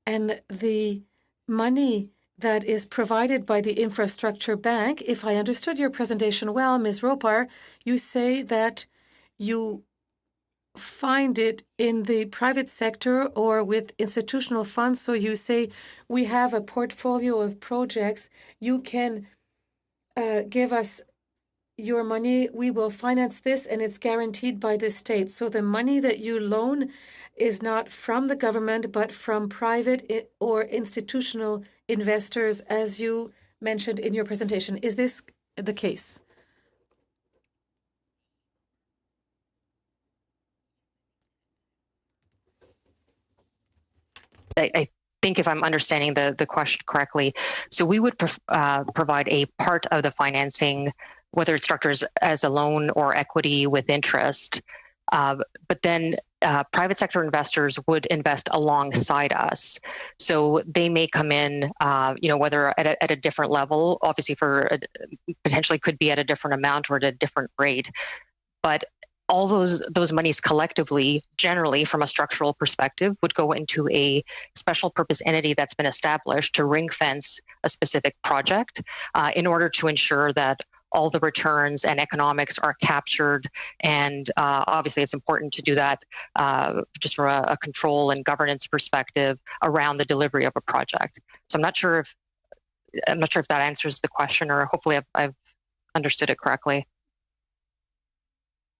And the money that is provided by the infrastructure bank, if I understood your presentation well, Ms. Ropar, you say that you find it in the private sector or with institutional funds. So you say, we have a portfolio of projects. You can give us your money. We will finance this, and it's guaranteed by the state. So the money that you loan is not from the government, but from private or institutional investors, as you mentioned in your presentation. Is this the case? I think if I'm understanding the question correctly, so we would provide a part of the financing, whether it's structured as a loan or equity with interest, but then private sector investors would invest alongside us. So they may come in, whether at a different level, obviously potentially could be at a different amount or at a different rate, but all those monies collectively, generally from a structural perspective, would go into a special purpose entity that's been established to ring fence a specific project in order to ensure that all the returns and economics are captured. And obviously it's important to do that just from a control and governance perspective around the delivery of a project. So I'm not sure if that answers the question, or hopefully I've understood it correctly.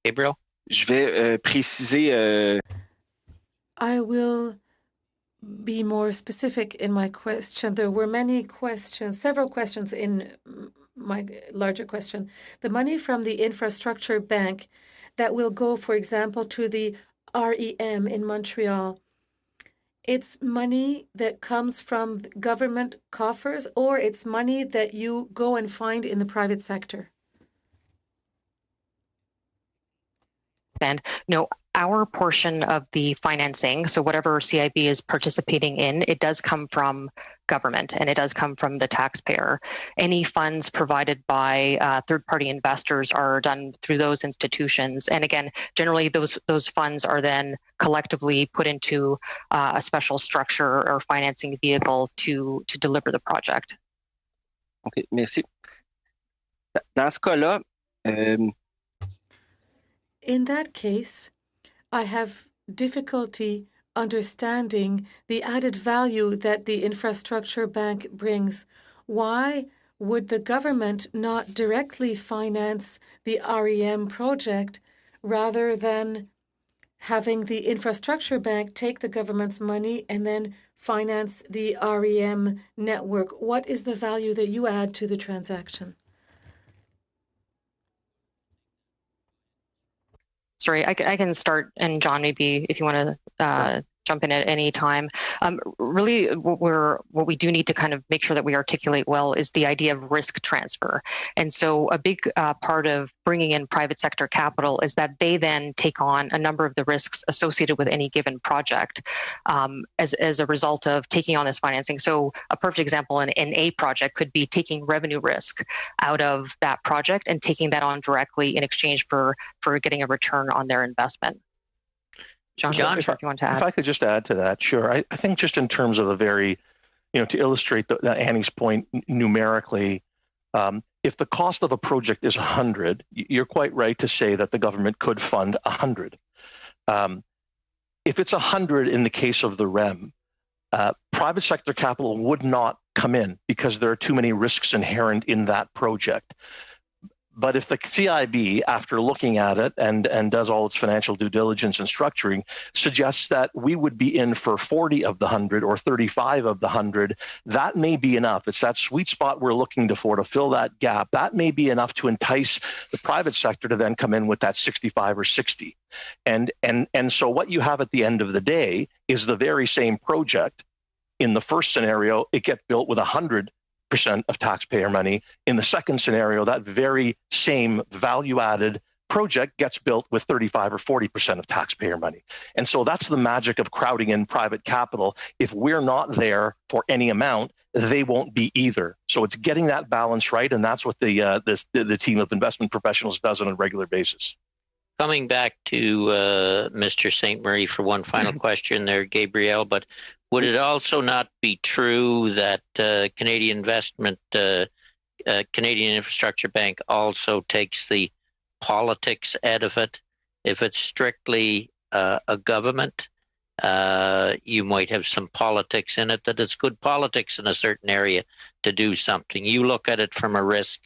Gabriel? Je vais préciser. I will be more specific in my question. There were several questions in my larger question. The money from the infrastructure bank that will go, for example, to the REM in Montreal, it's money that comes from government coffers, or it's money that you go and find in the private sector? And our portion of the financing, so whatever CIB is participating in, it does come from government and it does come from the taxpayer. Any funds provided by third-party investors are done through those institutions. And again, generally those funds are then collectively put into a special structure or financing vehicle to deliver the project. OK, merci. Dans ce cas-là, in that case, I have difficulty understanding the added value that the infrastructure bank brings. Why would the government not directly finance the REM project rather than having the infrastructure bank take the government's money and then finance the REM network? What is the value that you add to the transaction? Sorry, I can start, and John, maybe if you want to jump in at any time. Really, what we do need to kind of make sure that we articulate well is the idea of risk transfer. And so a big part of bringing in private sector capital is that they then take on a number of the risks associated with any given project as a result of taking on this financing. So a perfect example in a project could be taking revenue risk out of that project and taking that on directly in exchange for getting a return on their investment. John, if you want to add. If I could just add to that, sure. I think just in terms of a very, to illustrate Annie's point numerically, if the cost of a project is 100, you're quite right to say that the government could fund 100. If it's 100 in the case of the REM, private sector capital would not come in because there are too many risks inherent in that project. But if the CIB, after looking at it and does all its financial due diligence and structuring, suggests that we would be in for 40 of the 100 or 35 of the 100, that may be enough. It's that sweet spot we're looking to fill that gap. That may be enough to entice the private sector to then come in with that 65 or 60. And so what you have at the end of the day is the very same project. In the first scenario, it gets built with 100% of taxpayer money. In the second scenario, that very same value-added project gets built with 35 or 40% of taxpayer money. And so that's the magic of crowding in private capital. If we're not there for any amount, they won't be either. So it's getting that balance right, and that's what the team of investment professionals does on a regular basis. Coming back to Mr. St. Marie for one final question there, Gabrielle, but would it also not be true that Canadian Infrastructure Bank also takes the politics out of it? If it's strictly a government, you might have some politics in it, that it's good politics in a certain area to do something. You look at it from a risk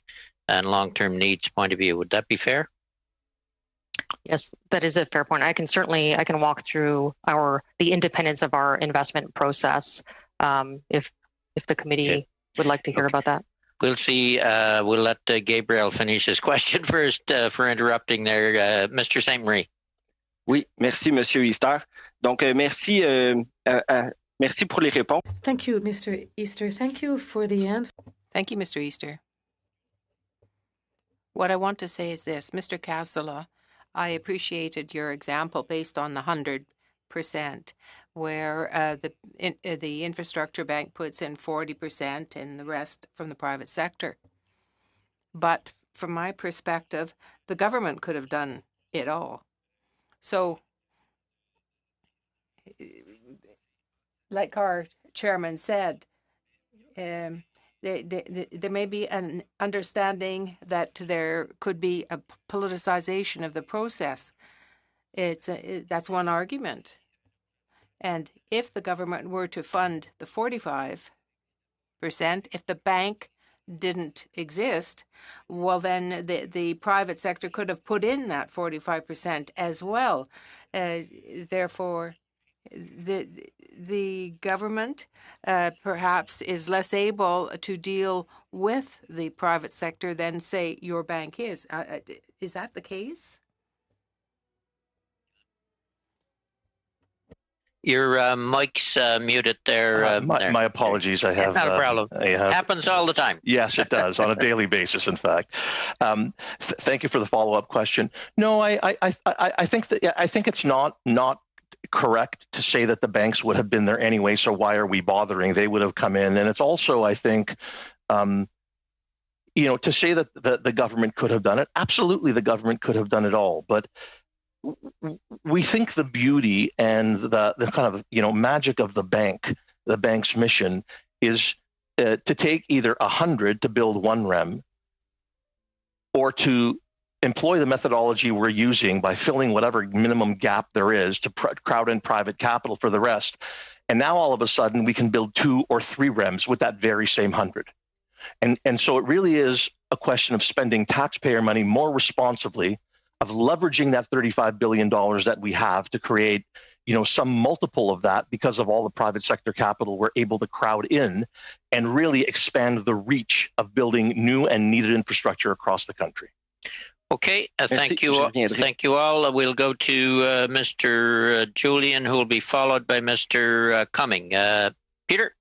and long-term needs point of view. Would that be fair? Yes, that is a fair point. I can walk through the independence of our investment process if the committee would like to hear about that. We'll see. We'll let Gabriel finish his question first for interrupting there. Mr. St. Marie. Oui, merci, Monsieur Easter. Donc, merci pour les réponses. Thank you, Mr. Easter. Thank you for the answer. Thank you, Mr. Easter. What I want to say is this, Mr. Casala, I appreciated your example based on the 100%, where the infrastructure bank puts in 40% and the rest from the private sector. But from my perspective, the government could have done it all. So, like our chairman said, there may be an understanding that there could be a politicization of the process. That's one argument. And if the government were to fund the 45%, if the bank didn't exist, well, then the private sector could have put in that 45% as well. Therefore, the government perhaps is less able to deal with the private sector than, say, your bank is. Is that the case? Your mic's muted there. My apologies. I have not a problem. Happens all the time. Yes, it does on a daily basis. In fact, thank you for the follow-up question. No, I think that I think it's not correct to say that the banks would have been there anyway. So why are we bothering? They would have come in, and it's also, I think, to say that the government could have done it. Absolutely, the government could have done it all, but we think the beauty and the kind of magic of the bank's mission is to take either 100 to build one REM, or to employ the methodology we're using by filling whatever minimum gap there is to crowd in private capital for the rest. And now all of a sudden we can build 2 or 3 REMs with that very same 100. And so it really is a question of spending taxpayer money more responsibly, of leveraging that $35 billion that we have to create, some multiple of that because of all the private sector capital we're able to crowd in, and really expand the reach of building new and needed infrastructure across the country. Okay, thank you. Thank you all. We'll go to Mr. Julian, who will be followed by Mr. Cumming. Peter?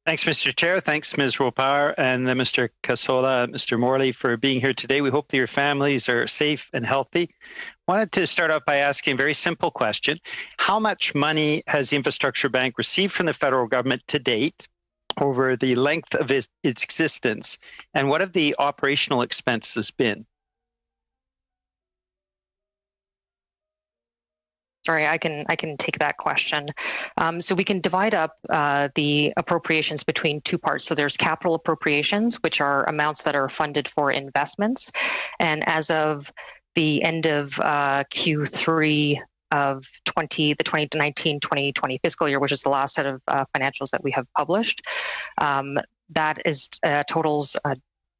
Thanks, Mr. Chair. Thanks, Ms. Ropar and Mr. Casola, Mr. Morley, for being here today. We hope that your families are safe and healthy. Wanted to start out by asking a very simple question. How much money has the Infrastructure Bank received from the federal government to date over the length of its existence? And what have the operational expenses been? Sorry, I can take that question. So we can divide up the appropriations between 2 parts. So there's capital appropriations, which are amounts that are funded for investments. And as of the end of Q3 of the 2019-2020 fiscal year, which is the last set of financials that we have published, that is totals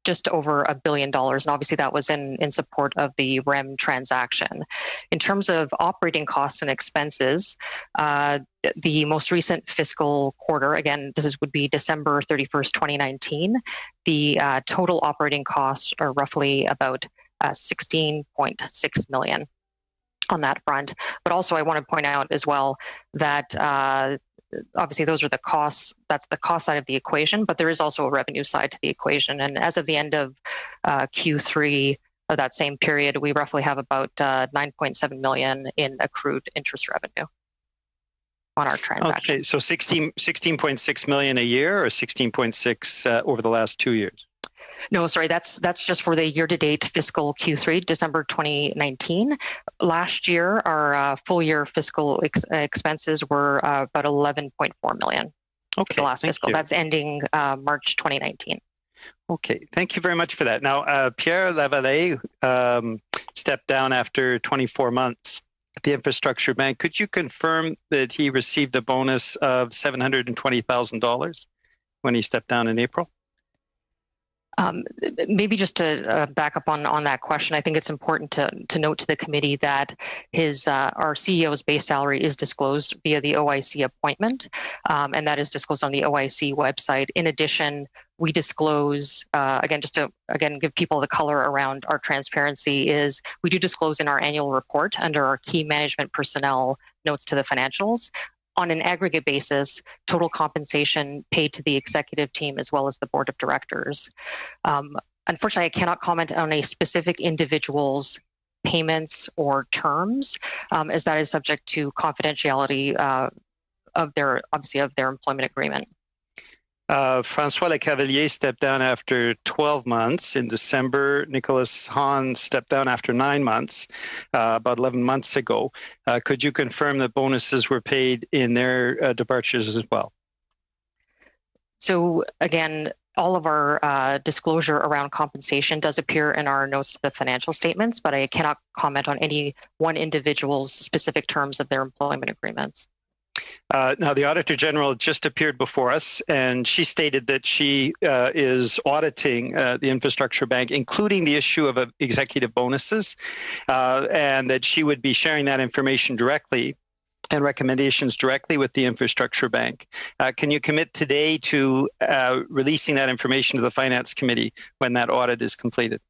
just over $1 billion. And obviously that was in support of the REM transaction. In terms of operating costs and expenses, the most recent fiscal quarter, again, would be December 31st, 2019, the total operating costs are roughly about $16.6 million on that front. But also I want to point out as well that obviously those are the costs, that's the cost side of the equation, but there is also a revenue side to the equation. And as of the end of Q3 of that same period, we roughly have about $9.7 million in accrued interest revenue on our transaction. Okay, so 16.6 million a year, or 16.6 over the last 2 years? No, sorry, that's just for the year-to-date fiscal Q3, December 2019. Last year, our full-year fiscal expenses were about $11.4 million. Okay, the last fiscal. That's ending March 2019. Okay, thank you very much for that. Now, Pierre Lavallee stepped down after 24 months at the Infrastructure Bank. Could you confirm that he received a bonus of $720,000 when he stepped down in April? Maybe just to back up on that question, I think it's important to note to the committee that our CEO's base salary is disclosed via the OIC appointment, and that is disclosed on the OIC website. In addition, we disclose, just to give people the color around our transparency, is we do disclose in our annual report under our key management personnel notes to the financials, on an aggregate basis, total compensation paid to the executive team as well as the board of directors. Unfortunately, I cannot comment on a specific individual's payments or terms, as that is subject to confidentiality of their employment agreement. François Lecavalier stepped down after 12 months in December. Nicholas Hahn stepped down after 9 months, about 11 months ago. Could you confirm that bonuses were paid in their departures as well? So again, all of our disclosure around compensation does appear in our notes to the financial statements, but I cannot comment on any one individual's specific terms of their employment agreements. Now, the Auditor General just appeared before us, and she stated that she is auditing the Infrastructure Bank, including the issue of executive bonuses, and that she would be sharing that information directly and recommendations directly with the Infrastructure Bank. Can you commit today to releasing that information to the Finance Committee when that audit is completed?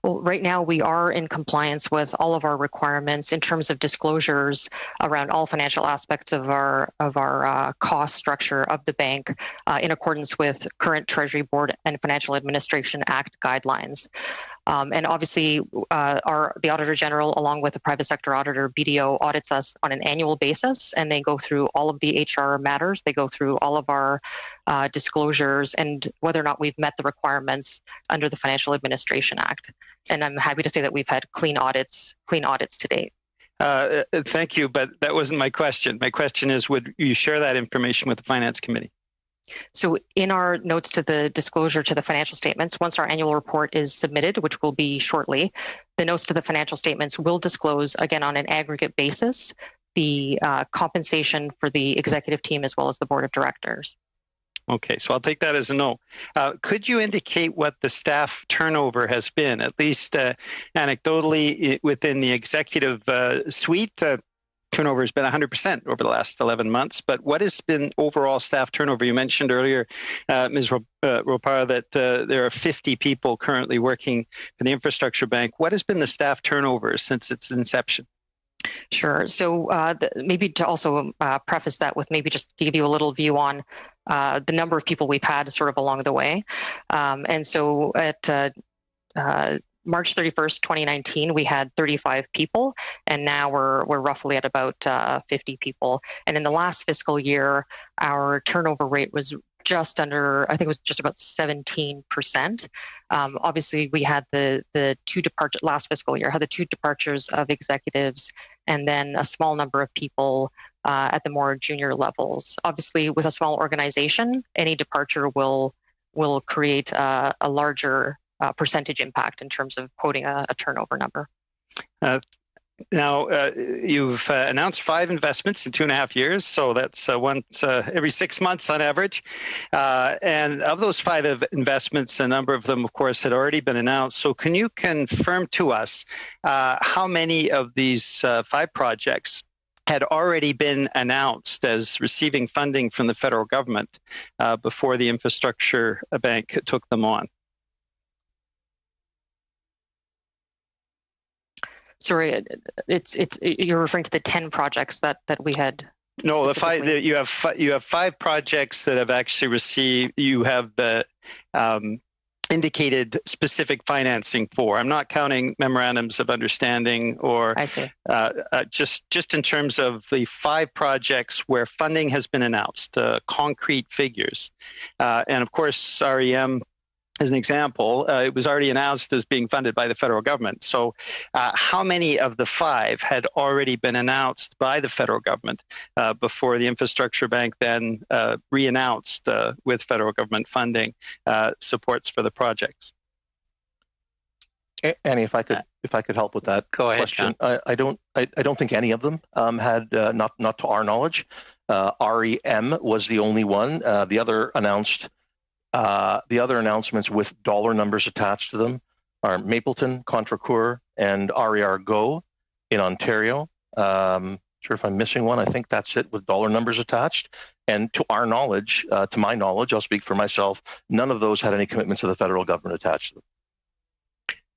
Well, right now we are in compliance with all of our requirements in terms of disclosures around all financial aspects of our cost structure of the bank in accordance with current Treasury Board and Financial Administration Act guidelines. And obviously, the Auditor General, along with the private sector auditor, BDO, audits us on an annual basis, and they go through all of the HR matters. They go through all of our disclosures and whether or not we've met the requirements under the Financial Administration Act. And I'm happy to say that we've had clean audits to date. Thank you, but that wasn't my question. My question is, would you share that information with the Finance Committee? So in our notes to the disclosure to the financial statements, once our annual report is submitted, which will be shortly, the notes to the financial statements will disclose, again, on an aggregate basis, the compensation for the executive team as well as the board of directors. Okay, so I'll take that as a no. Could you indicate what the staff turnover has been, at least anecdotally within the executive suite? Turnover has been 100% over the last 11 months, but what has been overall staff turnover? You mentioned earlier, Ms. Ropara, that there are 50 people currently working for the Infrastructure Bank. What has been the staff turnover since its inception? Sure. So maybe to also preface that with maybe just to give you a little view on the number of people we've had sort of along the way. And so at March 31st, 2019, we had 35 people, and now we're roughly at about 50 people. And in the last fiscal year, our turnover rate was just under, I think it was just about 17%. Obviously, we had the two departures last fiscal year, had the two departures of executives, and then a small number of people at the more junior levels. Obviously, with a small organization, any departure will create a larger percentage impact in terms of quoting a turnover number. Now, you've announced 5 investments in 2.5 years, so that's once every 6 months on average. And of those 5 investments, a number of them, of course, had already been announced. So can you confirm to us how many of these 5 projects had already been announced as receiving funding from the federal government before the Infrastructure Bank took them on? Sorry, you're referring to the 10 projects that we had. No, the 5. You have 5 projects that have actually received. You have indicated specific financing for. I'm not counting memorandums of understanding or. I see. Just in terms of the 5 projects where funding has been announced, concrete figures, and of course REM. As an example, it was already announced as being funded by the federal government. So how many of the 5 had already been announced by the federal government before the Infrastructure Bank then re-announced with federal government funding supports for the projects? Annie, if I could help with that question. Go ahead, John. I don't think any of them had, not to our knowledge. REM was the only one. The other announcements with dollar numbers attached to them are Mapleton, Contrecoeur, and RER Go in Ontario. Sure if I'm missing one. I think that's it with dollar numbers attached. And to our knowledge, to my knowledge, I'll speak for myself, none of those had any commitments to the federal government attached to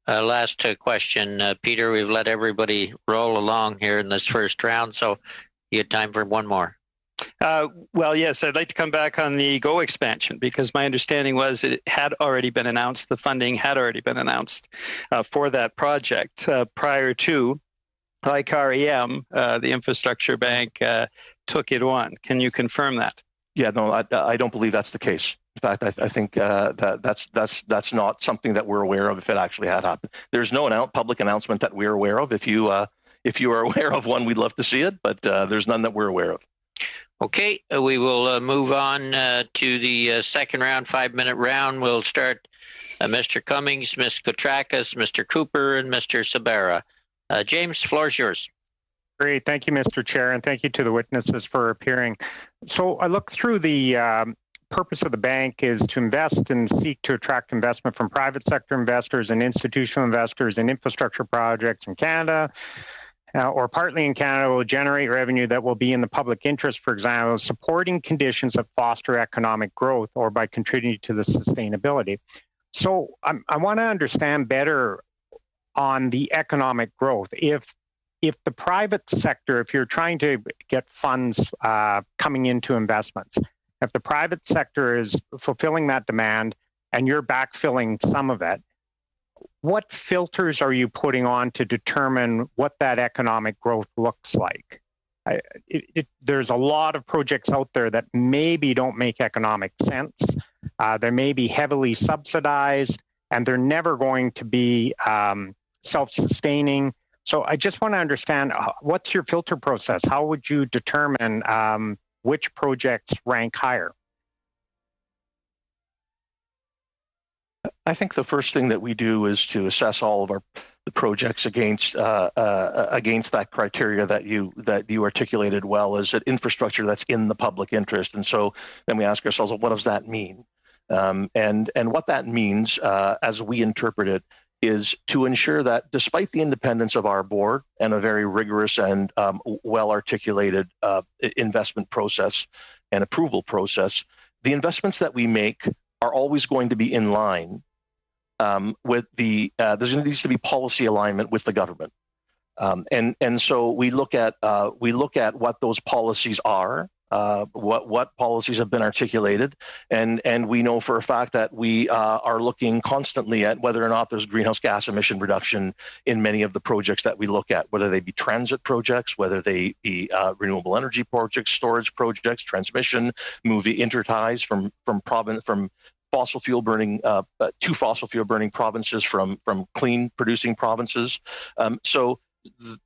them. Last question, Peter. We've let everybody roll along here in this first round, so you have time for one more. Well, yes, I'd like to come back on the GO expansion because my understanding was it had already been announced, the funding had already been announced for that project prior to, like REM, the Infrastructure Bank took it on. Can you confirm that? Yeah, no, I don't believe that's the case. In fact, I think that's not something that we're aware of if it actually had happened. There's no public announcement that we're aware of. If you are aware of one, we'd love to see it, but there's none that we're aware of. Okay, we will move on to the second round, 5-minute round. We'll start Mr. Cummings, Ms. Kotrakis, Mr. Cooper, and Mr. Sabera. James, floor is yours. Great. Thank you, Mr. Chair, and thank you to the witnesses for appearing. So I looked through the purpose of the bank is to invest and seek to attract investment from private sector investors and institutional investors in infrastructure projects in Canada, or partly in Canada, will generate revenue that will be in the public interest, for example, supporting conditions that foster economic growth or by contributing to the sustainability. So I want to understand better on the economic growth. If the private sector, if you're trying to get funds coming into investments, if the private sector is fulfilling that demand and you're backfilling some of it, what filters are you putting on to determine what that economic growth looks like? There's a lot of projects out there that maybe don't make economic sense. They may be heavily subsidized, and they're never going to be self-sustaining. So I just want to understand, what's your filter process? How would you determine which projects rank higher? I think the first thing that we do is to assess all of the projects against that criteria that you articulated well, as an infrastructure that's in the public interest. And so then we ask ourselves, well, what does that mean? And what that means, as we interpret it, is to ensure that despite the independence of our board and a very rigorous and well-articulated investment process and approval process, the investments that we make are always going to be in line with there needs to be policy alignment with the government, and so we look at what those policies are, what policies have been articulated, and we know for a fact that we are looking constantly at whether or not there's greenhouse gas emission reduction in many of the projects that we look at, whether they be transit projects, whether they be renewable energy projects, storage projects, transmission, moving interties from fossil fuel burning to fossil fuel burning provinces from clean producing provinces. So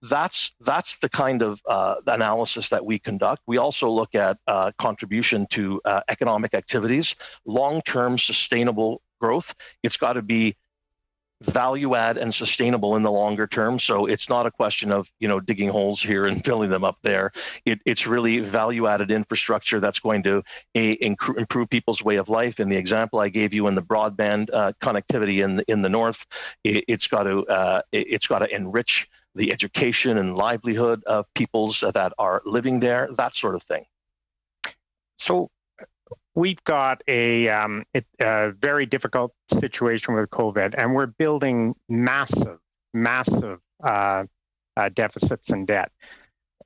that's the kind of analysis that we conduct. We also look at contribution to economic activities, long-term sustainable growth. It's got to be value add and sustainable in the longer term. So it's not a question of digging holes here and filling them up there. It's really value added infrastructure that's going to improve people's way of life. In the example I gave you in the broadband connectivity in the north, it's got to enrich the education and livelihood of peoples that are living there, that sort of thing. So we've got a very difficult situation with COVID, and we're building massive deficits and debt.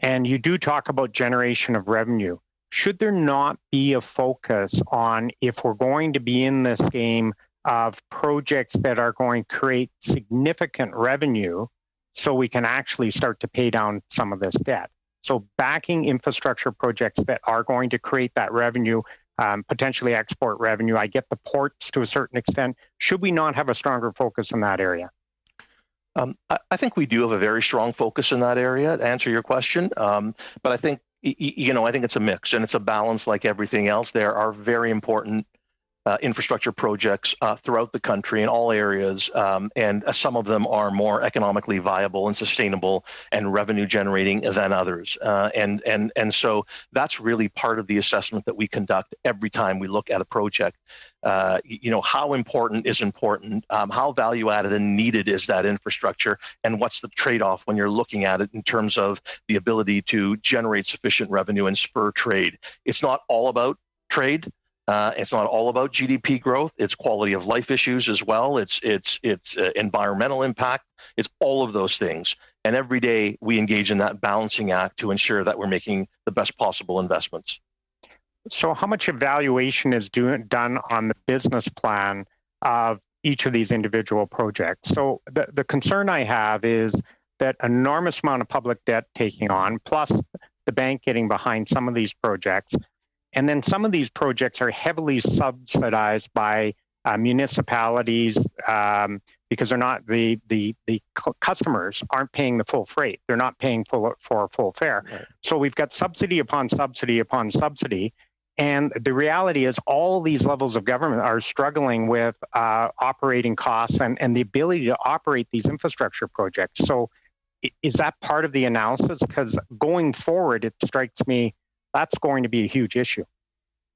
And you do talk about generation of revenue. Should there not be a focus on, if we're going to be in this game, of projects that are going to create significant revenue so we can actually start to pay down some of this debt? So backing infrastructure projects that are going to create that revenue, potentially export revenue. I get the ports to a certain extent. Should we not have a stronger focus in that area? I think we do have a very strong focus in that area, to answer your question. But I think, I think it's a mix, and it's a balance like everything else. There are very important infrastructure projects throughout the country in all areas, and some of them are more economically viable and sustainable and revenue generating than others. And so that's really part of the assessment that we conduct every time we look at a project. How important is important? How value added and needed is that infrastructure? And what's the trade-off when you're looking at it in terms of the ability to generate sufficient revenue and spur trade? It's not all about trade. It's not all about GDP growth. It's quality of life issues as well. It's environmental impact. It's all of those things. And every day we engage in that balancing act to ensure that we're making the best possible investments. So how much evaluation is done on the business plan of each of these individual projects? So the concern I have is that enormous amount of public debt taking on, plus the bank getting behind some of these projects. And then some of these projects are heavily subsidized by municipalities because they're not the customers aren't paying the full freight. They're not paying for full fare. Right. So we've got subsidy upon subsidy upon subsidy. And the reality is all these levels of government are struggling with operating costs and the ability to operate these infrastructure projects. So is that part of the analysis? Because going forward, it strikes me that's going to be a huge issue.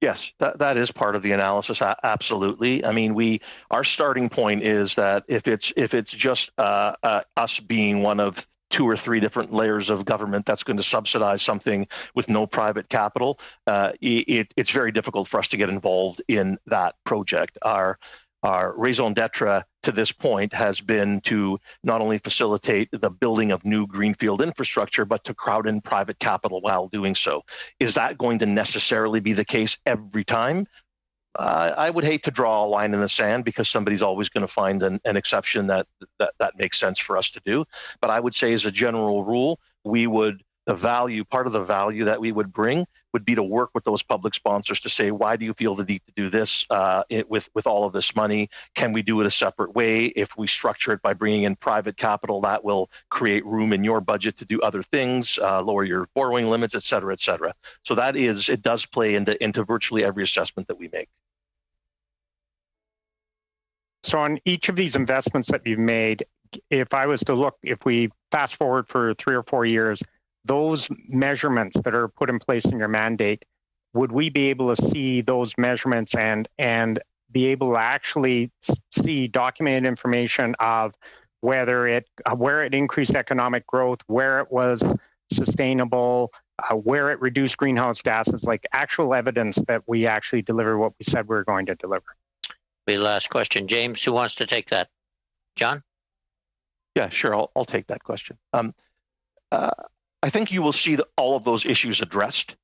Yes, that is part of the analysis. Absolutely. I mean, our starting point is that if it's just us being one of 2 or 3 different layers of government that's going to subsidize something with no private capital, it's very difficult for us to get involved in that project. Our our raison d'etre to this point has been to not only facilitate the building of new greenfield infrastructure, but to crowd in private capital while doing so. Is that going to necessarily be the case every time? I would hate to draw a line in the sand, because somebody's always going to find an exception that makes sense for us to do. But I would say, as a general rule, part of the value that we would bring would be to work with those public sponsors to say, why do you feel the need to do this with all of this money? Can we do it a separate way? If we structure it by bringing in private capital, that will create room in your budget to do other things, lower your borrowing limits, et cetera, et cetera. So it does play into virtually every assessment that we make. So on each of these investments that you've made, if I was to look, if we fast forward for 3 or 4 years, those measurements that are put in place in your mandate, would we be able to see those measurements and be able to actually see documented information of where it increased economic growth, where it was sustainable, where it reduced greenhouse gases, like actual evidence that we actually deliver what we said we were going to deliver? The last question. James, who wants to take that? John? Yeah, sure. I'll take that question. I think you will see all of those issues addressed,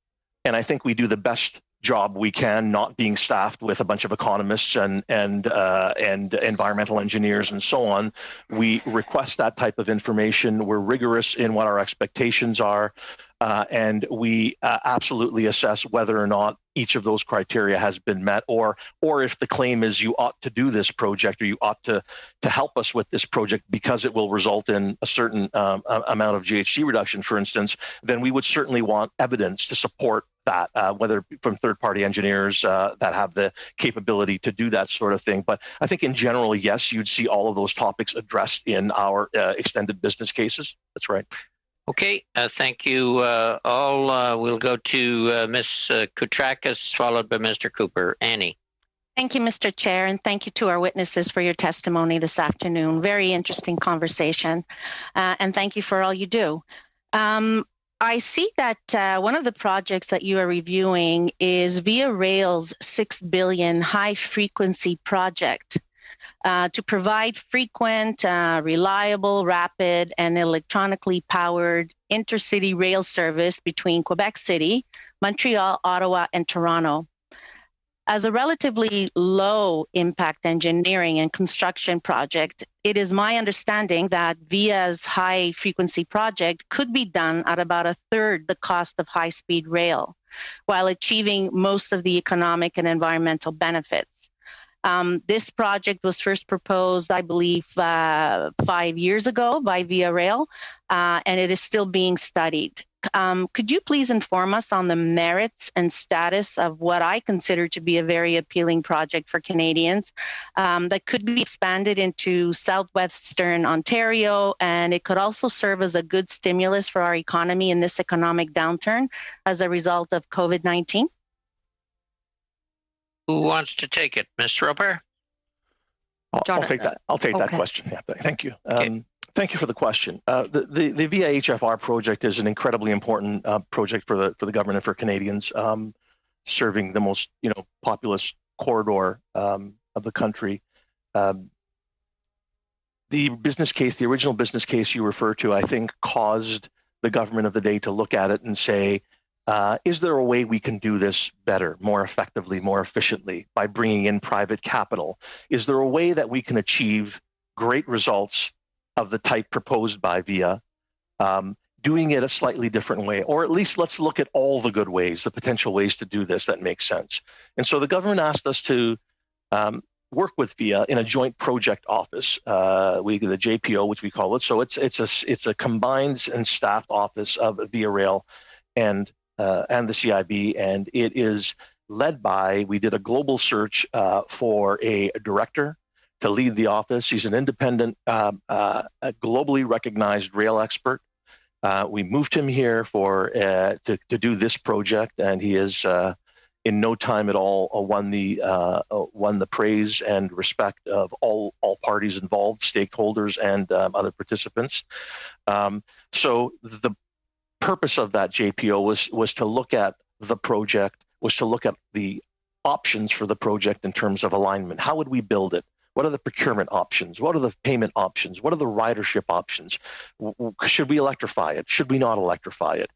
and I think we do the best job we can, not being staffed with a bunch of economists and environmental engineers and so on. We request that type of information. We're rigorous in what our expectations are, and we absolutely assess whether or not each of those criteria has been met, or if the claim is you ought to do this project, or you ought to help us with this project because it will result in a certain amount of GHG reduction, for instance, then we would certainly want evidence to support that, whether from third-party engineers that have the capability to do that sort of thing. But I think in general, yes, you'd see all of those topics addressed in our extended business cases. That's right. Okay, thank you all. We'll go to Ms. Koutrakis, followed by Mr. Cooper. Annie. Thank you, Mr. Chair, and thank you to our witnesses for your testimony this afternoon. Very interesting conversation, and thank you for all you do. I see that one of the projects that you are reviewing is Via Rail's $6 billion high-frequency project to provide frequent, reliable, rapid, and electronically powered intercity rail service between Quebec City, Montreal, Ottawa, and Toronto. As a relatively low-impact engineering and construction project, it is my understanding that Via's high-frequency project could be done at about a third the cost of high-speed rail, while achieving most of the economic and environmental benefits. This project was first proposed, I believe, 5 years ago by Via Rail, and it is still being studied. Could you please inform us on the merits and status of what I consider to be a very appealing project for Canadians that could be expanded into southwestern Ontario, and it could also serve as a good stimulus for our economy in this economic downturn as a result of COVID-19? Who wants to take it? Mr. Roper? I'll take that. I'll take that question. Yeah, thank you. Okay. Thank you for the question. The Via HFR project is an incredibly important project for the government and for Canadians, serving the most populous corridor of the country. The business case, the original business case you refer to, I think caused the government of the day to look at it and say, is there a way we can do this better, more effectively, more efficiently by bringing in private capital? Is there a way that we can achieve great results of the type proposed by Via, doing it a slightly different way? Or at least let's look at all the good ways, the potential ways to do this that make sense. And so the government asked us to work with Via in a joint project office, the JPO, which we call it. So it's a combined and staffed office of Via Rail and the CIB, and it is led by, we did a global search for a director to lead the office. He's an independent, globally recognized rail expert. We moved him here to do this project, and he is in no time at all won the praise and respect of all parties involved, stakeholders and other participants. So the purpose of that JPO was to look at the project, was to look at the options for the project in terms of alignment. How would we build it? What are the procurement options? What are the payment options? What are the ridership options? Should we electrify it? Should we not electrify it?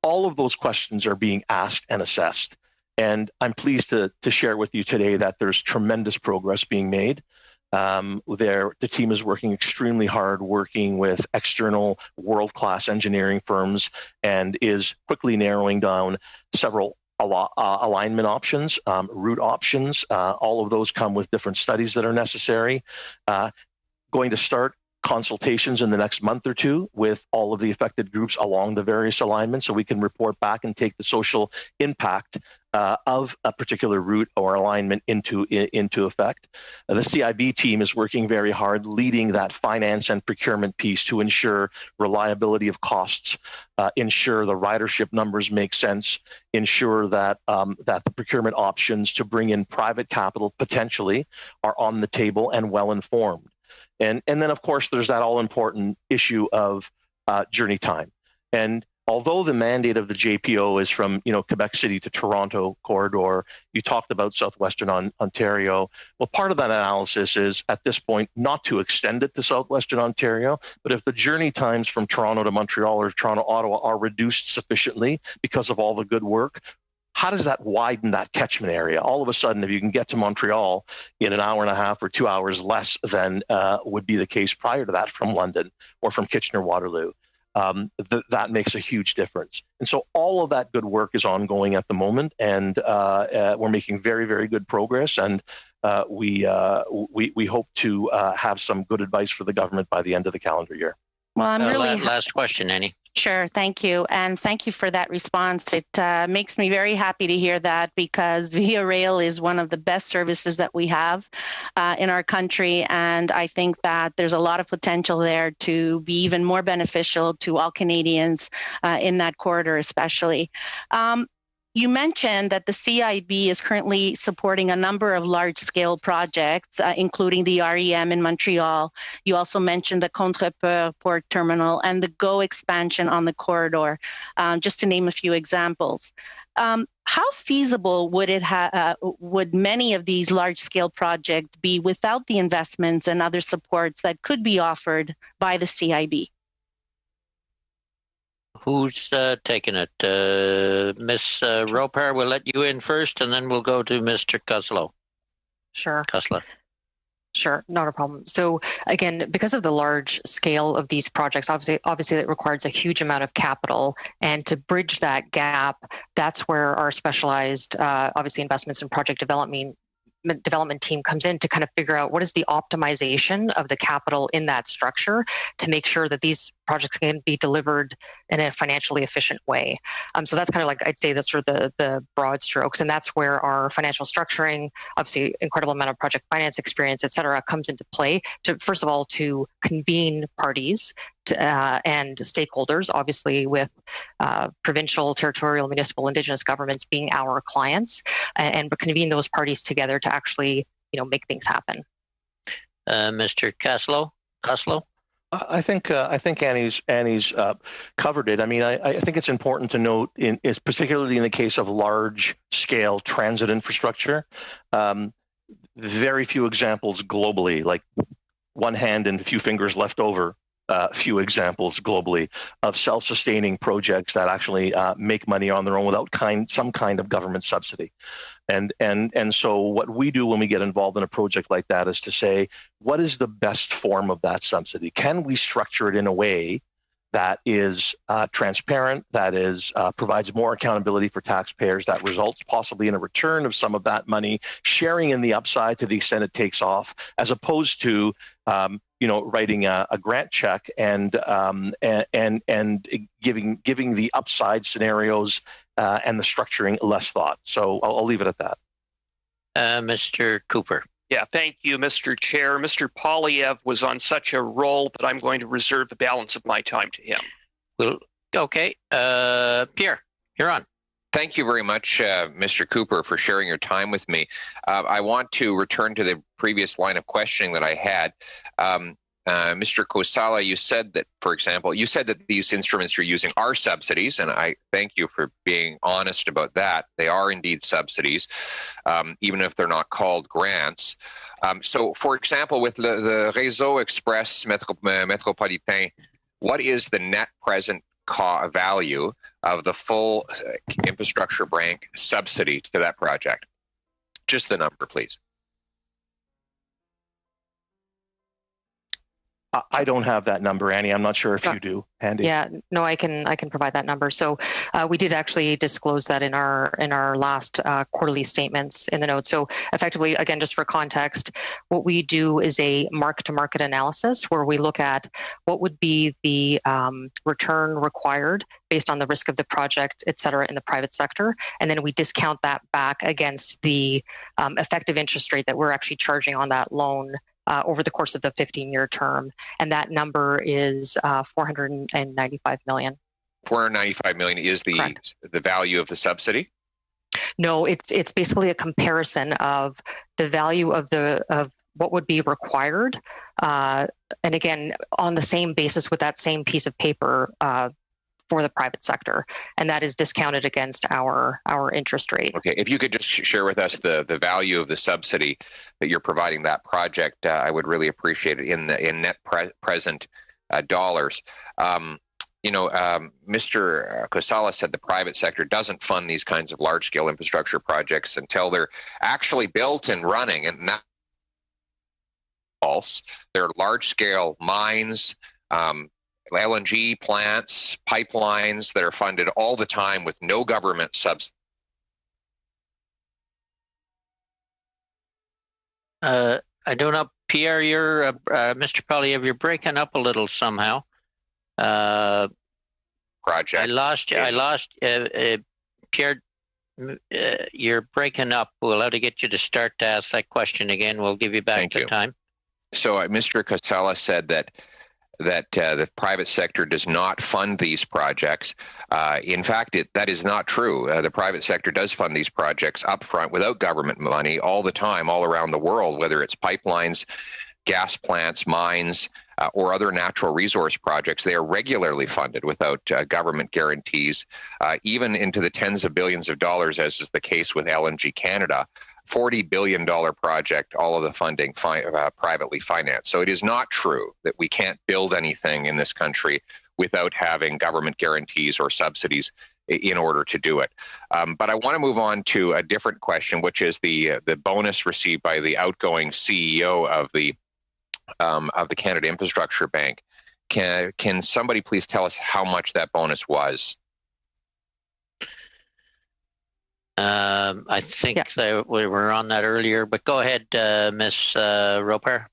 All of those questions are being asked and assessed. And I'm pleased to share with you today that there's tremendous progress being made. The team is working extremely hard, working with external world-class engineering firms, and is quickly narrowing down several alignment options, route options. All of those come with different studies that are necessary. Going to start consultations in the next month or two with all of the affected groups along the various alignments, so we can report back and take the social impact of a particular route or alignment into effect. The CIB team is working very hard, leading that finance and procurement piece to ensure reliability of costs, ensure the ridership numbers make sense, ensure that that the procurement options to bring in private capital potentially are on the table and well informed. And then, of course, there's that all-important issue of journey time. And although the mandate of the JPO is from Quebec City to Toronto corridor, you talked about Southwestern Ontario. Well, part of that analysis is at this point not to extend it to Southwestern Ontario, but if the journey times from Toronto to Montreal or Toronto to Ottawa are reduced sufficiently because of all the good work, how does that widen that catchment area? All of a sudden, if you can get to Montreal in an hour and a half or 2 hours less than would be the case prior to that from London or from Kitchener-Waterloo, that makes a huge difference. And so all of that good work is ongoing at the moment, and we're making very, very good progress. And we hope to have some good advice for the government by the end of the calendar year. Well, I'm really last question, Annie. Sure, thank you. And thank you for that response. It makes me very happy to hear that, because Via Rail is one of the best services that we have in our country. And I think that there's a lot of potential there to be even more beneficial to all Canadians in that corridor, especially. You mentioned that the CIB is currently supporting a number of large-scale projects, including the REM in Montreal. You also mentioned the Contrepeur Port Terminal and the GO expansion on the corridor, just to name a few examples. How feasible would many of these large-scale projects be without the investments and other supports that could be offered by the CIB? Who's taking it? Ms. Ropar, we'll let you in first, and then we'll go to Mr. Cuslow. Sure. Cuslow. Sure, not a problem. So again, because of the large scale of these projects, obviously it requires a huge amount of capital, and to bridge that gap, that's where our specialized, obviously, investments in project development team comes in to kind of figure out what is the optimization of the capital in that structure to make sure that these projects can be delivered in a financially efficient way. So that's kind of like, I'd say that's sort of the broad strokes. And that's where our financial structuring, obviously incredible amount of project finance experience, et cetera, comes into play to, first of all, to convene parties and stakeholders, obviously with provincial, territorial, municipal, Indigenous governments being our clients, and convene those parties together to actually, make things happen. Mr. Cuslow? I think Annie's covered it. I mean, I think it's important to note, is particularly in the case of large-scale transit infrastructure, very few examples globally, like one hand and a few fingers left over. Few examples globally of self-sustaining projects that actually make money on their own without some kind of government subsidy. And so what we do when we get involved in a project like that is to say, what is the best form of that subsidy? Can we structure it in a way that is transparent, that is provides more accountability for taxpayers, that results possibly in a return of some of that money, sharing in the upside to the extent it takes off, as opposed to writing a grant check and giving the upside scenarios and the structuring less thought. So I'll leave it at that. Mr. Cooper. Yeah, thank you, Mr. Chair. Mr. Polyev was on such a roll that I'm going to reserve the balance of my time to him. Well, okay. Pierre, you're on. Thank you very much, Mr. Cooper, for sharing your time with me. I want to return to the previous line of questioning that I had. Mr. Kosala, you said that, for example, you said that these instruments you're using are subsidies, and I thank you for being honest about that. They are indeed subsidies, even if they're not called grants. So, for example, with the Réseau Express Métropolitain, what is the net present value of the full infrastructure bank subsidy to that project? Just the number, please. I don't have that number, Annie. I'm not sure if you do, Andy. Yeah, no, I can provide that number. So we did actually disclose that in our last quarterly statements in the notes. So effectively, again, just for context, what we do is a mark-to-market analysis where we look at what would be the return required based on the risk of the project, et cetera, in the private sector. And then we discount that back against the effective interest rate that we're actually charging on that loan over the course of the 15-year term. And that number is $495 million. $495 million is the value of the subsidy? No, it's basically a comparison of the value of what would be required. And again, on the same basis with that same piece of paper for the private sector, and that is discounted against our interest rate. Okay, if you could just share with us the value of the subsidy that you're providing that project, I would really appreciate it in net present dollars. Mr. Kosala said the private sector doesn't fund these kinds of large-scale infrastructure projects until they're actually built and running, and that's false. They're large-scale mines, LNG plants, pipelines that are funded all the time with no government subsidy. I don't know, Pierre, you're Mr. Poilievre, you're breaking up a little somehow. Project. I lost Pierre. You're breaking up. We'll have to get you to start to ask that question again. We'll give you back the time. So Mr. Kosala said that the private sector does not fund these projects. In fact, that is not true. The private sector does fund these projects upfront without government money all the time, all around the world, whether it's pipelines, gas plants, mines, or other natural resource projects. They are regularly funded without government guarantees, even into the tens of billions of dollars, as is the case with LNG Canada. $40 billion project, all of the funding privately financed. So it is not true that we can't build anything in this country without having government guarantees or subsidies in order to do it. But I want to move on to a different question, which is the bonus received by the outgoing CEO of the Canada Infrastructure Bank. Can somebody please tell us how much that bonus was? I think that we were on that earlier, but go ahead, Ms. Roper.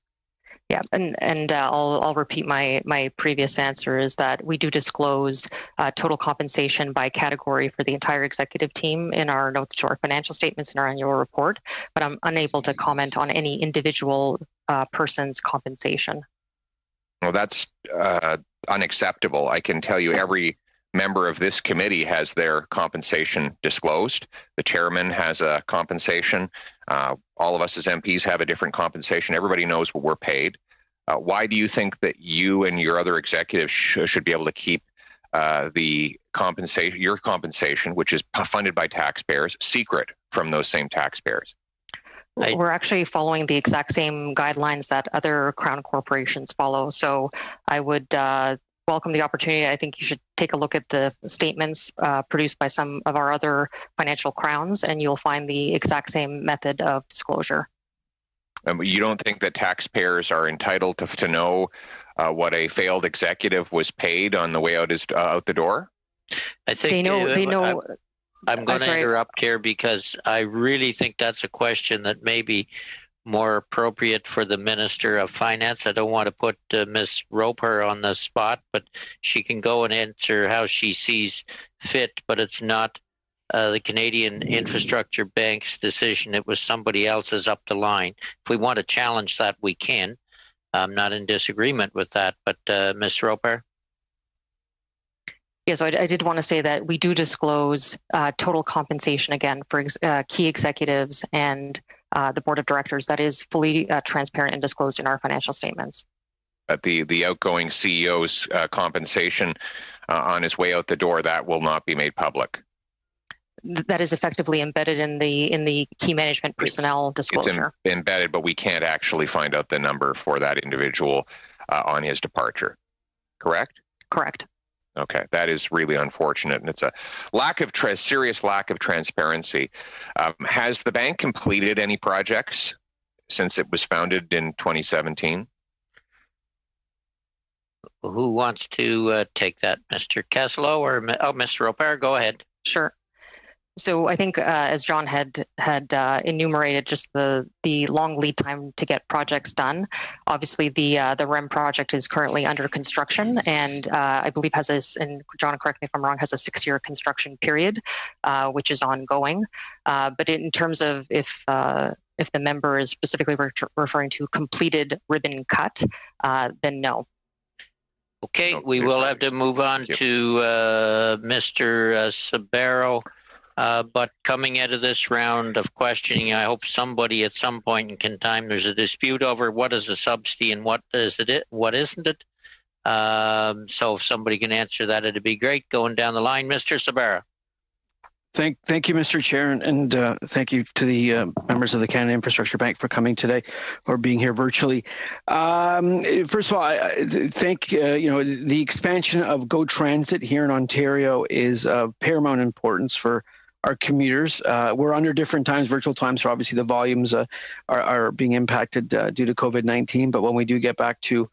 Yeah, and I'll repeat my previous answer is that we do disclose total compensation by category for the entire executive team in our notes to our financial statements and our annual report, but I'm unable to comment on any individual person's compensation. Well, that's unacceptable. I can tell you every member of this committee has their compensation disclosed. The chairman has a compensation. All of us as MPs have a different compensation. Everybody knows what we're paid. Why do you think that you and your other executives should be able to keep your compensation, which is funded by taxpayers, secret from those same taxpayers? We're actually following the exact same guidelines that other Crown corporations follow. So I would welcome the opportunity. I think you should take a look at the statements produced by some of our other financial crowns, and you'll find the exact same method of disclosure. You don't think that taxpayers are entitled to know what a failed executive was paid on the way out the door? I think they know. I'm going to interrupt here because I really think that's a question that may be more appropriate for the Minister of Finance. I don't want to put Ms. Roper on the spot, but she can go and answer how she sees fit, but it's not the Canadian Infrastructure Bank's decision. It was somebody else's up the line. If we want to challenge that, we can. I'm not in disagreement with that, but Ms. Roper? Yeah, so I did want to say that we do disclose total compensation, again, for key executives and the board of directors. That is fully transparent and disclosed in our financial statements. But the outgoing CEO's compensation on his way out the door, that will not be made public. That is effectively embedded in the key management personnel disclosure. It's embedded, but we can't actually find out the number for that individual on his departure. Correct? Correct. Okay, that is really unfortunate, and it's a serious lack of transparency. Has the bank completed any projects since it was founded in 2017? Who wants to take that, Mr. Keslow or Mr. Opare? Go ahead. Sure. So I think as John had enumerated, just the long lead time to get projects done. Obviously, the REM project is currently under construction, and I believe and John, correct me if I'm wrong, has a 6-year construction period, which is ongoing. But in terms of if the member is specifically referring to completed ribbon cut, then no. Okay, we will have to move on to Mr. Sabero. But coming out of this round of questioning, I hope somebody at some point in time, there's a dispute over what is a subsidy and what isn't it. So if somebody can answer that, it'd be great. Going down the line, Mr. Sabera. Thank you, Mr. Chair, and thank you to the members of the Canada Infrastructure Bank for coming today or being here virtually. First of all, I think the expansion of GO Transit here in Ontario is of paramount importance for our commuters. We're under different times, virtual times, so obviously the volumes are being impacted due to COVID-19. But when we do get back to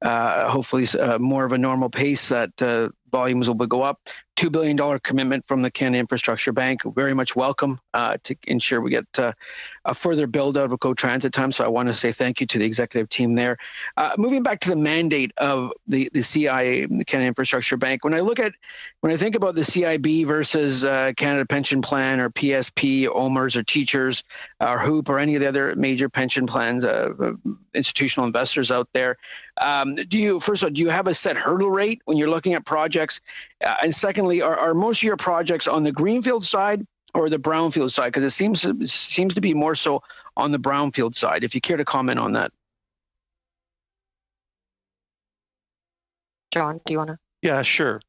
hopefully more of a normal pace, that volumes will go up. $2 billion commitment from the Canada Infrastructure Bank, very much welcome to ensure we get a further build out of GO Transit time. So I want to say thank you to the executive team there. Moving back to the mandate of the CIA, the Canada Infrastructure Bank, when I think about the CIB versus Canada Pension Plan or PSP, OMERS or Teachers or HOOP or any of the other major pension plans, institutional investors out there, do you have a set hurdle rate when you're looking at projects? And secondly, are most of your projects on the greenfield side or the brownfield side? Because it seems to be more so on the brownfield side. If you care to comment on that. John, do you want to? Yeah, sure.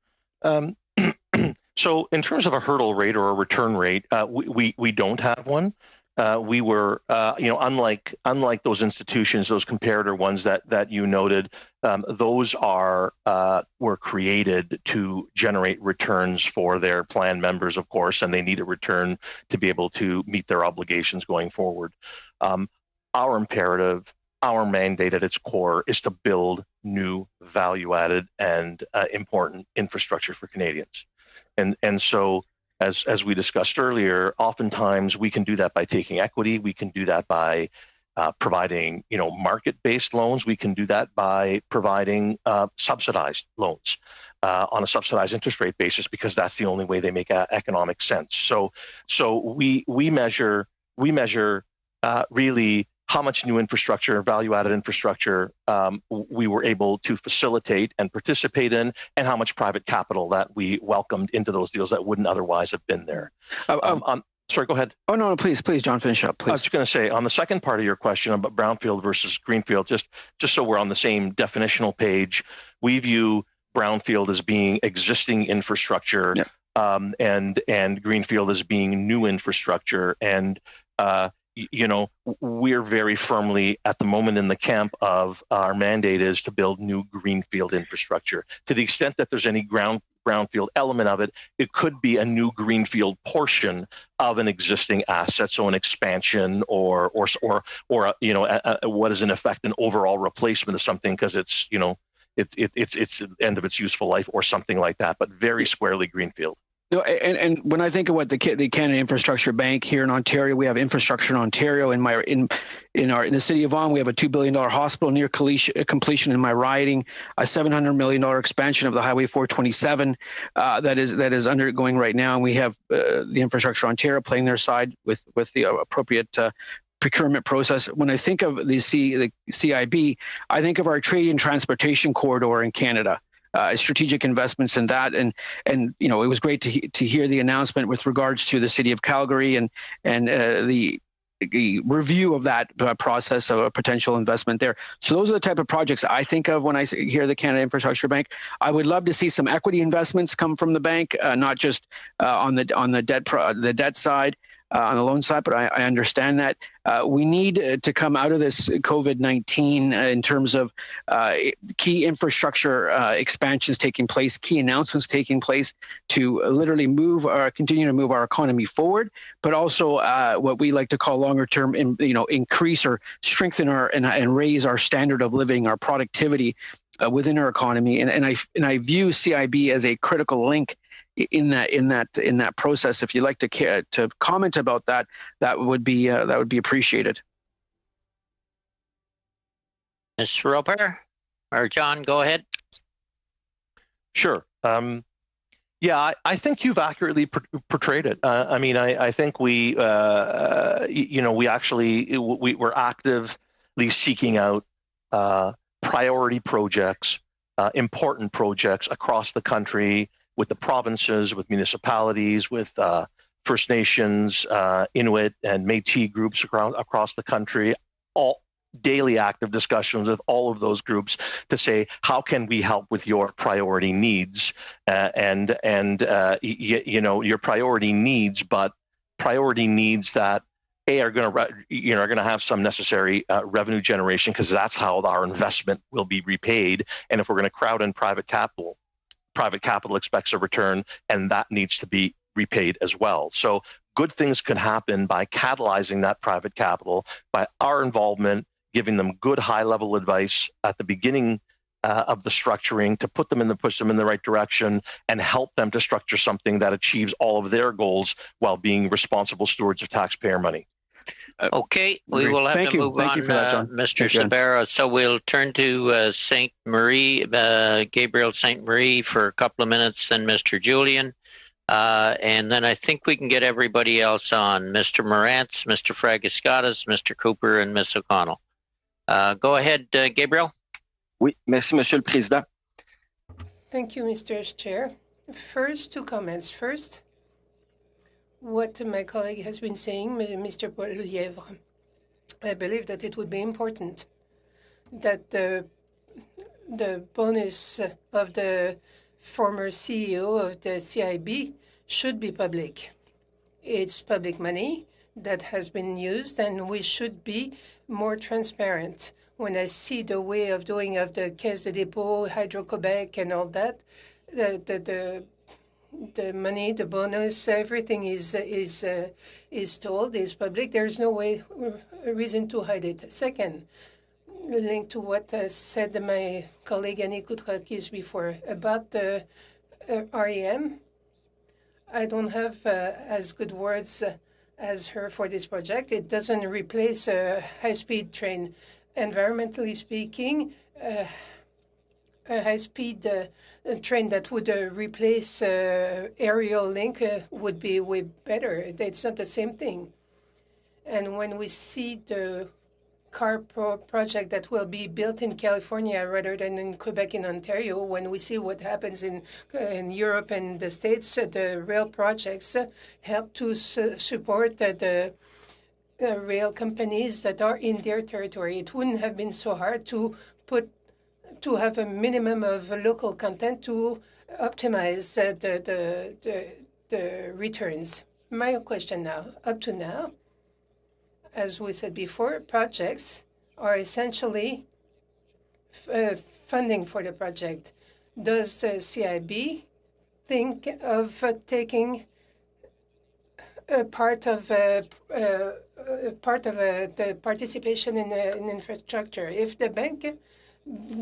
So in terms of a hurdle rate or a return rate, we don't have one. We were, unlike those institutions, those comparator ones that you noted, those were created to generate returns for their plan members, of course, and they need a return to be able to meet their obligations going forward. Our imperative, our mandate at its core is to build new value-added and important infrastructure for Canadians. And so, as we discussed earlier, oftentimes we can do that by taking equity. We can do that by providing, market-based loans. We can do that by providing subsidized loans on a subsidized interest rate basis, because that's the only way they make economic sense. So we measure really how much new infrastructure, value-added infrastructure we were able to facilitate and participate in, and how much private capital that we welcomed into those deals that wouldn't otherwise have been there. Sorry, go ahead. Oh, no, please, John, finish up, please. I was just going to say, on the second part of your question about brownfield versus greenfield, just so we're on the same definitional page, we view brownfield as being existing infrastructure, and greenfield as being new infrastructure. And we're very firmly at the moment in the camp of our mandate is to build new greenfield infrastructure. To the extent that there's any brownfield element of it, it could be a new greenfield portion of an existing asset, so an expansion or what is in effect an overall replacement of something because it's it's the end of its useful life or something like that, but very squarely greenfield. No, and when I think of what the Canada Infrastructure Bank here in Ontario, we have infrastructure in Ontario. In the city of Vaughan, we have a $2 billion hospital near completion in my riding, a $700 million expansion of the Highway 427 that is undergoing right now, and we have the Infrastructure Ontario playing their side with the appropriate procurement process. When I think of the CIB, I think of our trade and transportation corridor in Canada. Strategic investments in that, and it was great to hear the announcement with regards to the city of Calgary and the review of that process of a potential investment there. So those are the type of projects I think of when I hear the Canada Infrastructure Bank. I would love to see some equity investments come from the bank, not just on the debt side. On the loan side, but I understand that we need to come out of this COVID-19 in terms of key infrastructure expansions taking place, key announcements taking place to literally continue to move our economy forward, but also what we like to call longer term, increase or strengthen and raise our standard of living, our productivity within our economy. And I view CIB as a critical link in that process. If you'd like to comment about that, that would be appreciated. Ms. Roper or John, go ahead. Sure. Yeah, I think you've accurately portrayed it. I mean, I think we're actively seeking out priority projects, important projects across the country, with the provinces, with municipalities, with First Nations, Inuit, and Métis groups across the country, all daily active discussions with all of those groups to say, how can we help with your priority needs? Your priority needs, but priority needs that are going to have some necessary revenue generation, because that's how our investment will be repaid. And if we're going to crowd in private capital expects a return, and that needs to be repaid as well. So good things can happen by catalyzing that private capital, by our involvement, giving them good high-level advice at the beginning of the structuring to push them in the right direction and help them to structure something that achieves all of their goals while being responsible stewards of taxpayer money. Okay, we will have to move on, Mr. Sabera. So we'll turn to St. Marie, Gabriel St. Marie, for a couple of minutes, then Mr. Julian. And then I think we can get everybody else on, Mr. Morantz, Mr. Fragascatas, Mr. Cooper, and Ms. O'Connell. Go ahead, Gabriel. Oui, merci, Monsieur le Président. Thank you, Mr. Chair. First, two comments. First, what my colleague has been saying, Mr. Poilievre, I believe that it would be important that the bonus of the former CEO of the CIB should be public. It's public money that has been used, and we should be more transparent. When I see the way of doing of the Caisse de dépôt, Hydro-Québec, and all that, the money, the bonus, everything is told, is public. There's no reason to hide it. Second, linked to what said my colleague Annie Koutrakis before about the REM, I don't have as good words as her for this project. It doesn't replace a high-speed train. Environmentally speaking, a high-speed train that would replace aerial link would be way better. It's not the same thing. And when we see the car project that will be built in California rather than in Quebec and Ontario, when we see what happens in Europe and the States, the rail projects help to support the rail companies that are in their territory. It wouldn't have been so hard to have a minimum of local content to optimize the returns. My question now, up to now, as we said before, projects are essentially funding for the project. Does the CIB think of taking a part of the participation in infrastructure? If the bank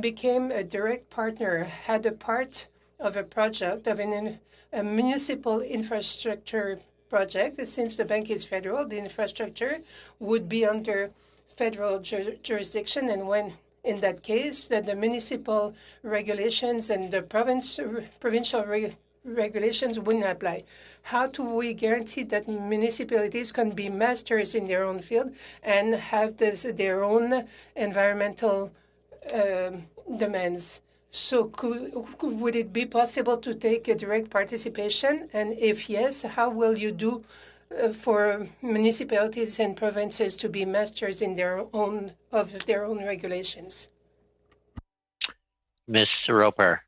became a direct partner, had a part of a project of a municipal infrastructure project, since the bank is federal, the infrastructure would be under federal jurisdiction, and when in that case that the municipal regulations and the provincial regulations wouldn't apply. How do we guarantee that municipalities can be masters in their own field and have their own environmental demands? So would it be possible to take a direct participation? And if yes, how will you do for municipalities and provinces to be masters in their own regulations. Ms. Roper.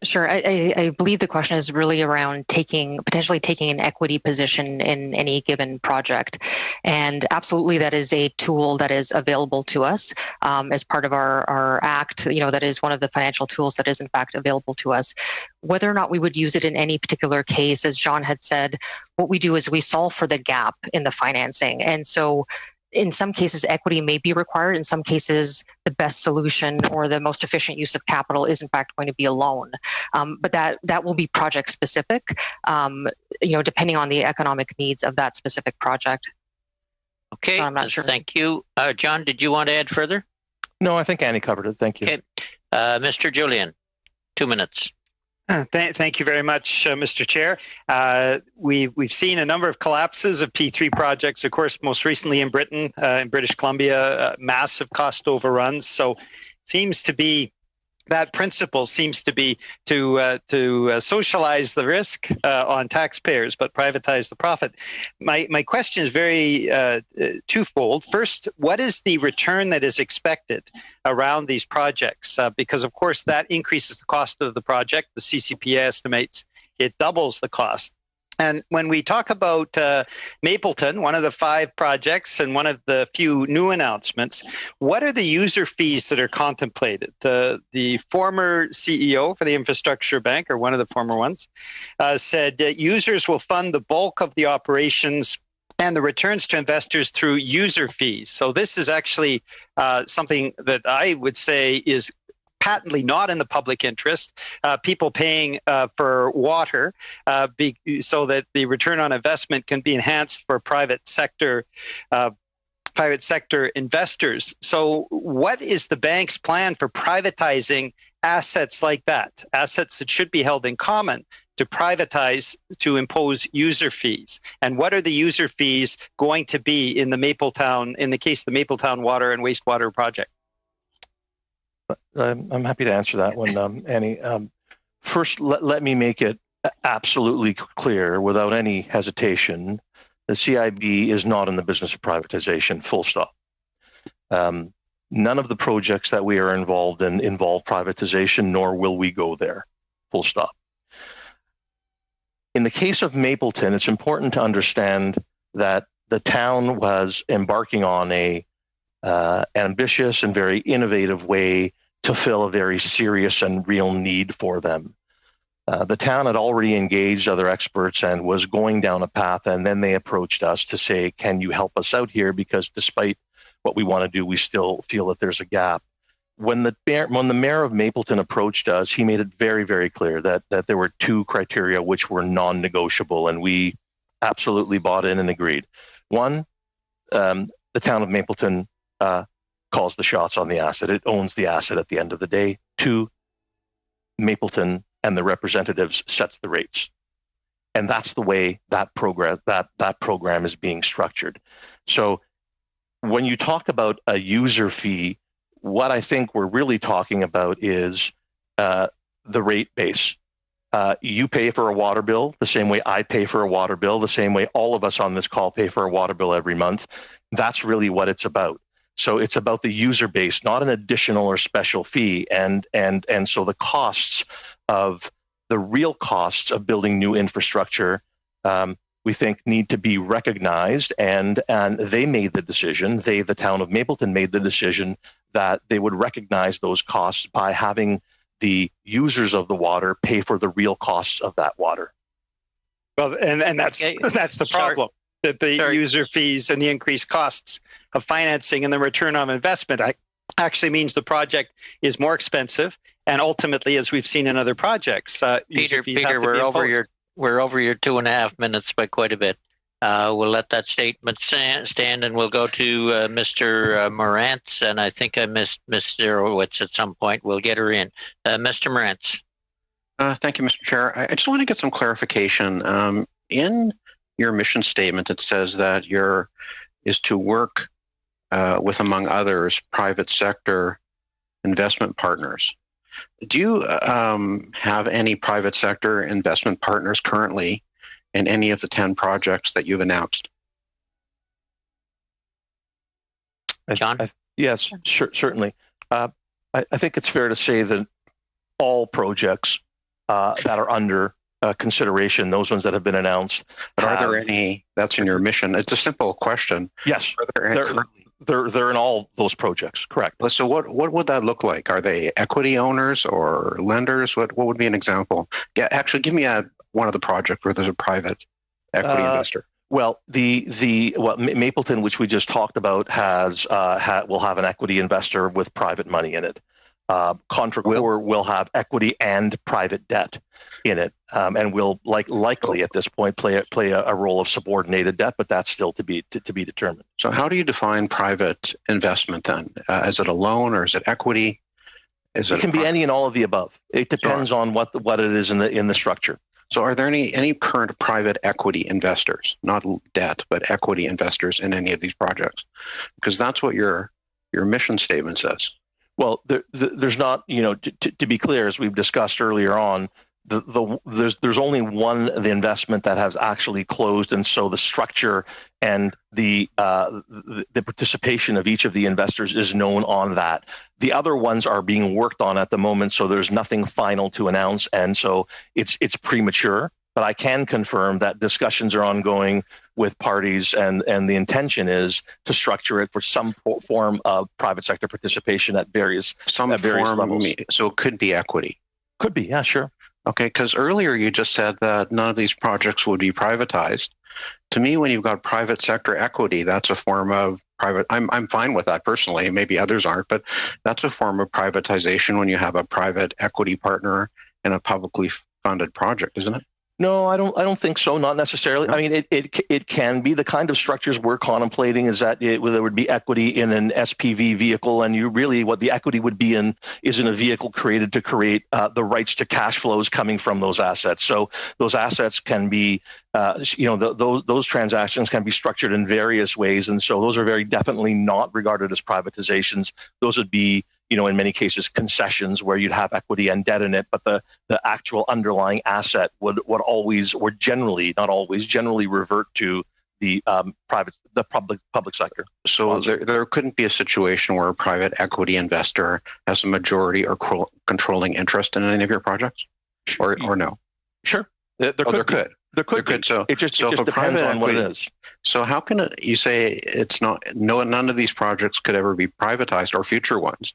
Sure. I believe the question is really around potentially taking an equity position in any given project. And absolutely, that is a tool that is available to us as part of our act. That is one of the financial tools that is in fact available to us. Whether or not we would use it in any particular case, as John had said, what we do is we solve for the gap in the financing. And so in some cases, equity may be required. In some cases, the best solution or the most efficient use of capital is in fact going to be a loan. But that will be project specific, depending on the economic needs of that specific project. Okay, I'm not sure. Thank you. John, did you want to add further? No, I think Annie covered it. Thank you. Okay. Mr. Julian, 2 minutes. Thank you very much, Mr. Chair. We've seen a number of collapses of P3 projects, of course, most recently in Britain, in British Columbia, massive cost overruns. So seems to be that principle seems to be to socialize the risk on taxpayers, but privatize the profit. My question is very twofold. First, what is the return that is expected around these projects? Because, of course, that increases the cost of the project. The CCPA estimates it doubles the cost. And when we talk about Mapleton, one of the 5 projects and one of the few new announcements, what are the user fees that are contemplated? The former CEO for the Infrastructure Bank, or one of the former ones, said that users will fund the bulk of the operations and the returns to investors through user fees. So this is actually something that I would say is patently not in the public interest, people paying for water so that the return on investment can be enhanced for private sector investors. So what is the bank's plan for privatizing assets like that, assets that should be held in common, to privatize, to impose user fees? And what are the user fees going to be in the case of the Mapletown Water and Wastewater Project? I'm happy to answer that one, Annie. First, let me make it absolutely clear, without any hesitation, the CIB is not in the business of privatization, full stop. None of the projects that we are involved in involve privatization, nor will we go there, full stop. In the case of Mapleton, it's important to understand that the town was embarking on an ambitious and very innovative way to fill a very serious and real need for them. The town had already engaged other experts and was going down a path, and then they approached us to say, can you help us out here? Because despite what we want to do, we still feel that there's a gap. When the mayor of Mapleton approached us, he made it very, very clear that there were 2 criteria which were non-negotiable, and we absolutely bought in and agreed. One, the town of Mapleton calls the shots on the asset. It owns the asset at the end of the day. 2, Mapleton and the representatives sets the rates. And that's the way that program is being structured. So when you talk about a user fee, what I think we're really talking about is the rate base. You pay for a water bill the same way I pay for a water bill, the same way all of us on this call pay for a water bill every month. That's really what it's about. So it's about the user base, not an additional or special fee. And so the real costs of building new infrastructure, we think need to be recognized. And they made the decision, the town of Mapleton made the decision that they would recognize those costs by having the users of the water pay for the real costs of that water. Well, and that's the problem. That the user fees and the increased costs of financing and the return on investment actually means the project is more expensive, and ultimately, as we've seen in other projects, Peter, we're over your 2.5 minutes by quite a bit. We'll let that statement stand, and we'll go to Mr. Morantz, and I think I missed Ms. Zerowitz at some point. We'll get her in. Mr. Morantz. Thank you, Mr. Chair. I just want to get some clarification. In your mission statement, it says that is to work with, among others, private sector investment partners. Do you have any private sector investment partners currently in any of the 10 projects that you've announced? John? Yes, certainly. I think it's fair to say that all projects that are under consideration, those ones that have been announced. But are there any that's in your mission? It's a simple question. Yes, they're in all those projects, correct. So what would that look like? Are they equity owners or lenders? What would be an example? Yeah, actually, give me one of the projects where there's a private equity investor. Well, Mapleton, which we just talked about, will have an equity investor with private money in it. Contra Core will have equity and private debt in it, and will likely at this point play a role of subordinated debt, but that's still to be determined. So, how do you define private investment then? Is it a loan or is it equity? It can be any and all of the above. It depends on what it is in the structure. So are there any current private equity investors, not debt, but equity investors in any of these projects? Because that's what your mission statement says. Well, there's not, to be clear, as we've discussed earlier on, there's only the investment that has actually closed, and so the structure and the participation of each of the investors is known on that. The other ones are being worked on at the moment, so there's nothing final to announce, and so it's premature. But I can confirm that discussions are ongoing with parties, and the intention is to structure it for some form of private sector participation at various levels. So it could be equity. Could be, yeah, sure. Okay, because earlier you just said that none of these projects would be privatized. To me, when you've got private sector equity, that's a form of private. I'm fine with that personally. Maybe others aren't, but that's a form of privatization when you have a private equity partner in a publicly funded project, isn't it? No, I don't think so. Not necessarily. I mean, it can be. The kind of structures we're contemplating is that there would be equity in an SPV vehicle, and what the equity would be is in a vehicle created to create the rights to cash flows coming from those assets. So those assets can be, those transactions can be structured in various ways, and so those are very definitely not regarded as privatizations. Those would be, in many cases, concessions where you'd have equity and debt in it, but the actual underlying asset would always, or generally, not always, generally revert to the public sector. So there couldn't be a situation where a private equity investor has a majority or controlling interest in any of your projects, or no? Sure, there could. There could. So it just depends on what it is. So how can you say it's not? No, none of these projects could ever be privatized, or future ones,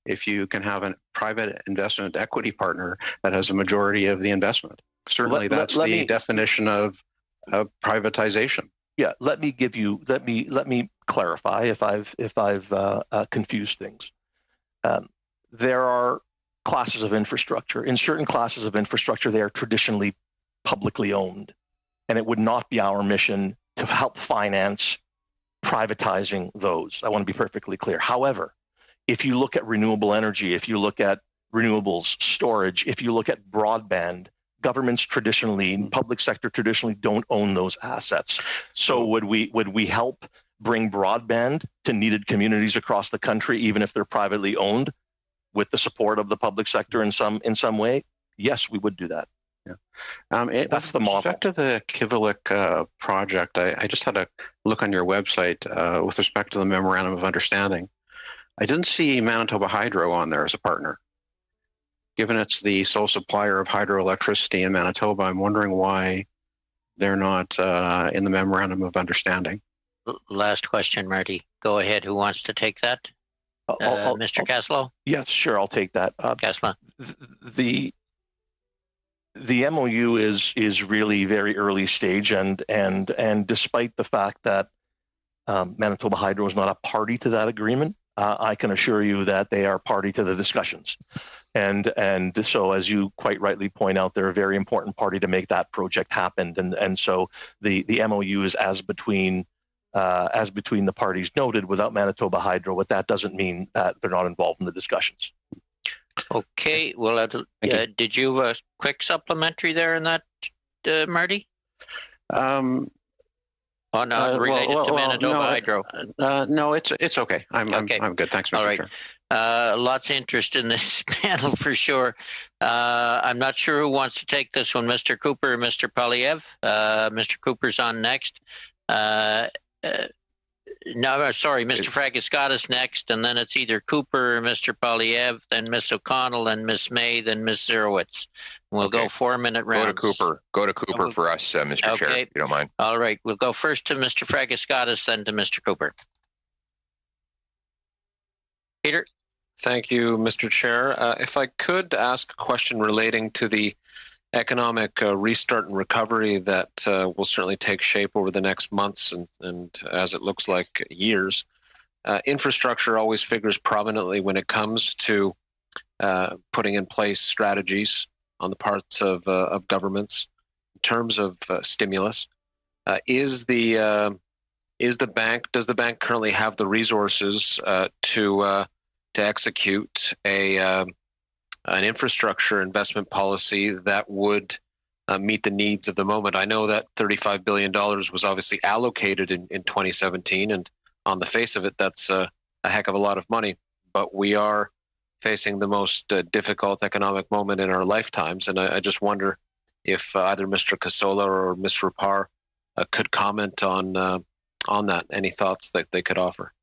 if you can have a private investment equity partner that has a majority of the investment. Certainly, that's the definition of privatization. Yeah, let me clarify if I've confused things. There are classes of infrastructure. In certain classes of infrastructure, they are traditionally publicly owned, and it would not be our mission to help finance privatizing those. I want to be perfectly clear. However, if you look at renewable energy, if you look at renewables, storage, if you look at broadband, governments traditionally, public sector traditionally don't own those assets. So would we help bring broadband to needed communities across the country, even if they're privately owned, with the support of the public sector in some way? Yes, we would do that. Yeah. That's the model. With respect to the Kivalliq project, I just had a look on your website with respect to the Memorandum of Understanding. I didn't see Manitoba Hydro on there as a partner. Given it's the sole supplier of hydroelectricity in Manitoba, I'm wondering why they're not in the Memorandum of Understanding. Last question, Marty. Go ahead. Who wants to take that? Mr. Caslow? Yes, sure. I'll take that. Caslow. The MOU is really very early stage, and despite the fact that Manitoba Hydro is not a party to that agreement, I can assure you that they are party to the discussions. And so, as you quite rightly point out, they're a very important party to make that project happen. And so the MOU is as between the parties noted without Manitoba Hydro, but that doesn't mean that they're not involved in the discussions. Okay. Well, did you have a quick supplementary there in that, Marty? Related to Manitoba Hydro. No, it's okay. I'm good. Thanks, Mr. All right. Chair. Lots of interest in this panel for sure. I'm not sure who wants to take this one, Mr. Cooper or Mr. Polyev. Mr. Cooper's on next. No, sorry, Mr. Fragiskatis next, and then it's either Cooper or Mr. Polyev, then Ms. O'Connell, and Ms. May, then Ms. Zerowitz. We'll go 4-minute rounds. Go to Cooper for us, Mr. Chair, if you don't mind. All right, we'll go first to Mr. Fragiskatis, then to Mr. Cooper. Peter? Thank you, Mr. Chair. If I could ask a question relating to the economic restart and recovery that will certainly take shape over the next months and as it looks like years. Infrastructure always figures prominently when it comes to putting in place strategies on the parts of governments in terms of stimulus. Does the bank currently have the resources to execute an infrastructure investment policy that would meet the needs of the moment? I know that $35 billion was obviously allocated in 2017, and on the face of it, that's a heck of a lot of money. But we are facing the most difficult economic moment in our lifetimes, and I just wonder if either Mr. Casola or Ms. Rapar could comment on that. Any thoughts that they could offer?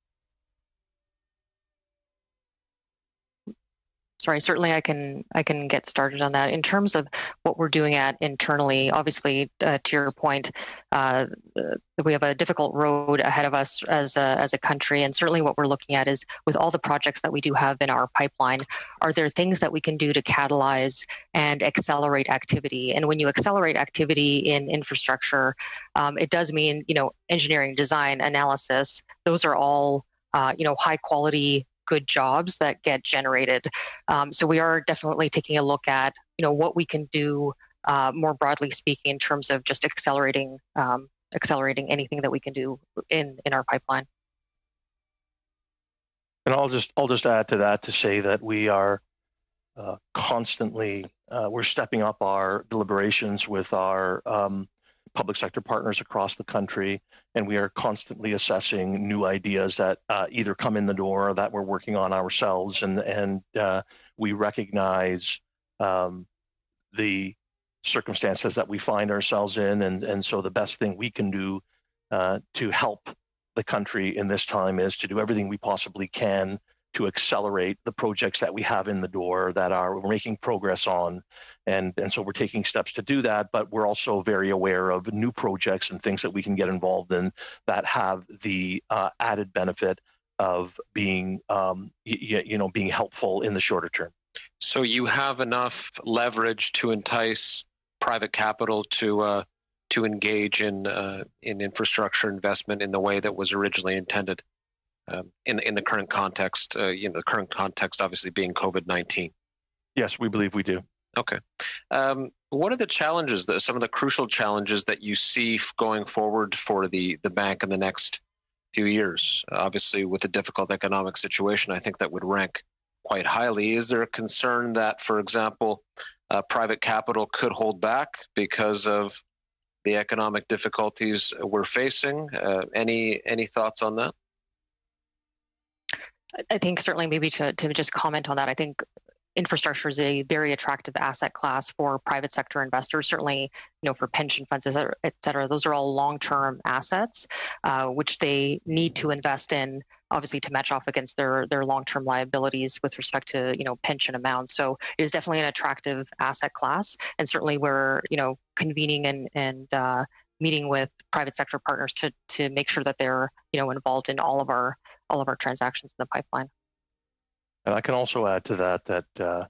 Sorry, certainly I can get started on that. In terms of what we're doing internally, obviously, to your point, we have a difficult road ahead of us as a country, and certainly what we're looking at is, with all the projects that we do have in our pipeline, are there things that we can do to catalyze and accelerate activity? And when you accelerate activity in infrastructure, it does mean, engineering, design, analysis. Those are all, high quality, good jobs that get generated. So we are definitely taking a look at, what we can do more broadly speaking in terms of just accelerating anything that we can do in our pipeline. And I'll just add to that to say that we are constantly we're stepping up our deliberations with our public sector partners across the country, and we are constantly assessing new ideas that either come in the door or that we're working on ourselves, and we recognize the circumstances that we find ourselves in, and so the best thing we can do to help the country in this time is to do everything we possibly can to accelerate the projects that we have in the door that we're making progress on. And so we're taking steps to do that, but we're also very aware of new projects and things that we can get involved in that have the added benefit of being, being helpful in the shorter term. So you have enough leverage to entice private capital to engage in infrastructure investment in the way that was originally intended in the current context. The current context obviously being COVID-19. Yes, we believe we do. Okay. What are the challenges, some of the crucial challenges that you see going forward for the bank in the next few years? Obviously, with the difficult economic situation, I think that would rank quite highly. Is there a concern that, for example, private capital could hold back because of the economic difficulties we're facing? Any thoughts on that? I think certainly maybe to just comment on that, I think infrastructure is a very attractive asset class for private sector investors, certainly, for pension funds, et cetera. Those are all long-term assets, which they need to invest in, obviously, to match off against their long-term liabilities with respect to, pension amounts. So it is definitely an attractive asset class. And certainly we're, convening and meeting with private sector partners to make sure that they're, involved in all of our transactions in the pipeline. And I can also add to that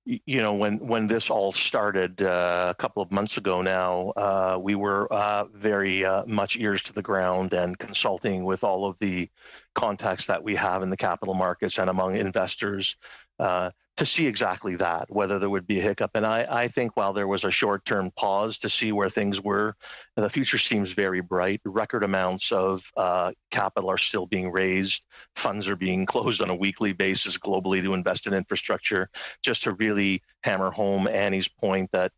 when this all started a couple of months ago now, we were very much ears to the ground and consulting with all of the contacts that we have in the capital markets and among investors to see exactly that, whether there would be a hiccup. And I think while there was a short-term pause to see where things were, the future seems very bright. Record amounts of capital are still being raised. Funds are being closed on a weekly basis globally to invest in infrastructure. Just to really hammer home Annie's point that,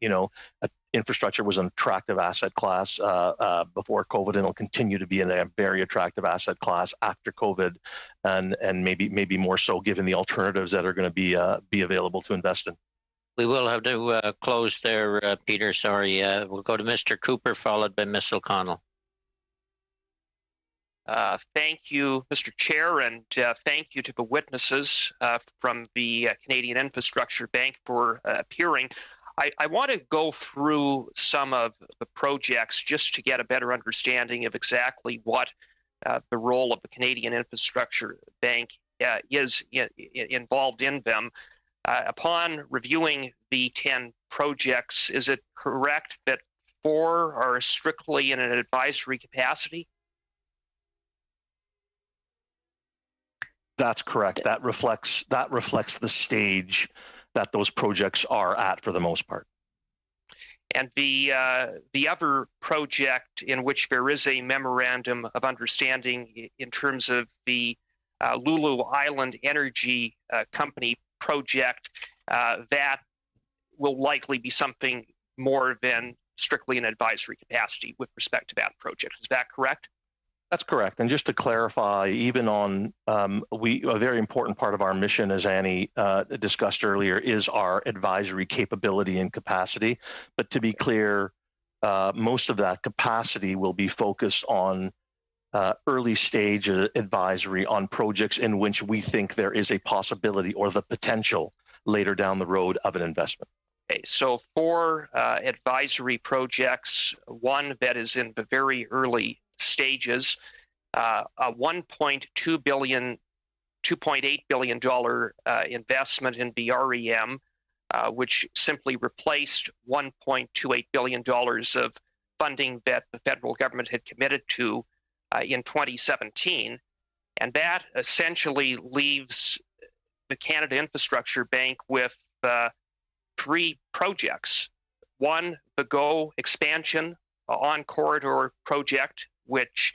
infrastructure was an attractive asset class before COVID, and it'll continue to be a very attractive asset class after COVID, and maybe more so given the alternatives that are going to be available to invest in. We will have to close there, Peter. Sorry. We'll go to Mr. Cooper, followed by Ms. O'Connell. Thank you, Mr. Chair, and thank you to the witnesses from the Canadian Infrastructure Bank for appearing. I want to go through some of the projects just to get a better understanding of exactly what the role of the Canadian Infrastructure Bank is involved in them. Upon reviewing the 10 projects, is it correct that 4 are strictly in an advisory capacity? That's correct. That reflects the stage that those projects are at for the most part. And the other project in which there is a memorandum of understanding in terms of the Lulu Island Energy Company project, that will likely be something more than strictly an advisory capacity with respect to that project. Is that correct? That's correct. And just to clarify, even on a very important part of our mission, as Annie discussed earlier, is our advisory capability and capacity. But to be clear, most of that capacity will be focused on early stage advisory on projects in which we think there is a possibility or the potential later down the road of an investment. Okay, so 4 advisory projects, one that is in the very early stages, a $1.8 billion investment in the REM, which simply replaced $1.28 billion of funding that the federal government had committed to in 2017. And that essentially leaves the Canada Infrastructure Bank with 3 projects. One, the GO expansion on corridor project, which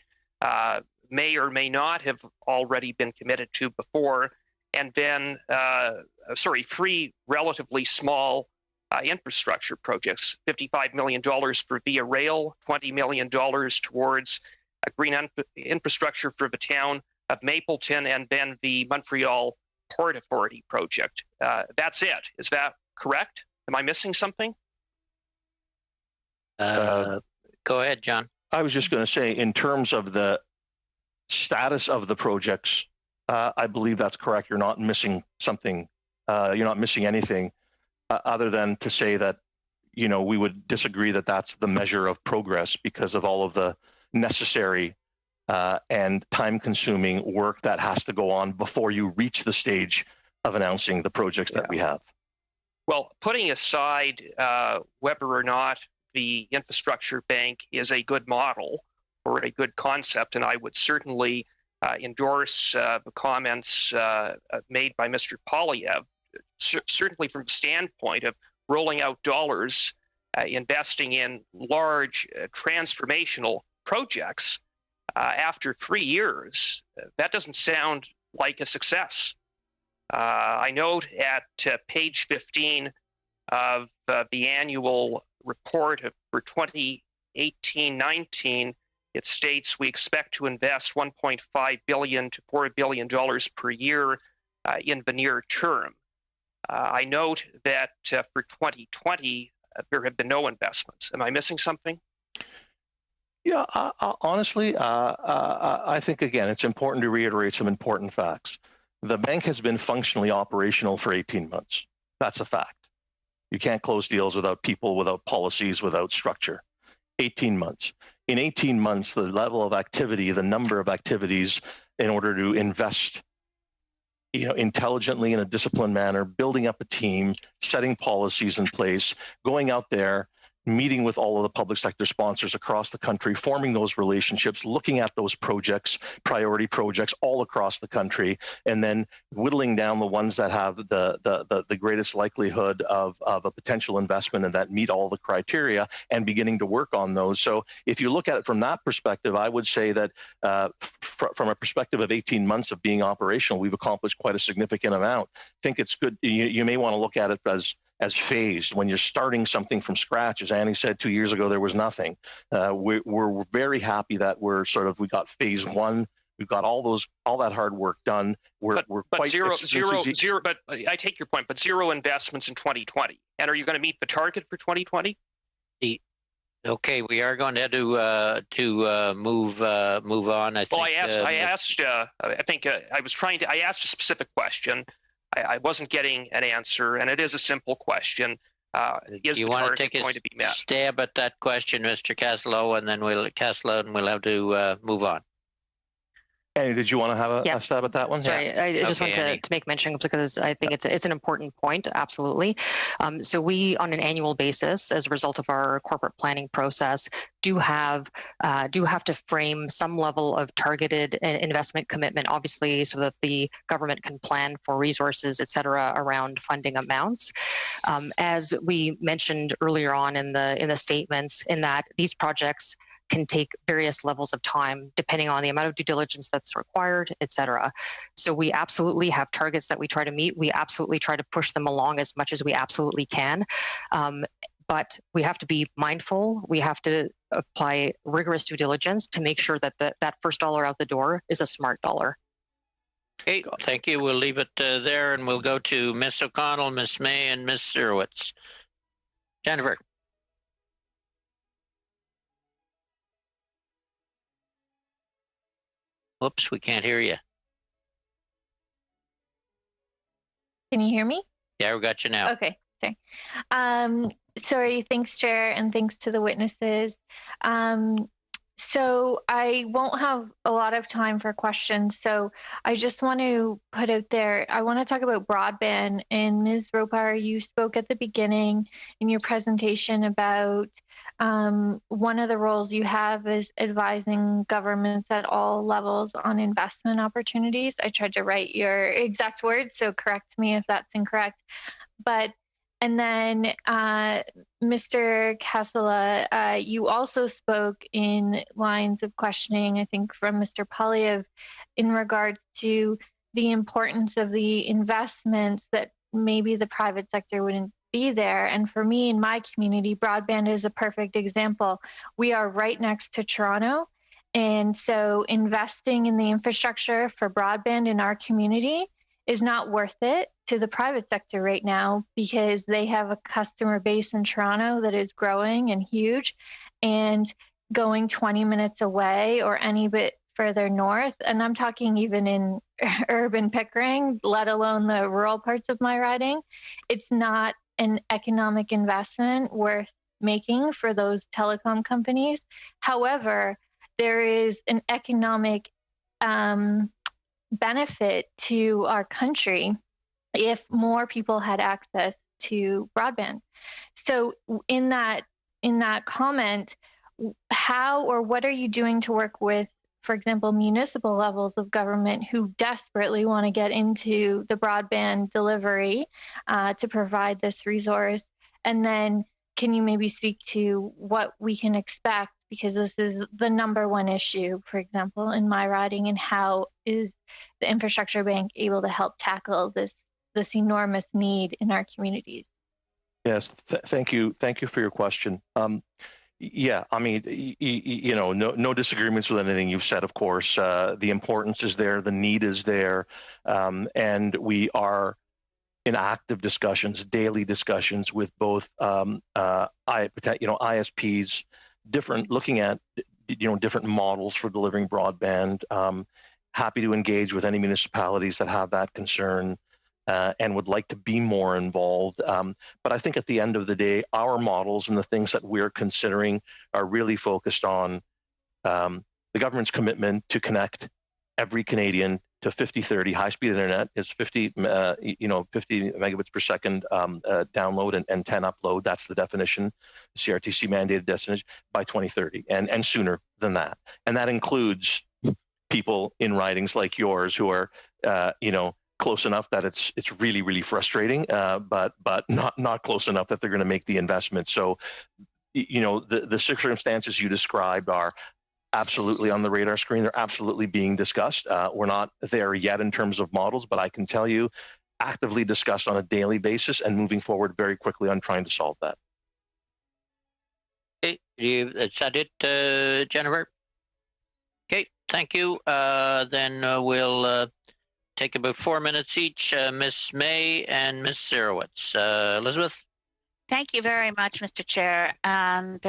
may or may not have already been committed to before, and then 3 relatively small infrastructure projects, $55 million for Via Rail, $20 million towards a green infrastructure for the town of Mapleton, and then the Montreal Port Authority project. That's it. Is that correct? Am I missing something? Go ahead, John. I was just going to say, in terms of the status of the projects, I believe that's correct. You're not missing something. You're not missing anything other than to say that, we would disagree that that's the measure of progress because of all of the necessary and time-consuming work that has to go on before you reach the stage of announcing the projects that we have. Well, putting aside whether or not the infrastructure bank is a good model or a good concept, and I would certainly endorse the comments made by Mr. Polyev, certainly from the standpoint of rolling out dollars, investing in large transformational projects after 3 years. That doesn't sound like a success. I note at page 15 of the annual report for 2018-19, it states we expect to invest $1.5 billion to $4 billion per year in the near term. I note that for 2020, there have been no investments. Am I missing something? Yeah, honestly, I think, again, it's important to reiterate some important facts. The bank has been functionally operational for 18 months. That's a fact. You can't close deals without people, without policies, without structure. 18 months. In 18 months, the level of activity, the number of activities in order to invest intelligently in a disciplined manner, building up a team, setting policies in place, going out there, meeting with all of the public sector sponsors across the country, forming those relationships, looking at those projects, priority projects all across the country, and then whittling down the ones that have the greatest likelihood of a potential investment and that meet all the criteria, and beginning to work on those. So if you look at it from that perspective, I would say that from a perspective of 18 months of being operational, we've accomplished quite a significant amount. I think it's good. You may want to look at it as as phased. When you're starting something from scratch, as Annie said, 2 years ago there was nothing. We're very happy that we got phase one. We've got all that hard work done. But I take your point. But zero investments in 2020. And are you going to meet the target for 2020? Okay, we are going to have to move on. I asked a specific question. I wasn't getting an answer, and it is a simple question. Is you the want target to take going to be met? Stab at that question, Mr. Caslow, and then we'll have to move on. Annie, did you want to have a stab at that one? Sorry, I just want to make mention because I think it's an important point. Absolutely. So we, on an annual basis, as a result of our corporate planning process, do have to frame some level of targeted investment commitment, obviously, so that the government can plan for resources, et cetera, around funding amounts. As we mentioned earlier on in the statements, in that these projects can take various levels of time depending on the amount of due diligence that's required, et cetera. So we absolutely have targets that we try to meet. We absolutely try to push them along as much as we absolutely can. But we have to be mindful. We have to apply rigorous due diligence to make sure that that first dollar out the door is a smart dollar. Okay, thank you. We'll leave it there, and we'll go to Ms. O'Connell, Ms. May, and Ms. Zerowitz. Jennifer. Whoops, we can't hear you. Can you hear me? Yeah, we got you now. Okay, sorry. Sorry, thanks, Chair, and thanks to the witnesses. So I won't have a lot of time for questions, so I just want to put out there, I want to talk about broadband. And Ms. Ropar, you spoke at the beginning in your presentation about one of the roles you have is advising governments at all levels on investment opportunities. I tried to write your exact words, so correct me if that's incorrect. And then, Mr. Kassala, you also spoke in lines of questioning, I think, from Mr. Polyev in regards to the importance of the investments that maybe the private sector wouldn't be there. And for me, in my community, broadband is a perfect example. We are right next to Toronto. And so investing in the infrastructure for broadband in our community is not worth it to the private sector right now because they have a customer base in Toronto that is growing and huge, and going 20 minutes away or any bit further north, and I'm talking even in urban Pickering, let alone the rural parts of my riding, it's not an economic investment worth making for those telecom companies. However, there is an economic benefit to our country if more people had access to broadband. So in that comment, how or what are you doing to work with, for example, municipal levels of government who desperately want to get into the broadband delivery to provide this resource? And then can you maybe speak to what we can expect, because this is the number one issue, for example, in my riding, and how is the Infrastructure Bank able to help tackle this enormous need in our communities? Yes, thank you for your question. Yeah, I mean, you know, no disagreements with anything you've said, of course. The importance is there, the need is there, and we are in active discussions, daily discussions with both ISPs, looking at different models for delivering broadband. Happy to engage with any municipalities that have that concern and would like to be more involved. But I think at the end of the day, our models and the things that we're considering are really focused on the government's commitment to connect every Canadian to 50/30 high-speed internet. Is 50 megabits per second download and 10 upload. That's the definition, CRTC mandated destination by 2030, and sooner than that. And that includes people in ridings like yours who are, close enough that it's really, really frustrating, but not close enough that they're going to make the investment. So, the circumstances you described are absolutely on the radar screen. They're absolutely being discussed. We're not there yet in terms of models, but I can tell you actively discussed on a daily basis and moving forward very quickly on trying to solve that. Okay, is that it, Jennifer? Okay, thank you. Then we'll take about 4 minutes each. Ms. May and Ms. Zerowitz. Elizabeth? Thank you very much, Mr. Chair, and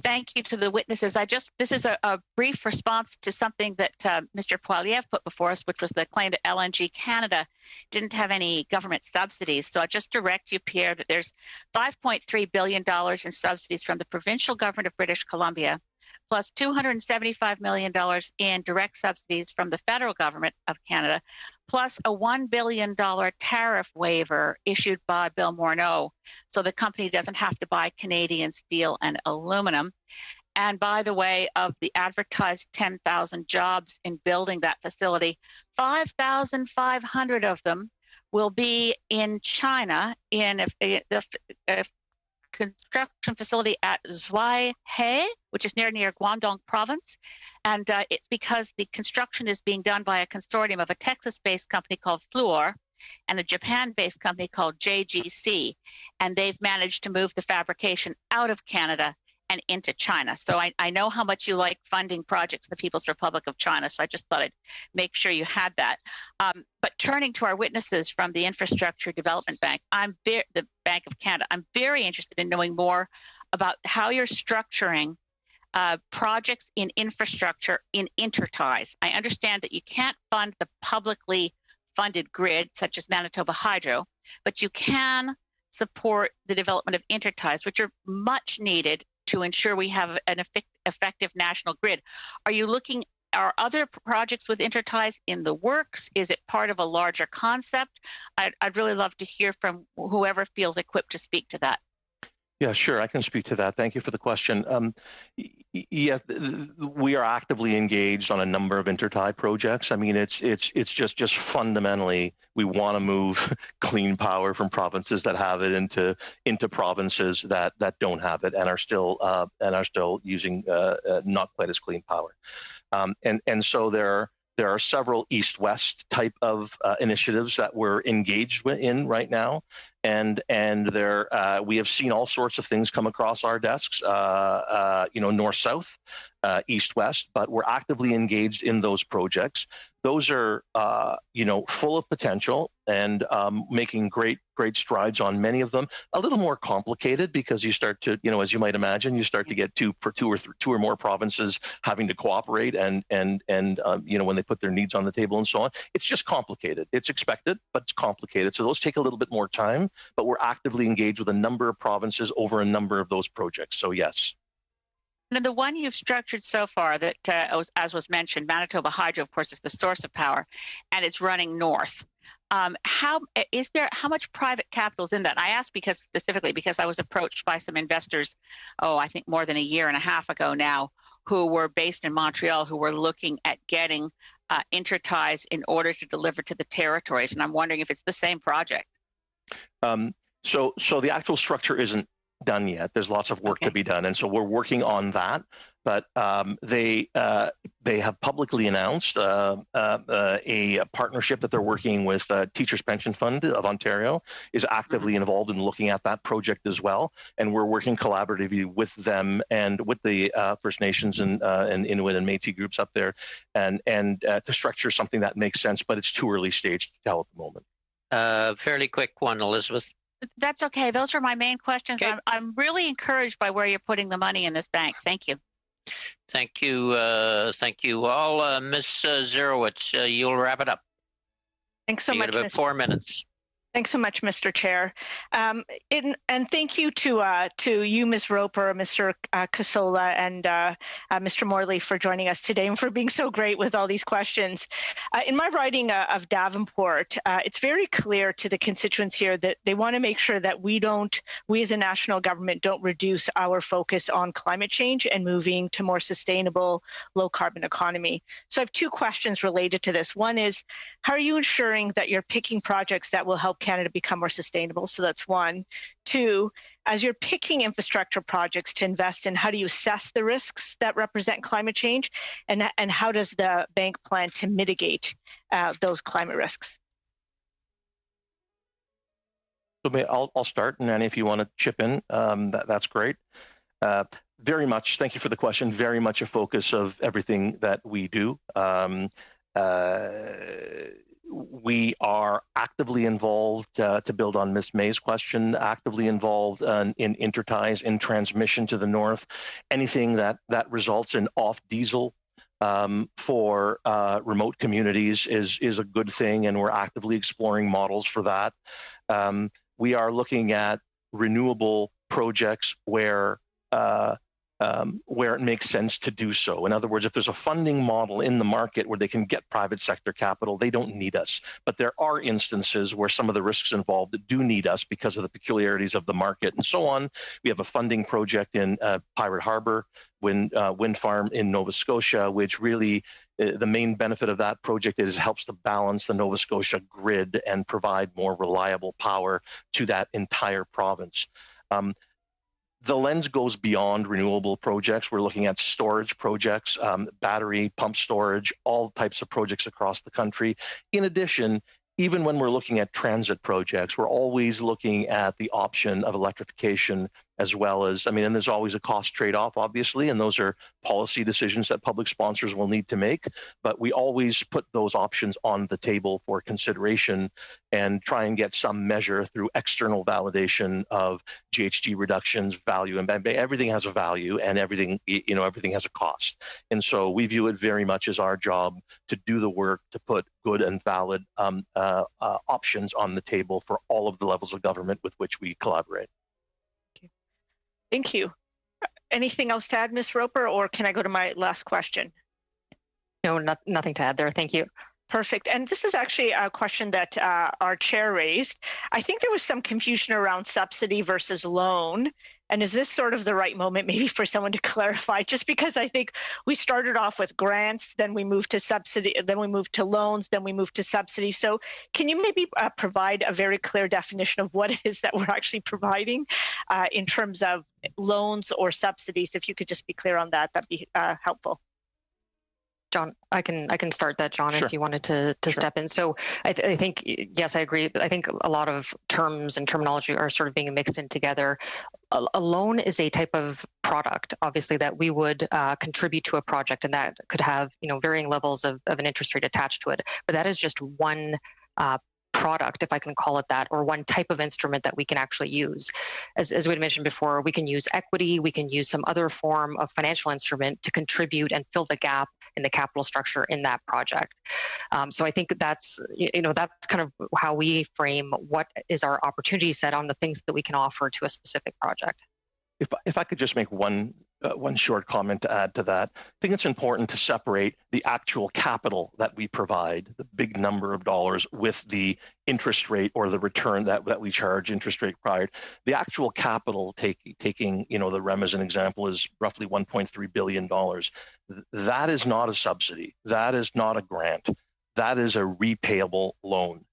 thank you to the witnesses. This is a brief response to something that Mr. Poiliev put before us, which was the claim that LNG Canada didn't have any government subsidies. So I'll just direct you, Pierre, that there's $5.3 billion in subsidies from the provincial government of British Columbia, plus $275 million in direct subsidies from the federal government of Canada, plus a $1 billion tariff waiver issued by Bill Morneau, so the company doesn't have to buy Canadian steel and aluminum. And by the way, of the advertised 10,000 jobs in building that facility, 5,500 of them will be in China in the construction facility at Zhuai-He, which is near Guangdong province. And it's because the construction is being done by a consortium of a Texas-based company called Fluor and a Japan-based company called JGC. And they've managed to move the fabrication out of Canada and into China. So I know how much you like funding projects in the People's Republic of China, so I just thought I'd make sure you had that. But turning to our witnesses from the Infrastructure Development Bank, the Bank of Canada, I'm very interested in knowing more about how you're structuring projects in infrastructure in interties. I understand that you can't fund the publicly funded grid, such as Manitoba Hydro, but you can support the development of interties, which are much needed to ensure we have an effective national grid. Are other projects with interties in the works? Is it part of a larger concept? I'd really love to hear from whoever feels equipped to speak to that. Yeah, sure. I can speak to that. Thank you for the question. Yeah, we are actively engaged on a number of intertie projects. I mean, it's just fundamentally we want to move clean power from provinces that have it into provinces that don't have it and are still using not quite as clean power. And so there are several east-west type of initiatives that we're engaged in right now, and we have seen all sorts of things come across our desks, north-south, east-west, but we're actively engaged in those projects. Those are, full of potential and making great strides on many of them. A little more complicated because you start to, as you might imagine, you start to get two or more provinces having to cooperate and when they put their needs on the table and so on. It's just complicated. It's expected, but it's complicated. So those take a little bit more time, but we're actively engaged with a number of provinces over a number of those projects. So yes. And the one you've structured so far that, as was mentioned, Manitoba Hydro, of course, is the source of power, and it's running north. How much private capital is in that? I ask specifically because I was approached by some investors, I think more than a year and a half ago now, who were based in Montreal, who were looking at getting interties in order to deliver to the territories. And I'm wondering if it's the same project. So the actual structure isn't done yet. There's lots of work to be done, and so we're working on that. But they have publicly announced a partnership that they're working with Teachers Pension Fund of Ontario is actively involved in looking at that project as well, and we're working collaboratively with them and with the First Nations and Inuit and Métis groups up there, and to structure something that makes sense. But it's too early stage to tell at the moment. Fairly quick one, Elizabeth. That's okay. Those are my main questions. Okay. I'm really encouraged by where you're putting the money in this bank. Thank you. Thank you. Thank you all. Ms. Zerowitz, you'll wrap it up. Thanks so much. About 4 minutes. Thanks so much, Mr. Chair. And thank you to you, Ms. Roper, Mr. Casola, and Mr. Morley for joining us today and for being so great with all these questions. In my riding of Davenport, it's very clear to the constituents here that they want to make sure that we as a national government don't reduce our focus on climate change and moving to more sustainable, low carbon economy. So I have two questions related to this. One is, how are you ensuring that you're picking projects that will help Canada become more sustainable? So that's one. Two, as you're picking infrastructure projects to invest in, how do you assess the risks that represent climate change, and how does the bank plan to mitigate those climate risks? So I'll start, and Annie, if you want to chip in, that's great. Very much, thank you for the question, very much a focus of everything that we do. We are actively involved, to build on Ms. May's question, actively involved in interties, in transmission to the north. Anything that results in off diesel for remote communities is a good thing, and we're actively exploring models for that. We are looking at renewable projects where it makes sense to do so. In other words, if there's a funding model in the market where they can get private sector capital, they don't need us. But there are instances where some of the risks involved do need us because of the peculiarities of the market and so on. We have a funding project in Pirate Harbor wind farm in Nova Scotia, which really, the main benefit of that project is it helps to balance the Nova Scotia grid and provide more reliable power to that entire province. The lens goes beyond renewable projects. We're looking at storage projects, battery, pump storage, all types of projects across the country. In addition, even when we're looking at transit projects, we're always looking at the option of electrification, as well as, and there's always a cost trade-off, obviously, and those are policy decisions that public sponsors will need to make, but we always put those options on the table for consideration and try and get some measure through external validation of GHG reductions, value, and everything has a value, and everything has a cost. And so we view it very much as our job to do the work to put good and valid options on the table for all of the levels of government with which we collaborate. Thank you. Anything else to add, Ms. Roper, or can I go to my last question? No, nothing to add there. Thank you. Perfect. And this is actually a question that our chair raised. I think there was some confusion around subsidy versus loan. And is this sort of the right moment maybe for someone to clarify? Just because I think we started off with grants, then we moved to subsidy, then we moved to loans, then we moved to subsidy. So can you maybe provide a very clear definition of what it is that we're actually providing in terms of loans or subsidies? If you could just be clear on that, that'd be helpful. John, I can start that, John, Sure. if you wanted to Sure. step in. So I think, yes, I agree. I think a lot of terms and terminology are sort of being mixed in together. A loan is a type of product, obviously, that we would contribute to a project, and that could have varying levels of an interest rate attached to it. But that is just one product, if I can call it that, or one type of instrument that we can actually use. As we had mentioned before, we can use equity, we can use some other form of financial instrument to contribute and fill the gap in the capital structure in that project. So I think that's kind of how we frame what is our opportunity set on the things that we can offer to a specific project. If I could just make one short comment to add to that, I think it's important to separate the actual capital that we provide, the big number of dollars, with the interest rate or the return that we charge, interest rate required. The actual capital, taking the REM as an example, is roughly $1.3 billion. That is not a subsidy. That is not a grant. That is a repayable loan.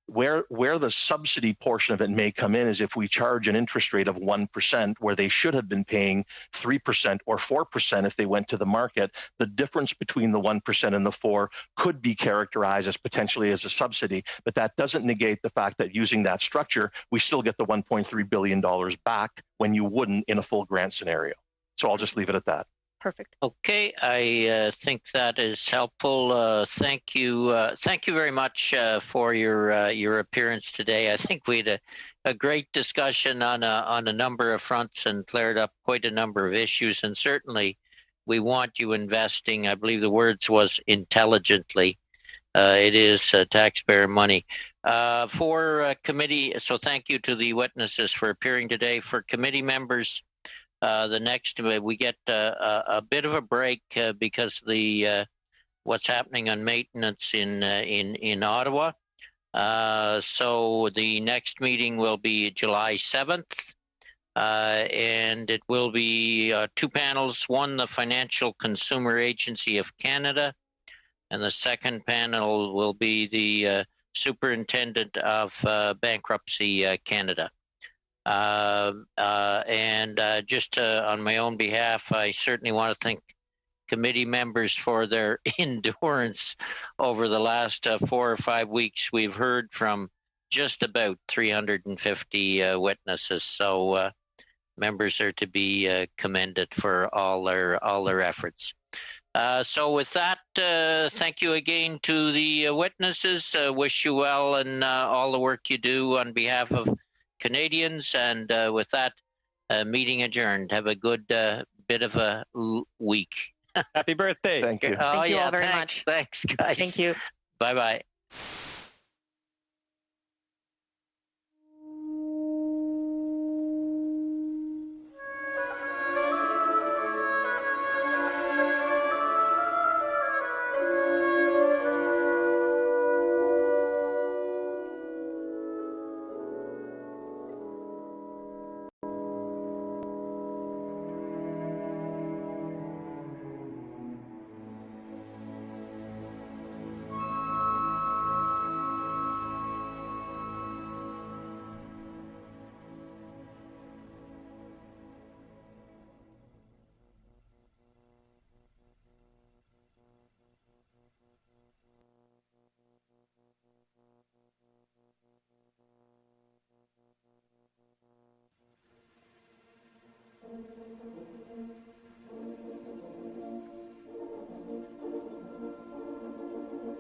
Where the subsidy portion of it may come in is if we charge an interest rate of 1% where they should have been paying 3% or 4% if they went to the market. The difference between the 1% and the 4% could be characterized as potentially as a subsidy, but that doesn't negate the fact that using that structure, we still get the $1.3 billion back when you wouldn't in a full grant scenario. So I'll just leave it at that. Perfect. Okay, I think that is helpful. Thank you very much for your appearance today. I think we had a great discussion on a number of fronts and cleared up quite a number of issues. And certainly, we want you investing. I believe the words was intelligently. It is taxpayer money. For committee, so thank you to the witnesses for appearing today. For committee members. The next, we get a bit of a break because of the what's happening on maintenance in Ottawa. So the next meeting will be July 7th, and it will be two panels. One, the Financial Consumer Agency of Canada, and the second panel will be the Superintendent of Bankruptcy Canada. Just on my own behalf, I certainly want to thank committee members for their endurance over the last 4 or 5 weeks. We've heard from just about 350 witnesses. So members are to be commended for all their efforts. So with that, thank you again to the witnesses. Wish you well in all the work you do on behalf of Canadians. And with that, meeting adjourned. Have a good bit of a week. Happy birthday. Thank you. Oh, Thank you yeah, all very thanks, much. Thanks, guys. Thank you. Bye-bye.